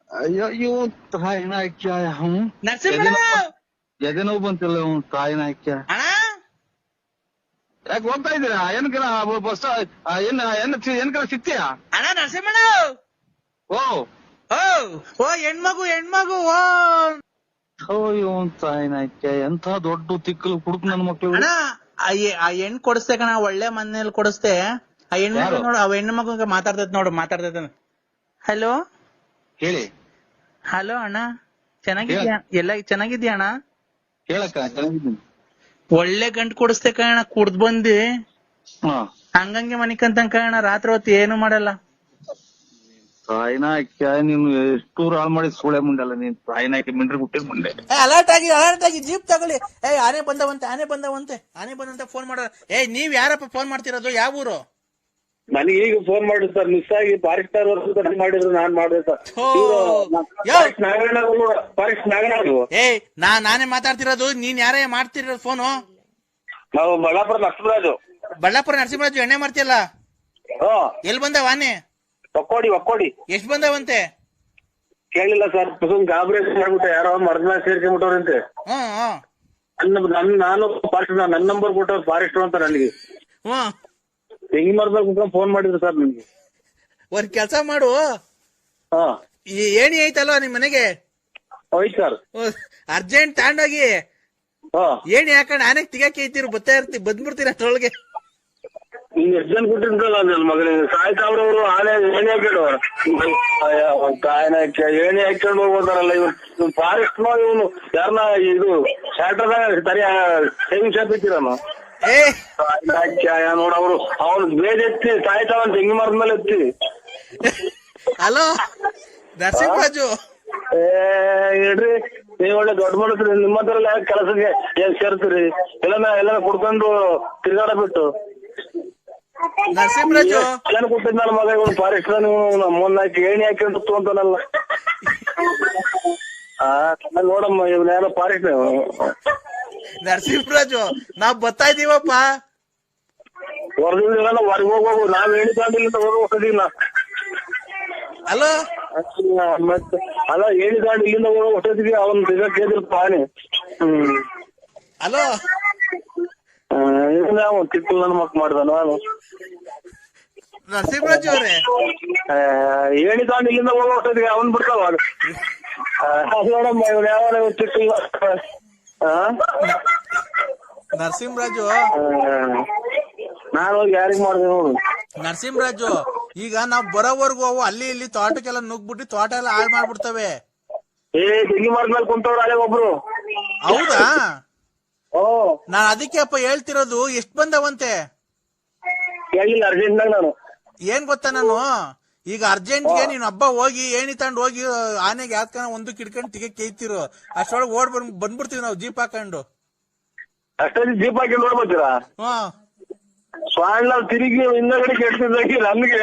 ಅಯ್ಯೋ ಇವನ್ ತಾಯಿನಾಕೆ. ನರಸಿಂಹಣ್ಣ, ಎದೆ ನೋವು ಬಂತಿಲ್ಲ ಇವನ್ ತಾಯಿನಾಕೆ. ಅಣ್ಣ ಯಾಕೆ ಹೋಗ್ತಾ ಇದ್ದೀರಾ? ಏನ್ಕರ ಬಸ್ ಏನ್ಕರ ಸಿಗ್ತೀಯಾ? ಅಣ್ಣ ನರಸಿಂಹಣ್ಣ. ಓ ಓ ಹೆಣ್ಮಗು ಓ ಇವನ್ ತಾಯಿನಾಕೆ ಎಂತ ದೊಡ್ಡ ತಿಕ್ಕಲು ಕುಡುಕ್ ನನ್ನ ಮಕ್ಳು. ಅಣ್ಣ ಆ ಹೆಣ್ ಕೊಡಿಸ್ತೆ ಕಣ, ಒಳ್ಳೆ ಮನೇಲಿ ಕೊಡಿಸ್ತೆ. ಆ ಹೆಣ್ಮಗು ನೋಡು, ಆ ಹೆಣ್ಣು ಮಗು ಮಾತಾಡ್ತೈತ್ ನೋಡು, ಮಾತಾಡ್ತೈತ. ಹಲೋ ಹೇಳಿ. ಹಲೋ ಅಣ್ಣ, ಚೆನ್ನಾಗಿದ್ಯಾ? ಎಲ್ಲ ಚೆನ್ನಾಗಿದ್ಯಾ ಅಣ್ಣ? ಹೇಳಕ್ಕ ಚೆನ್ನಾಗಿದ್ದೀನಿ. ಒಳ್ಳೆ ಗಂಟು ಕೊಡಿಸ್ತೆ ಕಣ, ಕುಡ್ದ್ ಬಂದಿ ಹಂಗಂಗೆ ಮನಿಕಂತ ಕಣ, ರಾತ್ರಿ ಹೊತ್ತು ಏನು ಮಾಡಲ್ಲ. ತಾಯಿನಾಕೆ ನೀನು ಎಷ್ಟು ಹಾಳು ಮಾಡಿ ಸೂಳೆ ಮುಂಡಲ್ಲ ನೀನ್. ತಾಯಿನಾಕೆ ಮಿಂಡ್ರಿ ಬಿಟ್ಟಿದ್ ಮುಂಡೆ. ಅಲರ್ಟ್ ಆಗಿ ಜೀಪ್ ತಗೊಳ್ಳಿ. ಆನೆ ಬಂದಂತೆ ಫೋನ್ ಮಾಡೋರು. ನೀವ್ ಯಾರಪ್ಪ ಫೋನ್ ಮಾಡ್ತಿರೋದು? ಯಾವ ಊರು? ನನಗೆ ಈಗ ಫೋನ್ ಮಾಡಿ ಸರ್, ಮಿಸ್ ಆಗಿ ಫಾರೆಸ್ಟರ್ ಮಾಡಿದ್ರು, ನಾನ್ ಮಾಡಿದೆ ಸರ್. ಫಾರೆಸ್ಟ್ ನಾಗರಾಜು. ನಾನೇ ಮಾತಾಡ್ತಿರೋದು, ನೀನ್ ಯಾರೇ ಮಾಡ್ತಿರೋದು ಫೋನು? ನಾವು ಬಳ್ಳಾಪುರ ನರಸಿಂಹರಾಜು. ಬಳ್ಳಾಪುರ ನರಸಿಂಹರಾಜು, ಎಣ್ಣೆ ಮಾಡ್ತಿಯಲ್ಲ? ಎಲ್ ಬಂದವ ಆನೆ? ಒಕ್ಕೋಡಿ. ಎಷ್ಟ್ ಬಂದವಂತೆ? ಕೇಳಿಲ್ಲ ಸರ್, ಗಾಬರಿ ಮಾಡ್ಬಿಟ್ಟೆ. ಯಾರೋ ಮರದ ಮೇಲೆ ಸೇರ್ಕೊಂಡ್ಬಿಟ್ಟವ್ರಂತೆ. ನಾನು ಫಾರೆಸ್ಟ್, ನನ್ನ ನಂಬರ್ ಕೊಟ್ಟವ್ರು ಫಾರೆಸ್ಟರ್ ಅಂತ ನನಗೆ. ತೆಂಗಿ ಮರದಲ್ಲಿ ಕುತ್ಕೊಂಡು ಫೋನ್ ಮಾಡಿದ್ರು ಸರ್ ನಿಮ್ಗೆ. ಒಂದ್ ಕೆಲ್ಸ ಮಾಡು, ಏಣಿ ಐತಲ್ವಾ ನಿಮ್ ಮನೆಗೆ? ಹೋಯ್ತು ಸರ್. ಅರ್ಜೆಂಟ್ ತಗೊಂಡೋಗಿ ಏಣಿ ಹಾಕೊಂಡ್ ಆನೆಗ್ ತಿಗಾಕಿ ಐತಿರು, ಬಂದ್ಬಿಡ್ತೀರ ಅಷ್ಟ್ರೊಳಗೆ. ನೀನ್ ಎಷ್ಟು ಜನ ಕೊಟ್ಟಿರ್ತಾರ ನನ್ನ ಮಗಳಿಗೆ? ಸಾಯ್ತಾವ್ರವ್ರು ಆನೆ ಏಣಿ ಹಾಕಿಡೋರು. ಏಣಿ ಹಾಕೊಂಡು ಹೋಗ್ಬೋದಾರಲ್ಲ ಇವ್ನು. ಫಾರೆಸ್ಟ್ ಇವನು ಯಾರನ್ನ ಇದು ಶಾರ್ಟರ್ದಾಗ ಸರಿ ಸೇವಿಂಗ್ ಶಾಪ್ ಇಟ್ಟಿರನು ನೋಡ. ಅವ್ರು ಬೇಜ ಎತ್ತಿ ಸಾಯ್ತಾವಂತ ತೆಂಗಿ ಮರದ ಮೇಲೆ ಎತ್ತಿ. ಹಲೋ ನರಸಿಂಹರಾಜು, ಹೇಳ್ರಿ, ನೀವ್ ಒಳ್ಳೆ ದೊಡ್ಡ ಮನಸ್ರಿ. ನಿಮ್ಮ ಹತ್ರ ಕೆಲಸಕ್ಕೆ ಏನ್ ಸೇರ್ತೀರಿ? ಎಲ್ಲ ಕುಡ್ಕೊಂಡು ತಿರ್ಗಾಡ ಬಿಟ್ಟು ನರಸಿಂಹರಾಜು ಏನ್ ಕೊಟ್ಟಿದ್ ನನ್ನ ಮಗ ಇವನು ಫಾರೆಸ್ಟ್. ನೀವು ಮೊನ್ನಾಕಿ ಏಣಿ ಹಾಕಿಟ್ಟು ಅಂತಾನಲ್ಲ. ನೋಡಮ್ಮ ಇವ್ನ ಫಾರೆಸ್ಟ್. ನರಸಿಂಹರಾಜು, ನಾವ್ ಬರ್ತಾ ಇದೀವಪ್ಪ. ಹೊರಗಿಲ್ಲ, ಹೊರಗೆ ಹೋಗ್ಬೇಕು. ನಾವ್ ಏಣಿ ದಾಂಡಿಲಿಂದ ಹೋಗೋದಿಲ್ಲ. ಹಲೋ ಮತ್ತೆ ಅಲ್ಲ, ಏಣಿ ದಾಂಡಿ ಇಲ್ಲಿಂದ ಹೋಗೋ ಹೊಟ್ಟದಿಗೆ ಅವನ್ ಕೇಳಿದ್ರಪ್ಪ ಆನೆ. ಹಲೋ ತಿಕ್ಕು ನನ್ನ ಮಕ್ ಮಾಡ್ದ ನಾನು. ನರಸಿಂಹರಾಜು ಅವ್ರೆ, ಏಣಿ ದಾಂಡಿ ಇಲ್ಲಿಂದ ಹೋಗೋ ಹೊಟ್ಟದಿಗೆ ಅವನ್ ಬಿಡ್ತಾವ. ನೋಡಮ್ಮ ಇವ್ನು ಯಾವ ತಿಕ್ಕಿಲ್ಲ. ನರಸಿಂಹರಾಜು, ನಾನು ಹೋಗಿ ಯಾರಿಗ್ ಮಾಡ್ದೆ ನೋಡು. ನರಸಿಂಹರಾಜು, ಈಗ ನಾವ್ ಬರೋವರ್ಗು ಅವು ಅಲ್ಲಿ ಇಲ್ಲಿ ತೋಟಕ್ಕೆಲ್ಲ ನುಗ್ಬಿಟ್ಟು ತೋಟ ಎಲ್ಲ ಹಾಳು ಮಾಡ್ಬಿಡ್ತವೆ. ತೆಂಗಿ ಮರದ್ಮೇಲೆ ಕುಂತವ್ರು ಅಲ್ಲೇ ಒಬ್ರು. ಹೌದಾ? ನಾನ್ ಅದಕ್ಕೆ ಅಪ್ಪ ಹೇಳ್ತಿರೋದು. ಎಷ್ಟ್ ಬಂದವಂತೆ? ಹೇಳಿಲ್ಲ, ಅರ್ಜೆಂಟ್ನಾಗ ನಾನು. ಏನ್ ಗೊತ್ತಾ, ನಾನು ಈಗ ಅರ್ಜೆಂಟ್ಗೆ ನೀನ್ ಹಬ್ಬ ಹೋಗಿ ಏಣಿ ತಗೊಂಡ್ ಹೋಗಿ ಆನೆಗೆ ಯಾತ್ಕ ಒಂದು ಕಿಡ್ಕೊಂಡು ತಿಗಕ್ ಕೇಯ್ತಿರು. ಅಷ್ಟೊಳಗೆ ಬಂದ್ಬಿಡ್ತೀವಿ ನಾವು ಜೀಪ್ ಹಾಕೊಂಡು. ಅಷ್ಟೊಂದು ಜೀಪ್ ಹಾಕಿ ನೋಡ್ಬೋತೀರಾ? ಸ್ವಾಣ ತಿರುಗಿ ಹಿಂದಗಡೆ ಕೆಡ್ತಿದ್ದಾಗಿ ನನ್ಗೆ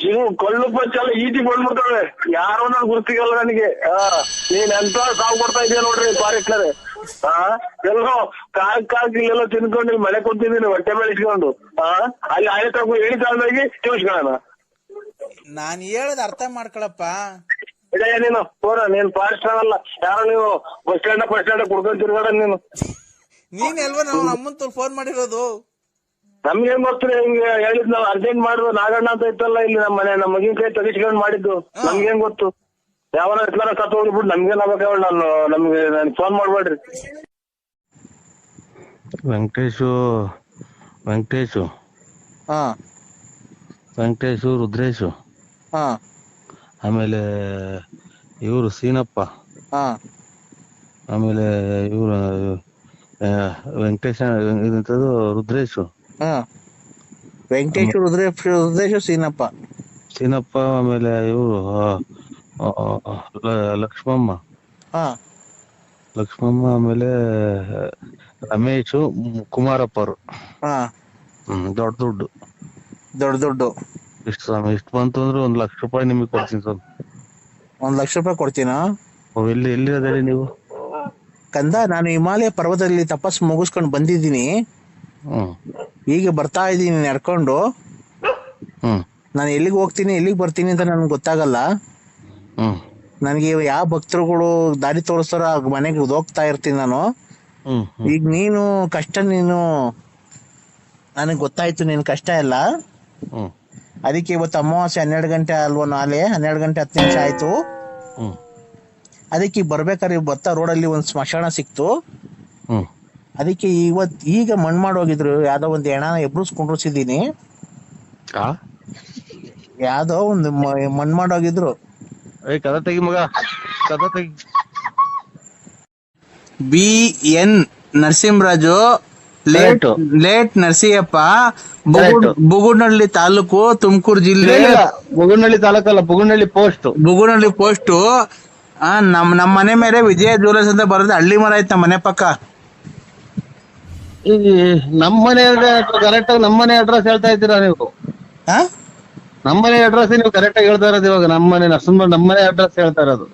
ಇವು ಕೊಳ್ಳು ಪಚ್ಚೆಲ್ಲ ಈಟಿ ಬಂದ್ಬಿಡ್ತವೆ. ಯಾರೋ ನನ್ ಗುರ್ತಿಗಲ್ಲ ನನಗೆ. ನೀನ್ ಎಂತ ಸಾವು ಕೊಡ್ತಾ ಇದೀಯ ನೋಡ್ರಿ ಫಾರೆಸ್ಟ್ನರ್. ಎಲ್ಲೋ ಕಾಗಿಲ್ಲೆಲ್ಲ ತಿನ್ಕೊಂಡು ಮಳೆ ಕುಂತಿದ್ದೀನಿ ಹೊಟ್ಟೆ ಮೇಲೆ ಇಟ್ಕೊಂಡು. ಅಲ್ಲಿ ಆಯ್ತಾಗು ಹೇಳಿ ತಾಂದಾಗಿ ತಿಳ್ಸ್ಕೊಳ್ಳೋಣ. ನಾನ್ ಹೇಳದ್ ಅರ್ಥ ಮಾಡ್ಕೊಳಪ್ಪ. ಇಡಯ್ಯ ನೀನು ಹೋರ, ನೀನ್ ಫಾರೆಸ್ಟರ್ ಅಲ್ಲ. ಯಾರೋ ನೀವು ಬಸ್ ಸ್ಟ್ಯಾಂಡ್ ಕುಡ್ಕೊಂಡ್ ತಿರ್ಗಾಡ ನೀನು. ನೀನ್ ಎಲ್ವ ನಾವು ಅಮ್ಮಂತ ಫೋನ್ ಮಾಡಿರೋದು. ನಮ್ಗೇನ್ ಗೊತ್ತಿಲ್ಲ, ಹಿಂಗೆ ಹೇಳಿದ್ ನಾವ್ ಅರ್ಜೆಂಟ್ ಮಾಡುದು. ನಾಗಣ್ಣ ಅಂತ ಇತ್ತಲ್ಲ ಇಲ್ಲಿ ನಮ್ಮ ಮಗಿನ ಕೈ ತೆಗಿಸ್ಕೊಂಡ್ ಮಾಡಿದ್ದು. ನಮ್ಗೇನ್ ಗೊತ್ತು? ಯಾವನ ಎತ್ಲಾರ ಸತ್ತು ಹೋಗ್ಬಿಟ್ಟು ನಮ್ಗೇನ್ ಆಗ್ಬೇಕ? ನಮ್ಗೆ ಫೋನ್ ಮಾಡ್ಬೇಡ್ರಿ. ವೆಂಕಟೇಶು ರುದ್ರೇಶು, ಆಮೇಲೆ ಇವರು ಸೀನಪ್ಪ, ಆಮೇಲೆ ಇವರು ವೆಂಕಟೇಶ ರುದ್ರೇಶು, ರುದ್ರೇಶು ಸೀನಪ್ಪ, ಆಮೇಲೆ ಇವರು ಲಕ್ಷ್ಮಮ್ಮ, ಆಮೇಲೆ ರಮೇಶು, ಕುಮಾರಪ್ಪರು. ದೊಡ್ಡ ದುಡ್ಡು ಇಷ್ಟು ಸ್ವಾಮಿ. ಇಷ್ಟು ಬಂತು ಅಂದ್ರೆ 1 ಲಕ್ಷ ರೂಪಾಯಿ ನಿಮಗೆ ಕೊಡ್ತೀನಿ ಸ್ವಾಮಿ. 1 ಲಕ್ಷ ರೂಪಾಯಿ ಕೊಡ್ತೀನಾ? ಎಲ್ಲಿ ಅದೇಳಿ ನೀವು? ಕಂದ, ನಾನು ಹಿಮಾಲಯ ಪರ್ವತದಲ್ಲಿ ತಪಸ್ಸು ಮುಗಿಸ್ಕೊಂಡು ಬಂದಿದ್ದೀನಿ. ಈಗ ಬರ್ತಾ ಇದ್ದೀನಿ ನಡ್ಕೊಂಡು. ನಾನು ಎಲ್ಲಿಗೆ ಹೋಗ್ತೀನಿ ಎಲ್ಲಿಗೆ ಬರ್ತೀನಿ ಅಂತ ನನ್ಗೆ ಗೊತ್ತಾಗಲ್ಲ. ನನಗೆ ಯಾವ ಭಕ್ತರುಗಳು ದಾರಿ ತೋರಿಸ್ತಾರೋ ಆ ಮನೆಗೆ ಹೋಗ್ತಾ ಇರ್ತೀನಿ ನಾನು. ಈಗ ನೀನು ಕಷ್ಟ, ನನಗೆ ಗೊತ್ತಾಯ್ತು ನಿನ್ ಕಷ್ಟ ಎಲ್ಲ. ಅದಕ್ಕೆ ಇವತ್ತು ಅಮಾವಾಸ್ಯೆ 12 ಗಂಟೆ ಅಲ್ವಾ? ನಾಳೆ 12 ಗಂಟೆ 10 ನಿಮಿಷ ಆಯ್ತು. ಅದಕ್ಕೆ ಬರ್ಬೇಕಾದ್ರೆ ಬರ್ತಾ ರೋಡಲ್ಲಿ ಒಂದ್ ಸ್ಮಶಾನ ಸಿಕ್ತು. ಅದಕ್ಕೆ ಈಗ ಮಣ್ಣು ಮಾಡೋಗಿದ್ರು. ಯಾವ್ದೋ ಒಂದ್ ಹೆಣನ ಎಬ್ರಿಸ್ಕೊಂಡಿಸಿದೀನಿ. ಯಾವ್ದೋ ಒಂದು ಮಣ್ಣು ಮಾಡೋಗಿದ್ರು. BN ನರಸಿಂಹರಾಜು, ಲೇಟ್ ನರಸಿಯಪ್ಪ, ಬುಗುನಹಳ್ಳಿ ತಾಲೂಕು, ತುಮಕೂರು ಜಿಲ್ಲೆ. ಬುಗುನಹಳ್ಳಿ ತಾಲೂಕಲ್ಲ, ಬುಗುನಹಳ್ಳಿ ಪೋಸ್ಟ್. ನಮ್ಮ ಮನೆ ಮೇಲೆ ವಿಜಯ ಜ್ಯುವೆಲರ್ಸ್ ಅಂತ ಬರೋದು. ಹಳ್ಳಿ ಮರ ಐತೆ ನಮ್ಮ ಮನೆ ಪಕ್ಕ. ನಮ್ಮನೆ ಕರೆಕ್ಟ್ ಆಗಿ ನಮ್ಮನೆ ಅಡ್ರೆಸ್ ಹೇಳ್ತಾ ಇದ್ದೀರಾ ನೀವು? ನಮ್ಮನೆ ಅಡ್ರೆಸ್ ನೀವು ಕರೆಕ್ಟ್ ಆಗಿ ಹೇಳ್ತಾ ಇರೋದು ಇವಾಗ. ನಮ್ಮನೆ ನಮ್ಮನೆ ಅಡ್ರೆಸ್ ಹೇಳ್ತಾ ಇರೋದು.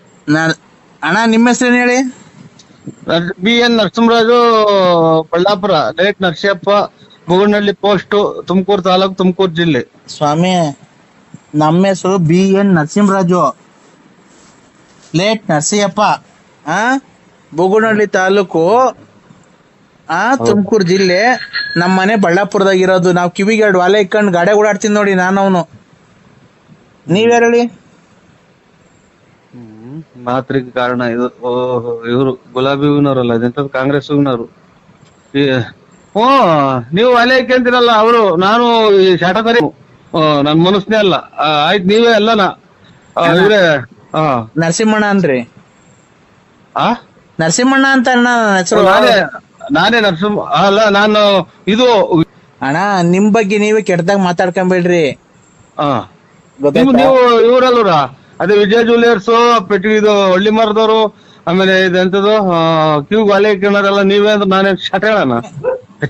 ಅಣ್ಣ ನಿಮ್ಮ ಹೆಸರೇನು ಹೇಳಿ? BN Narasimharaju, Ballapura, late Narasiyappa, Bugunahalli post, Tumakuru taluk, Tumakuru ಜಿಲ್ಲೆ. ಸ್ವಾಮಿ, ನಮ್ಮ ಹೆಸರು BN ನರಸಿಂಹರಾಜು, ಲೇಟ್ ನರಸಿಯಪ್ಪ, ಬುಗುನಹಳ್ಳಿ ತಾಲೂಕು, ತುಮಕೂರು ಜಿಲ್ಲೆ. ನಮ್ಮ ಮನೆ ಬಳ್ಳಾಪುರದಾಗಿರೋದು. ನಾವು ಕಿವಿಗೆ 2 ವಾಲೆ ಇಕ್ಕೊಂಡು ಗಾಡಿ ಓಡಾಡ್ತೀನಿ ನೋಡಿ ನಾನು. ಅವನು ನೀವ್ಯಾರು ಹೇಳಿ? ಮಾತ್ರಿಗೆ ಕಾರಣ ಇದು. ಇವರು ಗುಲಾಬಿ ಹೂವಿನವರಲ್ಲ, ಅದೆಂತ ಕಾಂಗ್ರೆಸ್ ಹೂವಿನವರು. ನೀವು ವಾಲೆ ಇಕ್ಕಂತೀರಲ್ಲ ಅವರು. ನಾನು ಈ ಶಾಟಕರಿ ನನ್ ಮನಸ್ನೇ ಅಲ್ಲ. ಆಯ್ತು, ನೀವೇ ಅಲ್ಲನಾ? ನರಸಿಂಹಣ್ಣ ಅಂದ್ರಿ? ನರಸಿಂಹಣ್ಣ ಅಂತ ಅಣ್ಣ ಹೆಸರು. ನಾನೇ ನರಸಿಂಹ ಅಲ್ಲ, ನಾನು ಇದು ಅಣ್ಣ. ನಿಮ್ ಬಗ್ಗೆ ನೀವೇ ಕೆಟ್ಟದಾಗ ಮಾತಾಡ್ಕೊಂಬೇಡ್ರಿ. ನೀವು ಇವರಲ್ವರ? ಅದೇ ವಿಜಯ ಜ್ಯುವೆಲರ್ಸ್, ಇದು ಹಳ್ಳಿ ಮರದವರು, ಆಮೇಲೆ ಇದೆಂತದ್ದು ಕ್ಯೂ ವಾಲೆ ಇಕ್ಕೋರೆಲ್ಲ ನೀವೇ ಅಂದ್ರೆ ನಾನೇ ಶಾಟ ಹೇಳಣ?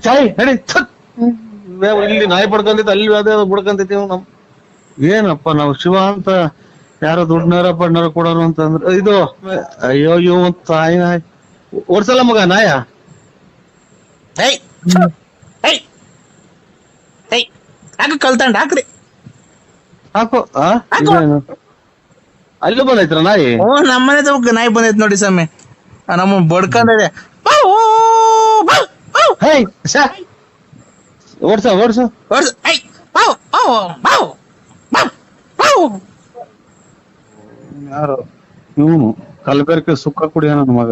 ಚಾಯ್ ನಡಿ. ಇಲ್ಲಿ ನಾಯಿ ಪಡ್ಕೊಂತೈತಿ, ಅಲ್ಲಿ ಅದೇ ಬಿಡ್ಕೊಂತೈತಿ. ಏನಪ್ಪ ನಾವು ಶಿವ ಅಂತ ಯಾರೋ ದುಡ್ಡನಾರ ಪಡ್ನಾರ ಕೊಡೋರು ಅಂತಂದ್ರೆ ಇದು. ಅಯ್ಯೋ ತಾಯಿ ನಾಯಿ ಓಡ್ಸಲ್ಲ ಮಗ ನಾಯ. ಕಲ್ತಂಡ್ ಹಾಕ್ರಿ, ಹಾಕು. ಅಲ್ಲಿ ಬಂದೈತ್ರ ನಾಯಿ? ನಮ್ಮನೆ ನಾಯಿ ಬಂದೈತ್ ನೋಡಿ ಸ್ವಾಮಿ. ನಮ್ಮ ಬಡ್ಕೊಂಡಿದೆ. ಓಡ್ಸು. ಯಾರು ಇವನು? ಕಲ್ಬೇರ್ಕೆ ಸುಕ್ಕ ಕುಡಿಯ ನನ್ನ ಮಗ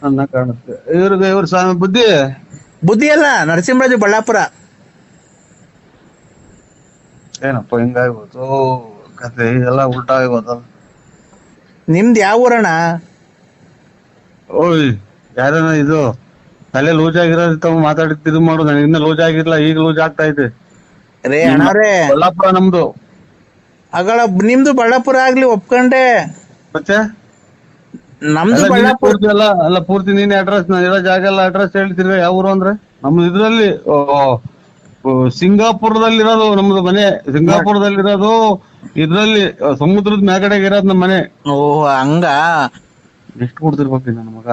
ಅನ್ನ ಕಾಣುತ್ತೆ. ಇವ್ರ ಸ್ವಾಮಿ ಬುದ್ಧಿ ಅಲ್ಲ, ನರಸಿಂಹರಾಜು, ಬಳ್ಳಾಪುರ. ಏನಪ್ಪ ಹಿಂಗಾಗ್ಬೋದು ಕತೆ? ಎಲ್ಲ ಉಲ್ಟಾ ಆಗ್ಬೋದಲ್ಲ. ನಿಮ್ದು ಯಾವ ಊರಣ್ಣ? ಓಯ್ ಯಾರನ ಇದು ತಲೆ ಲೂಜ್ ಆಗಿರೋ ಮಾತಾಡಿದ್ದು ಮಾಡು. ನನಗೆ ಇನ್ನ ಲೂಜ್ ಆಗಿರ್ಲ, ಈಗ ಲೂಜ್ ಆಗ್ತಾ ಇದೆ. ಬಳ್ಳಾಪುರ ನಮ್ದು. ನಿಮ್ದು ಬಳ್ಳಾಪುರ ಆಗ್ಲಿ ಒಪ್ಕೊಂಡೆ. ಮತ್ತೆ ನಮ್ದು ಬಳ್ಳಾಪುರ ಅಲ್ಲ ಪೂರ್ತಿ ನೀನ್ ಅಡ್ರೆಸ್, ನಾನು ಇರೋ ಜಾಗ ಎಲ್ಲ ಅಡ್ರೆಸ್ ಹೇಳ್ತಿರ. ಯಾವ ಊರು ಅಂದ್ರೆ ನಮ್ದು ಇದ್ರಲ್ಲಿ ಸಿಂಗಾಪುರದಲ್ಲಿರೋದು ನಮ್ದು ಮನೆ. ಸಿಂಗಾಪುರದಲ್ಲಿರೋದು ಇದ್ರಲ್ಲಿ ಸಮುದ್ರದ ಮ್ಯಾಗಡೆಗೆ ಇರೋದು ನಮ್ಮ ಮನೆ. ಓ ಹಂಗ. ಎಷ್ಟು ಕೊಡ್ತಿರ್ಬೇಕು ನನ್ನ ಮಗ.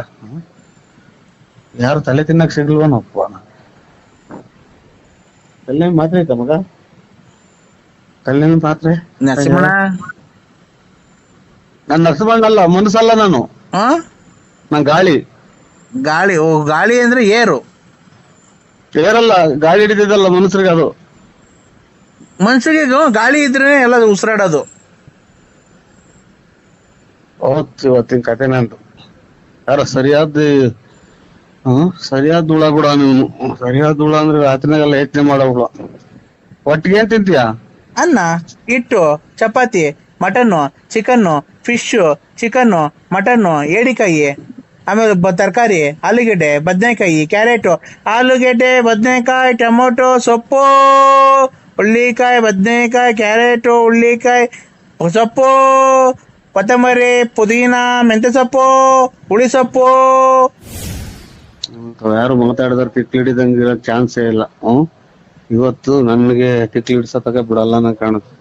ಯಾರು ತಲೆ ತಿನ್ನಕ್ ಸಿಗ್ಲ್ವನಪ್ಪ. ತಲೆ ಮಾತ್ರೆ ಐತ ಮಗ, ತಲೆ ಮಾತ್ರೆ. ನರಸಿಂಹಣ್ಣ ನಾನ್ ನರಸಿಂಹಣ್ಣಲ್ಲ, ಮನಸ್ಸಲ್ಲ ನಾನು. ನಾನ್ ಗಾಳಿ. ಗಾಳಿ. ಓ ಗಾಳಿ ಅಂದ್ರೆ ಏರು. ಏರಲ್ಲ, ಗಾಳಿ ಹಿಡಿದಿದ್ದಲ್ಲ ಮನುಷ್ಯರಿಗೆ. ಅದು ಮನುಷ್ಯರಿಗೆ ಗಾಳಿ ಇದ್ರೆ ಎಲ್ಲ ಉಸಿರಾಡೋದು. ಇವತ್ತಿನ ಕತೆ ನಂದು. ಯಾರ ಸರಿಯಾದ ಸರಿಯಾದ ಹುಳ ಕೂಡ ನೀವು. ಸರಿಯಾದ ಹುಳ ಅಂದ್ರೆ ರಾತ್ರಿನಾಗೆಲ್ಲ ಯೋಚನೆ ಮಾಡೋ ಹುಳ. ಒಟ್ಟಿಗೆ ಏನ್ ತಿಂತೀಯ? ಅನ್ನ, ಹಿಟ್ಟು, chapati, mutton, chicken, fish, chicken, mutton, ಏಡಿಕಾಯಿ, ಆಮೇಲೆ ತರಕಾರಿ, ಆಲೂಗೆಡ್ಡೆ, ಬದನೆಕಾಯಿ, ಕ್ಯಾರೆಟು, ಆಲೂಗೆಡ್ಡೆ, ಬದನೆಕಾಯಿ, ಟೊಮೊಟೊ, ಸೊಪ್ಪು, ಹುಳ್ಳಿಕಾಯಿ, ಬದನೆಕಾಯಿ, ಕ್ಯಾರೆಟು, ಹುಳ್ಳಿಕಾಯಿ, ಸೊಪ್ಪು, ಕೊತ್ತಂಬರಿ, ಪುದೀನ, ಮೆಂತ್ಯ ಸೊಪ್ಪು, ಹುಳಿ ಸೊಪ್ಪು. ಯಾರು ಮಾತಾಡಿದ್ರೆ ತಿಕ್ಲಿ ಹಿಡಿದಂಗಿರೋ ಚಾನ್ಸೇ ಇಲ್ಲ. ಇವತ್ತು ನನ್ಗೆ ತಿಕ್ಲಿ ಹಿಡ್ಸತಕ ಬಿಡಲ್ಲ ನಾ ಕಾಣುತ್ತೆ.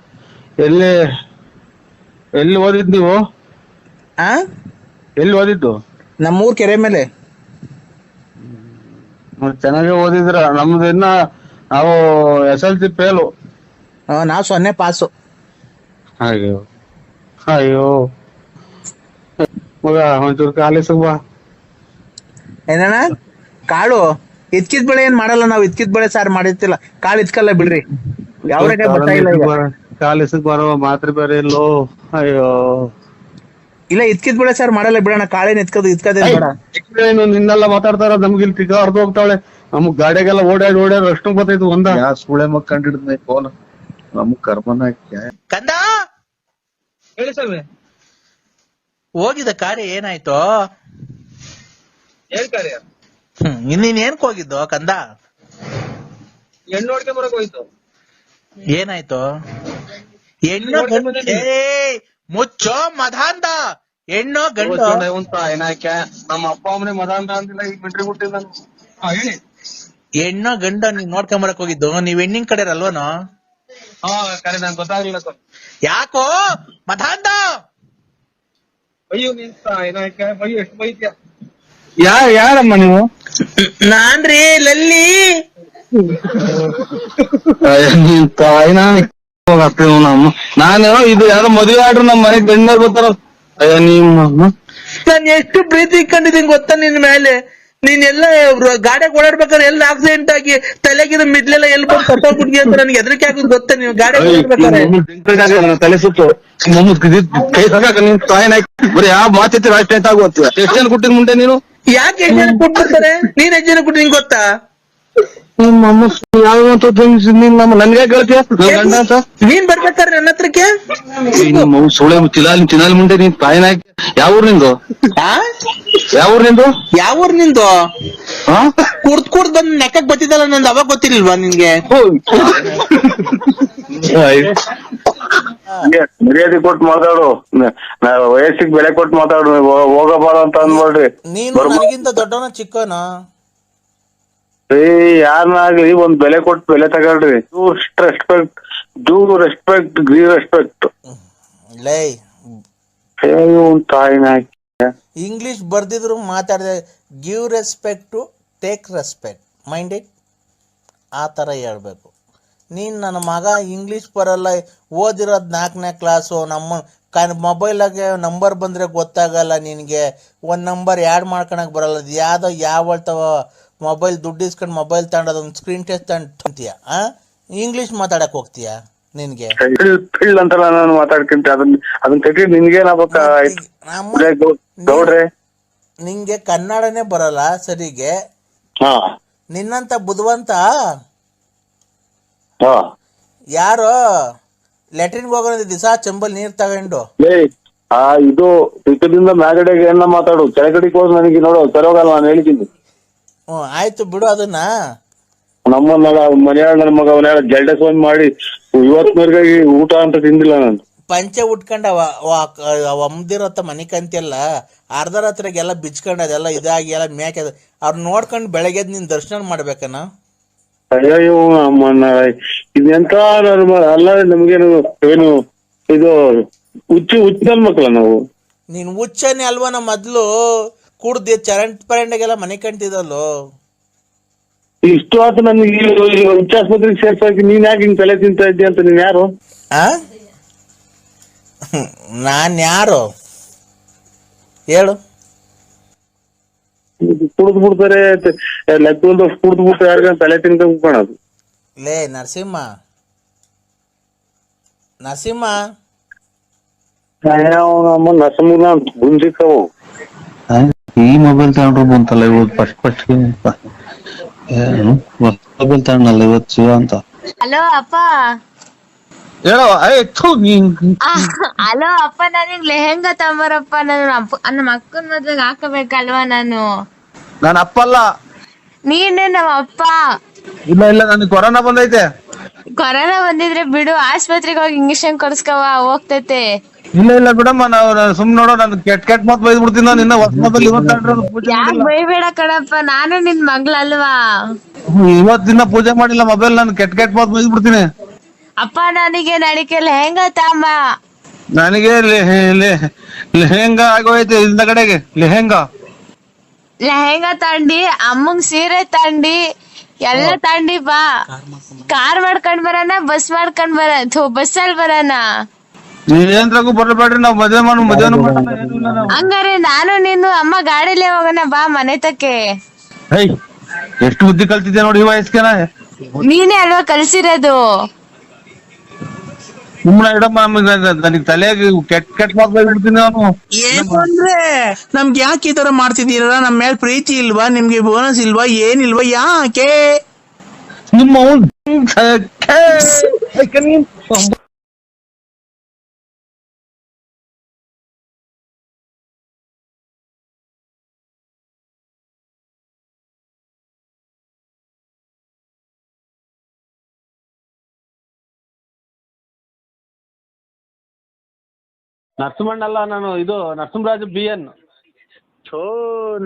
ಎಲ್ಲಿ ಓದಿದ್ ನೀವು? ಎಲ್ಲಿ ಓದಿದ್ದು? ನಮ್ಮೂರ್ ಕೆರೆ ಮೇಲೆ. ಚೆನ್ನಾಗಿ ಓದಿದ್ರ. ನಮ್ದು ಇನ್ನ ನಾವು SLC ಫೇಲು. ನಾವು 0 ಪಾಸು. ಅಯ್ಯೋ ಅಯ್ಯೋ ಮಗ, ಒಂಚೂರು ಕಾಲೇಜ್ ಬಾ. ಏನಣ್ಣ? ಕಾಳು ಇದ್ಕಿದ್ ಬೆಳೆ ಏನ್ ಮಾಡಲ್ಲ ನಾವು. ಇದ್ಕಿದ್ ಬೆಳೆ ಸಾರ್ ಮಾಡಿರ್ತಿಲ್ಲ. ಕಾಳು ಇದ್ಕಲ್ಲ ಬಿಡ್ರಿ. ಯಾವ್ರಿಗೆ ಬರ್ತಾ ಇಲ್ಲ ಈಗ. ಕಾಲೇಜ್ ಬರುವ ಮಾತ್ರ ಬೇರೆ ಇಲ್ಲೋ. ಅಯ್ಯೋ ಇಲ್ಲ, ಇದ್ಕಿದ್ ಬೆಳೆ ಸಾರ್ ಮಾಡಲ್ಲ ಬಿಡೋಣ. ಕಾಳೇನ್ ಇದ್ಕದೇ ಬೇಡ. ನಿನ್ನೆಲ್ಲ ಮಾತಾಡ್ತಾರ. ನಮ್ಗೆ ಇಲ್ಲಿ ತಿಕ್ಕ ಹೊಡೆದು ಹೋಗ್ತಾವಳೆ. ನಮಗ್ ಗಾಡಿಗೆಲ್ಲ ಓಡಾಡಿ ಅಷ್ಟು ಗೊತ್ತಾಯ್ತು. ಒಂದ ಸುಳೆ ಮಕ್ಕಂಡಿಡ್ದ ಫೋನ್ ನಮಗ್ ಕರ್ಮನ. ಕಂದ ಹೇಳಿ ಸ್ವಾಮಿ. ಹೋಗಿದ ಕಾರ್ಯ ಏನಾಯ್ತು? ಏನ್ ಕಾರ್ಯ? ಇನ್ನೇನ್ ಏನಕ್ ಹೋಗಿದ್ದು ಕಂದ? ಹೆಣ್ಣು ನೋಡ್ಕೊಂಡ್ ಬರಕ್ ಹೋಯ್ತು. ಏನಾಯ್ತು? ಹೆಣ್ಣು ಮುಚ್ಚೋ ಮಧಾಂದ. ಹೆಣ್ಣು ಗಂಡು ನಮ್ಮ ಅಪ್ಪ ಅಮ್ಮನೆ ಮದಾಂತ ಅಂತಿಲ್ಲ. ಈಗ ಬಿಟ್ರಿ ಬಿಟ್ಟಿಲ್ಲ. ಹೇಳಿ. ಹೆಣ್ಣು ಗಂಡು ನೀನ್ ನೋಡ್ಕೊಂಡ್ ಬರಕ್ ಹೋಗಿದ್ದು. ನೀವ್ ಹೆಣ್ಣಿನ ಕಡೆ ಅಲ್ವನು? ಕರೆ ನಂಗೆ ಗೊತ್ತಾಗ್ಲಿಲ್ಲ ಸರ್. ಯಾಕೋ ಮಧಾಂದ? ಅಯ್ಯೋ ನಿಂತ ಏನಾಯ್ಕ. ಅಯ್ಯೋ ಎಷ್ಟು ಬೈತ್ಯ. ಯಾರಮ್ಮ ನೀವು? ನಾನ್ರಿ ಲಲ್ಲಿ. ನಾನು ಇದು ಯಾರೋ ಮದುವೆ ಆಡ್ರು ನಮ್ಮ ಮನೆಗ್ ಗಂಡ ಬರ್ತಾರ. ಅಯ್ಯ ನಿಮ್ಮ ನಾನ್ ಎಷ್ಟು ಪ್ರೀತಿ ಇಟ್ಕೊಂಡಿದ್ದೀನಿ ಗೊತ್ತಾ ನಿನ್ ಮೇಲೆ. ನೀನೆಲ್ಲ ಗಾಡಿಯಾಗ ಓಡಾಡ್ಬೇಕಾದ್ರೆ ಎಲ್ಲ ಆಕ್ಸಿಡೆಂಟ್ ಆಗಿ ತಲೆಗಿದ ಮಿಡ್ಲೆಲ್ಲ ಎಲ್ಲಿ ಬಂದು ಕಟ್ಟೋಗ್ಬಿಟ್ಟಿ ಅಂತ ನನಗೆ ಹೆದರಿಕೆ ಆಗೋದು ಗೊತ್ತಾ? ನೀವು ಗಾಡಿ ಓಡಾಡ್ಬೇಕಾದ್ರೆ ತಲೆ ಸುತ್ತು ಕೈ ಸಾಕ. ನಿನ್ ತಾಯಿನ ಬರೀ ಯಾವ ಮಾತೈತಿ ರಾಷ್ಟ್ರ ಆಗುತ್ತ. ಎಷ್ಟು ಜನ ಕೊಟ್ಟಿದ್ ಮುಂದೆ ನೀನು? ಯಾಕೆ ಹೆಜ್ಜೆ ಕೊಟ್ಬಿಡ್ತಾರೆ? ನೀನ್ ಹೆಜ್ಜೆ ಕೊಟ್ಟು ನಿಂಗೆ ಗೊತ್ತಾ? ನಿಮ್ಮ ಯಾವ ನನ್ಗೆ ಹೇಳ್ತೀಯ ಗಂಡ ಅಂತ? ನೀನ್ ಬರ್ಬೇಕಾದ್ರೆ ನನ್ನ ಹತ್ರಕ್ಕೆ ನಿಮ್ಮ ಸುಳೆ ತಿನ್ನಾಲಿ ಮುಂದೆ ನೀನ್ ತಾಯಿನ. ಯಾವ ಊರ್ ನಿಂದು? ಯಾವ ಊರ್ ನಿಂದು? ಯಾವ ಊರ್ ನಿಂದು? ಕುಡ್ದ್ ಬಂದ್ ನೆಕ್ಕಕ್ ಬತ್ತಿದ್ದಲ್ಲ ನಂದು. ಅವಾಗ ಗೊತ್ತಿರ್ಲಿಲ್ವಾ ನಿನ್ಗೆ? ಮರ್ಯಾದೆ ಕೊಟ್ಟು ಮಾತಾಡು. ವಯಸ್ಸಿಗೆ ಬೆಲೆ ಕೊಟ್ಟು ಮಾತಾಡು. ಹೋಗಬಾರ ಅಂತ ಅಂದ್ಬಿಡ್ರಿ. ನೀನು ನನಗಿಂತ ದೊಡ್ಡವನ ಚಿಕ್ಕವನ? ಯಾರನ್ನಾಗ್ಲಿ ಒಂದ್ ಬೆಲೆ ಕೊಟ್ಟು ಬೆಲೆ ತಗೊಳ್ರಿ. Due respect give respect. ತಾಯಿನ ಇಂಗ್ಲಿಷ್ ಬರ್ದಿದ್ರು ಮಾತಾಡಿದೆ. Give respect to take respect. Mind it. ಆ ಥರ ಹೇಳ್ಬೇಕು. ನೀನು ನನ್ನ ಮಗ ಇಂಗ್ಲೀಷ್ ಬರಲ್ಲ, ಓದಿರೋದು 4ನೇ ಕ್ಲಾಸು. ನಮ್ಮ ಮೊಬೈಲಾಗೆ ನಂಬರ್ ಬಂದರೆ ಗೊತ್ತಾಗಲ್ಲ ನಿನಗೆ. ಒಂದು ನಂಬರ್ ಆ್ಯಡ್ ಮಾಡ್ಕೊಳಕ್ಕೆ ಬರಲ್ಲ. ಅದು ಯಾವುದೋ ಯಾವಳ್ತವ ಮೊಬೈಲ್ ದುಡ್ಡು ಇಸ್ಕೊಂಡು ಮೊಬೈಲ್ ತಗೊಂಡೋದು ಒಂದು ಸ್ಕ್ರೀನ್ ಟೆಸ್ಟ್ ತಗೊಂತೀಯ. ಇಂಗ್ಲೀಷ್ ಮಾತಾಡಕ್ಕೆ ಹೋಗ್ತೀಯ? ನಿನಗೆ ಅಂತಲ್ಲ ನಾನು ಮಾತಾಡ್ಕೊಂತ ಅದನ್ನ ತೆಗಿ. ನಿನ್ಗೇನಪ್ಪ ನಿಂಗೆ ಕನ್ನಡನೇ ಬರಲ್ಲ ಸರಿಗೆ. ನಿನ್ನಂತ ಬುದ್ಧಿವಂತ ಯಾರೋ ಲೆಟ್ರಿನ್ಗೆ ಹೋಗೋಣ ದಿವಸ ಚೆಂಬಲ್ ನೀರ್ ತಗೊಂಡು ಇದು ಟಿಕ್ಕದಿಂದ ಮ್ಯಾಗಡೆಗೆ ಏನ ಮಾತಾಡು. ಕೆಳಗಡೆಗೆ ಹೋಗಿ ನನಗೆ ನೋಡು ತರೋಗಲ್ಲ. ನಾನು ಹೇಳಿದ್ದೀನಿ. ಆಯ್ತು ಬಿಡು ಅದನ್ನ. ನಮ್ಮ ಮನೆಯಾಳ ನನ್ನ ಮಗ ಅವನ ಜಲ್ಡೆ ಫೋನ್ ಮಾಡಿ ಇವತ್ತಿನವರೆಗೆ ಊಟ ಅಂತ ತಿಂದಿಲ್ಲ ನಾನು. ಪಂಚೆ ಉಟ್ಕೊಂಡ ಅಮ್ದಿರತ್ತ ಮನೆ ಕಂತಿಯಲ್ಲ ಅರ್ಧ ರಾತ್ರಿಗೆಲ್ಲ ಬಿಚ್ಕೊಂಡ್ ಅದೆಲ್ಲ ಇದಾಗಿ ಎಲ್ಲ ಮೇಕೆ ಅವ್ರು ನೋಡ್ಕೊಂಡು ಬೆಳಗ್ಗೆ ನೀನ್ ದರ್ಶನ ಮಾಡ್ಬೇಕನ. ಅಯ್ಯೋ ಅಮ್ಮನ ಇದೆಂತ ಅಲ್ಲ, ನಮ್ಗೇನು ಏನು ಇದು ಹುಚ್ಚಲ್ ಮಕ್ಕಳ ನಾವು. ನೀನ್ ಹುಚ್ಚನೆ ಅಲ್ವಾ? ನಮ್ಮ ಮೊದ್ಲು ಕುಡ್ದು ಚರಂಟ್ ಪರಂಡೆಗೆಲ್ಲ ಮನೆ ಕಂಟಿದಲ್ಲೋ. ಇಷ್ಟು ಆತು ನನ್ಗೆ ಹುಚ್ಚಾಸ್ಪತ್ರೆಗೆ ಸೇರ್ಸಾಕಿ. ನೀನ್ ಯಾಕೆ ಹಿಂಗ್ ತಲೆ ತಿಂತ ಇದ್ದೆ ಅಂತ? ನೀನ್ ಯಾರು? ನಾನ್ ಯಾರು ಹೇಳು? ಕುಡ್ದು ಬಿಡ್ತಾರೆ, ಲೆಕ್ಕದ ಕುಡ್ದು ಬಿಟ್ಟು ಯಾರಿಗ ತಲೆ ತಿನ್ಕೊಂಡ್ ಕಾಣೋದು. ಲೇ ನರಸಿಂಹ ನರಸಿಂಹ ಗುಂಜಿಕ್ಕವು. ಈ ಮೊಬೈಲ್ ತಗೊಂಡ್ರು ಬಂತಲ್ಲ ಇವತ್ತು ಫಸ್ಟ್ ಮೊಬೈಲ್ ತಗೊಂಡಲ್ಲ ಇವತ್ತು ಶಿವ ಅಂತ. ಹಲೋ ಅಪ್ಪ. ಹೇಳೋ ಹಲೋ ಅಪ್ಪ, ನನಗ್ ಲೆಹೆಂಗಾ ತಗೊಂಬರಪ್ಪ. ನಮ್ಮ ಅಕ್ಕನ ಮದ್ವೆಗೆ ಹಾಕಬೇಕಲ್ವಾ ನಾನು. ನಾನು ಅಪ್ಪ ಅಲ್ಲ. ನೀನು ನಮ್ಮ ಅಪ್ಪ. ಇಲ್ಲ ನನಗೆ ಕೊರೋನಾ ಬಂದೈತೆ. ಕೊರೋನಾ ಬಂದಿದ್ರೆ ಬಿಡು, ಆಸ್ಪತ್ರೆಗೆ ಹೋಗಿ ಇಂಜೆಕ್ಷನ್ ಕೊಡ್ಸ್ಕವ, ಹೋಗ್ತೈತೆ. ಇಲ್ಲ ಬಿಡಮ್ಮ, ನಾವು ಸುಮ್ ನೋಡೋ. ನಾನು ಕೆಟ್ಟ ಮಾತು ಬೈದ್ ಬಿಡ್ತೀನಿ. ನಿನ್ನ ಹೊಸ ಮೊಬೈಲ್ ಯಾಕೆ ಬೈಬೇಡ ಕಣಪ್ಪ, ನಾನು ನಿನ್ ಮಗ್ಳಲ್ವಾ? ಇವತ್ತಿನ ಪೂಜೆ ಮಾಡಿಲ್ಲ ಮೊಬೈಲ್. ನಾನು ಕೆಟ್ಟ ಮಾತು ಬೈದ್ ಬಿಡ್ತೀನಿ. ಅಪ್ಪ ನನಗೆ ನಡಿಕೆ ಲೆಹೆಂಗಾ ತಾಂಬ. ನನಗೆ ಲೆಹೆಂಗಾ ಆಗೋಯ್ತು. ಇಂದ ಕಡೆಗೆ ಲೆಹೆಂಗಾ ತಂಡಿ, ಅಮ್ಮಂಗ್ ಸೀರೆ ತಂಡಿ, ಎಲ್ಲ ತಂಡಿ ಬಾ. ಕಾರ್ ಮಾಡ್ಕೊಂಡ್ ಬರೋಣ, ಬಸ್ ಮಾಡ್ಕೊಂಡ್ ಬಸ್ಸಲ್ಲಿ ಬರೋಣ. ಏನ್ರಾಗೂ ಬರಬೇಡ್ರಿ. ನಾವ್ ಮದ್ವೆ ಹಂಗಾರೆ ನಾನು ನೀನು ಅಮ್ಮ ಗಾಡಿಲೇ ಹೋಗೋಣ ಬಾ ಮನೆ ತಕ್ಕೆ. ಎಷ್ಟು ಬುದ್ಧಿ ಕಲ್ತಿದ್ದೆ ನೋಡಿ ಈ ವಯಸ್ಸಿಗೆ. ನೀನೇ ಅಲ್ವಾ ಕಲ್ಸಿರೋದು. ಸುಮ್ಮನೆ ಇಡಮ್ಮ, ನನಗೆ ತಲೆಗೆ ಕೆಟ್ಟ ಮಾತು ಬೈದ್ಬಿಡ್ತೀನಿ ನಾನು. ಏನು ಅಂದ್ರೆ ನಮ್ಗೆ ಯಾಕೆ ಈ ತರ ಮಾಡ್ತಿದ್ದೀರ? ನಮ್ ಮೇಲೆ ಪ್ರೀತಿ ಇಲ್ವಾ? ನಿಮ್ಗೆ ಬೋನಸ್ ಇಲ್ವಾ? ಏನಿಲ್ವಾ? ಯಾಕೆ? ನಿಮ್ಮ ನರಸಿಂಹಣ್ಣಲ್ಲ, ನಾನು ಇದು ನರಸಿಂಹರಾಜು BN.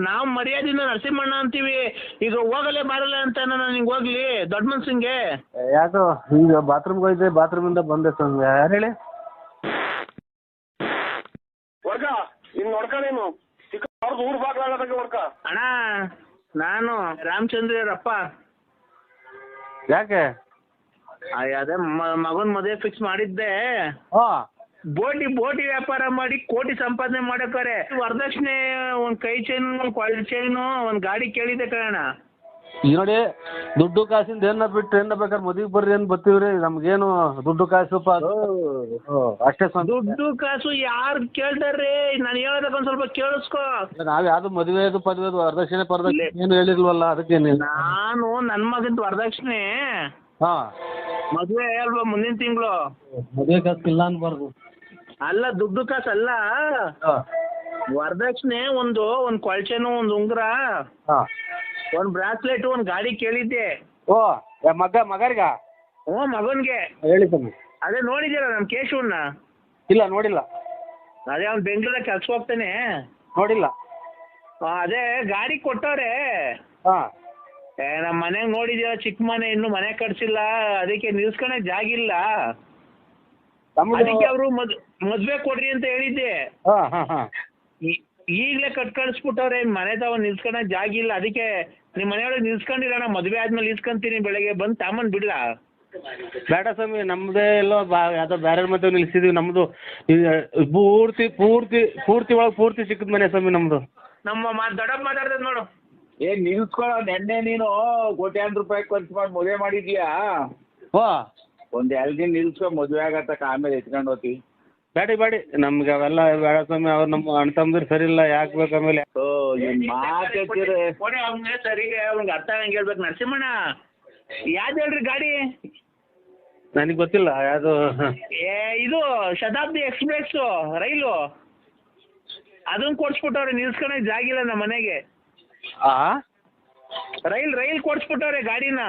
ನಾವ್ ಮರ್ಯಾದಿಂದ ನರಸಿಂಹಣ್ಣ ಅಂತೀವಿ. ಈಗ ಹೋಗಲೇ ಬಾರಲ್ಲ ಅಂತ ನಿಂಗೆ ಹೋಗ್ಲಿ ದೊಡ್ಡ ಮನ್ಸಂಗೆ. ಯಾಕೋ ಈಗ ಬಾತ್ರೂಮ್ಗೆ ಹೋಯ್ದೆ, ಬಾತ್ರೂಮಿಂದ ಬಂದೆ. ಯಾರು ಹೇಳಿ? ಅಣ್ಣ, ನಾನು ರಾಮಚಂದ್ರಪ್ಪ. ಯಾಕೆ? ಅದೇ ಮಗನ್ ಮದುವೆ ಫಿಕ್ಸ್ ಮಾಡಿದ್ದೆ. ಬೋಟಿ ವ್ಯಾಪಾರ ಮಾಡಿ ಕೋಟಿ ಸಂಪಾದನೆ ಮಾಡಕ್ಕಾರೆ. ವರದಕ್ಷಿಣೆ ಒಂದ್ ಕೈ ಚೈನ್, ಒಂದ್ ಕ್ವಾಲಿಟಿ ಚೈನು, ಒಂದ್ ಗಾಡಿ ಕೇಳಿದೆ ಕಣ. ಈಗ ನೋಡಿ, ದುಡ್ಡು ಕಾಸಿಂದ ಏನ ಬಿಟ್ಟು ಏನ ಬೇಕಾದ್ರೆ ಮದುವೆಗೆ ಬರ್ರಿ ಅಂತ ಬರ್ತೀವ್ರಿ. ನಮ್ಗೇನು ದುಡ್ಡು ಕಾಸು ಅಷ್ಟೇ. ದುಡ್ಡು ಕಾಸು ಯಾರು ಕೇಳ್ತಾರ್ರಿ? ನಾನು ಹೇಳೋದಕ್ಕೆ ಒಂದ್ ಸ್ವಲ್ಪ ಕೇಳಿಸ್ಕೊ. ನಾವ್ ಯಾವ್ದು ಮದುವೆ ಪದವಿ ವರದಕ್ಷಿಣೆ ಏನು ಹೇಳಿಲ್ವಲ್ಲ, ಅದಕ್ಕೆ ನಾನು ನನ್ ಮಗಂದು ವರದಕ್ಷಿಣೆ ಮದುವೆ ಅಲ್ವಾ ಮುಂದಿನ ತಿಂಗಳು. ಮದುವೆ ಕಾಸು ಇಲ್ಲ ಅನ್ಬಾರ್ದು. ಅಲ್ಲ, ದುಡ್ಡು ಕಾಸು ಅಲ್ಲ, ವರದಕ್ಷಿಣೆ ಒಂದ್ ಕೊಳ್ಚೆನು, ಒಂದ್ ಉಂಗುರ, ಒಂದ್ ಬ್ರಾಸ್ಲೆಟ್, ಒಂದ್ ಗಾಡಿ ಕೇಳಿದ್ದೆ. ಮಗರ್ಗ? ಮಗನ್ಗೆ ಹೇಳಿ. ಅದೇ ನೋಡಿದ್ದೀರ ನಮ್ ಕೇಶವನ್ನ? ಇಲ್ಲ, ನೋಡಿಲ್ಲ. ಅದೇ ಅವ್ನ್ ಬೆಂಗಳೂರಾಗ ಕೆಲ್ಸ ಹೋಗ್ತಾನೆ. ನೋಡಿಲ್ಲ. ಅದೇ ಗಾಡಿ ಕೊಟ್ಟವ್ರೆ. ನಮ್ ಮನೆಗ್ ನೋಡಿದ್ಯಾ, ಚಿಕ್ಕ ಮನೆ, ಇನ್ನು ಮನೆ ಕಟ್ಸಿಲ್ಲ, ಅದಕ್ಕೆ ನಿಲ್ಸ್ಕೊಳಕ್ ಜಾಗಿಲ್ಲ. ಅದಕ್ಕೆ ಅವ್ರು ಮದ್ವೆ ಕೊಡ್ರಿ ಅಂತ ಹೇಳಿದ್ದೆ. ಈಗ್ಲೇ ಕಟ್ ಕಳಿಸ್ಬಿಟ್ಟವ್ರೆ. ಮನೆ ತಾವ ನಿಲ್ಸ್ಕೊಳಕ್ ಜಾಗಿಲ್ಲ. ಅದಕ್ಕೆ ನಿಮ್ ಮನೆಯೊಳಗೆ ನಿಲ್ಸ್ಕೊಂಡಿರೋಣ, ಮದ್ವೆ ಆದ್ಮೇಲೆ ನಿಲ್ಸ್ಕೊಂತೀನಿ, ಬೆಳಗ್ಗೆ ಬಂದ್ ತಾಮನ್ ಬಿಡ್ಲಾ? ಬೇಡ ಸ್ವಾಮಿ, ನಮ್ದೇ ಎಲ್ಲೋ ಯಾವ್ದೋ ಬೇರೆ ಮದುವೆ ನಿಲ್ಸಿದೀವಿ. ನಮ್ದು ಪೂರ್ತಿ ಒಳಗೆ ಪೂರ್ತಿ ಸಿಕ್ಕದ ಮನೆ ಸ್ವಾಮಿ ನಮ್ದು. ನಮ್ಮ ದೊಡ್ಡಪ್ಪ ಮಾತಾಡ್ತದ ನೋಡು. ನಿಲ್ಸ್ಕೊಳ್ಳೋ ನೆನ್ನೆ ನೀನು ಕೋಟ್ಯಾಂತರ ರೂಪಾಯಿ ಖರ್ಚು ಮಾಡಿ ಮದುವೆ ಮಾಡಿದ್ಯಾ? ಒಂದ್ 2 ದಿನ ನಿಲ್ಸ್ಕೊ, ಮದುವೆ ಆಗತ್ತಕ್ಕ, ಆಮೇಲೆ ಎತ್ಕೊಂಡು ಹೋಗ್ತಿ. ಬೇಡಿ ನಮ್ಗೆ ಅವೆಲ್ಲ ಬೇಡ ಸ್ವಾಮಿ. ಅವ್ರು ನಮ್ಮ ಅಣ್ಣ ತಮ್ಮದ್ರು ಸರಿ ಇಲ್ಲ, ಯಾಕೆ ಬೇಕು ಆಮೇಲೆ? ಸರಿ, ಅವ್ನಿಗೆ ಅರ್ಥ ಆಗಂಗೆ ಹೇಳ್ಬೇಕು. ನರಸಿಂಹಣ್ಣ, ಯಾವ್ದು ಹೇಳ್ರಿ ಗಾಡಿ? ನನಗೆ ಗೊತ್ತಿಲ್ಲ ಯಾವ್ದು. ಇದು ಶತಾಬ್ದಿ ಎಕ್ಸ್ಪ್ರೆಸ್ ರೈಲು, ಅದನ್ನ ಕೊಡ್ಸ್ಬಿಟ್ಟವ್ರೆ. ನಿಲ್ಸ್ಕೊಳಕ್ ಜಾಗಿಲ್ಲ ನಮ್ಮ ಮನೆಗೆ. ರೈಲ್ ಕೊಡ್ಸ್ಬಿಟ್ಟವ್ರೆ ಗಾಡಿನ.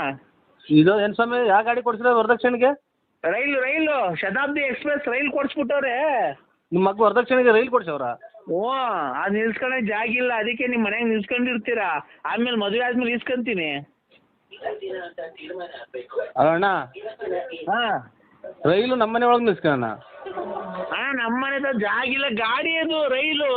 ಇದು ಏನ್ ಸ್ವಾಮಿ, ಯಾವ ಗಾಡಿ ಕೊಡ್ಸಿರ ವರದಕ್ಷಿಣೆಗೆ? ರೈಲು ಶತಾಬ್ದಿ ಎಕ್ಸ್ಪ್ರೆಸ್ ರೈಲ್ ಕೊಡ್ಸ್ಬಿಟ್ಟವ್ರೆ. ನಿಮ್ಮ ಮಗ ವರದಕ್ಷಿಣೆಗೆ ರೈಲ್ ಕೊಡ್ಸವ್ರ? ಅದ್ ನಿಲ್ಸ್ಕೊಳಕ್ ಜಾಗಿಲ್ಲ, ಅದಕ್ಕೆ ನಿಮ್ ಮನೆಗೆ ನಿಲ್ಸ್ಕೊಂಡಿರ್ತೀರಾ. ಆಮೇಲೆ ಮದುವೆ ಆದ್ಮೇಲೆ ಇಸ್ಕೊಂತೀನಿ. ಅಣ್ಣ ಹಾ ರೈಲು ನಮ್ಮನೆ ಒಳಗೆ ನಿಲ್ಸ್ಕೊಳ್ಳೋಣ. ನಮ್ಮನೆ ಜಾಗಿಲ್ಲ ಗಾಡಿ ಅದು ರೈಲು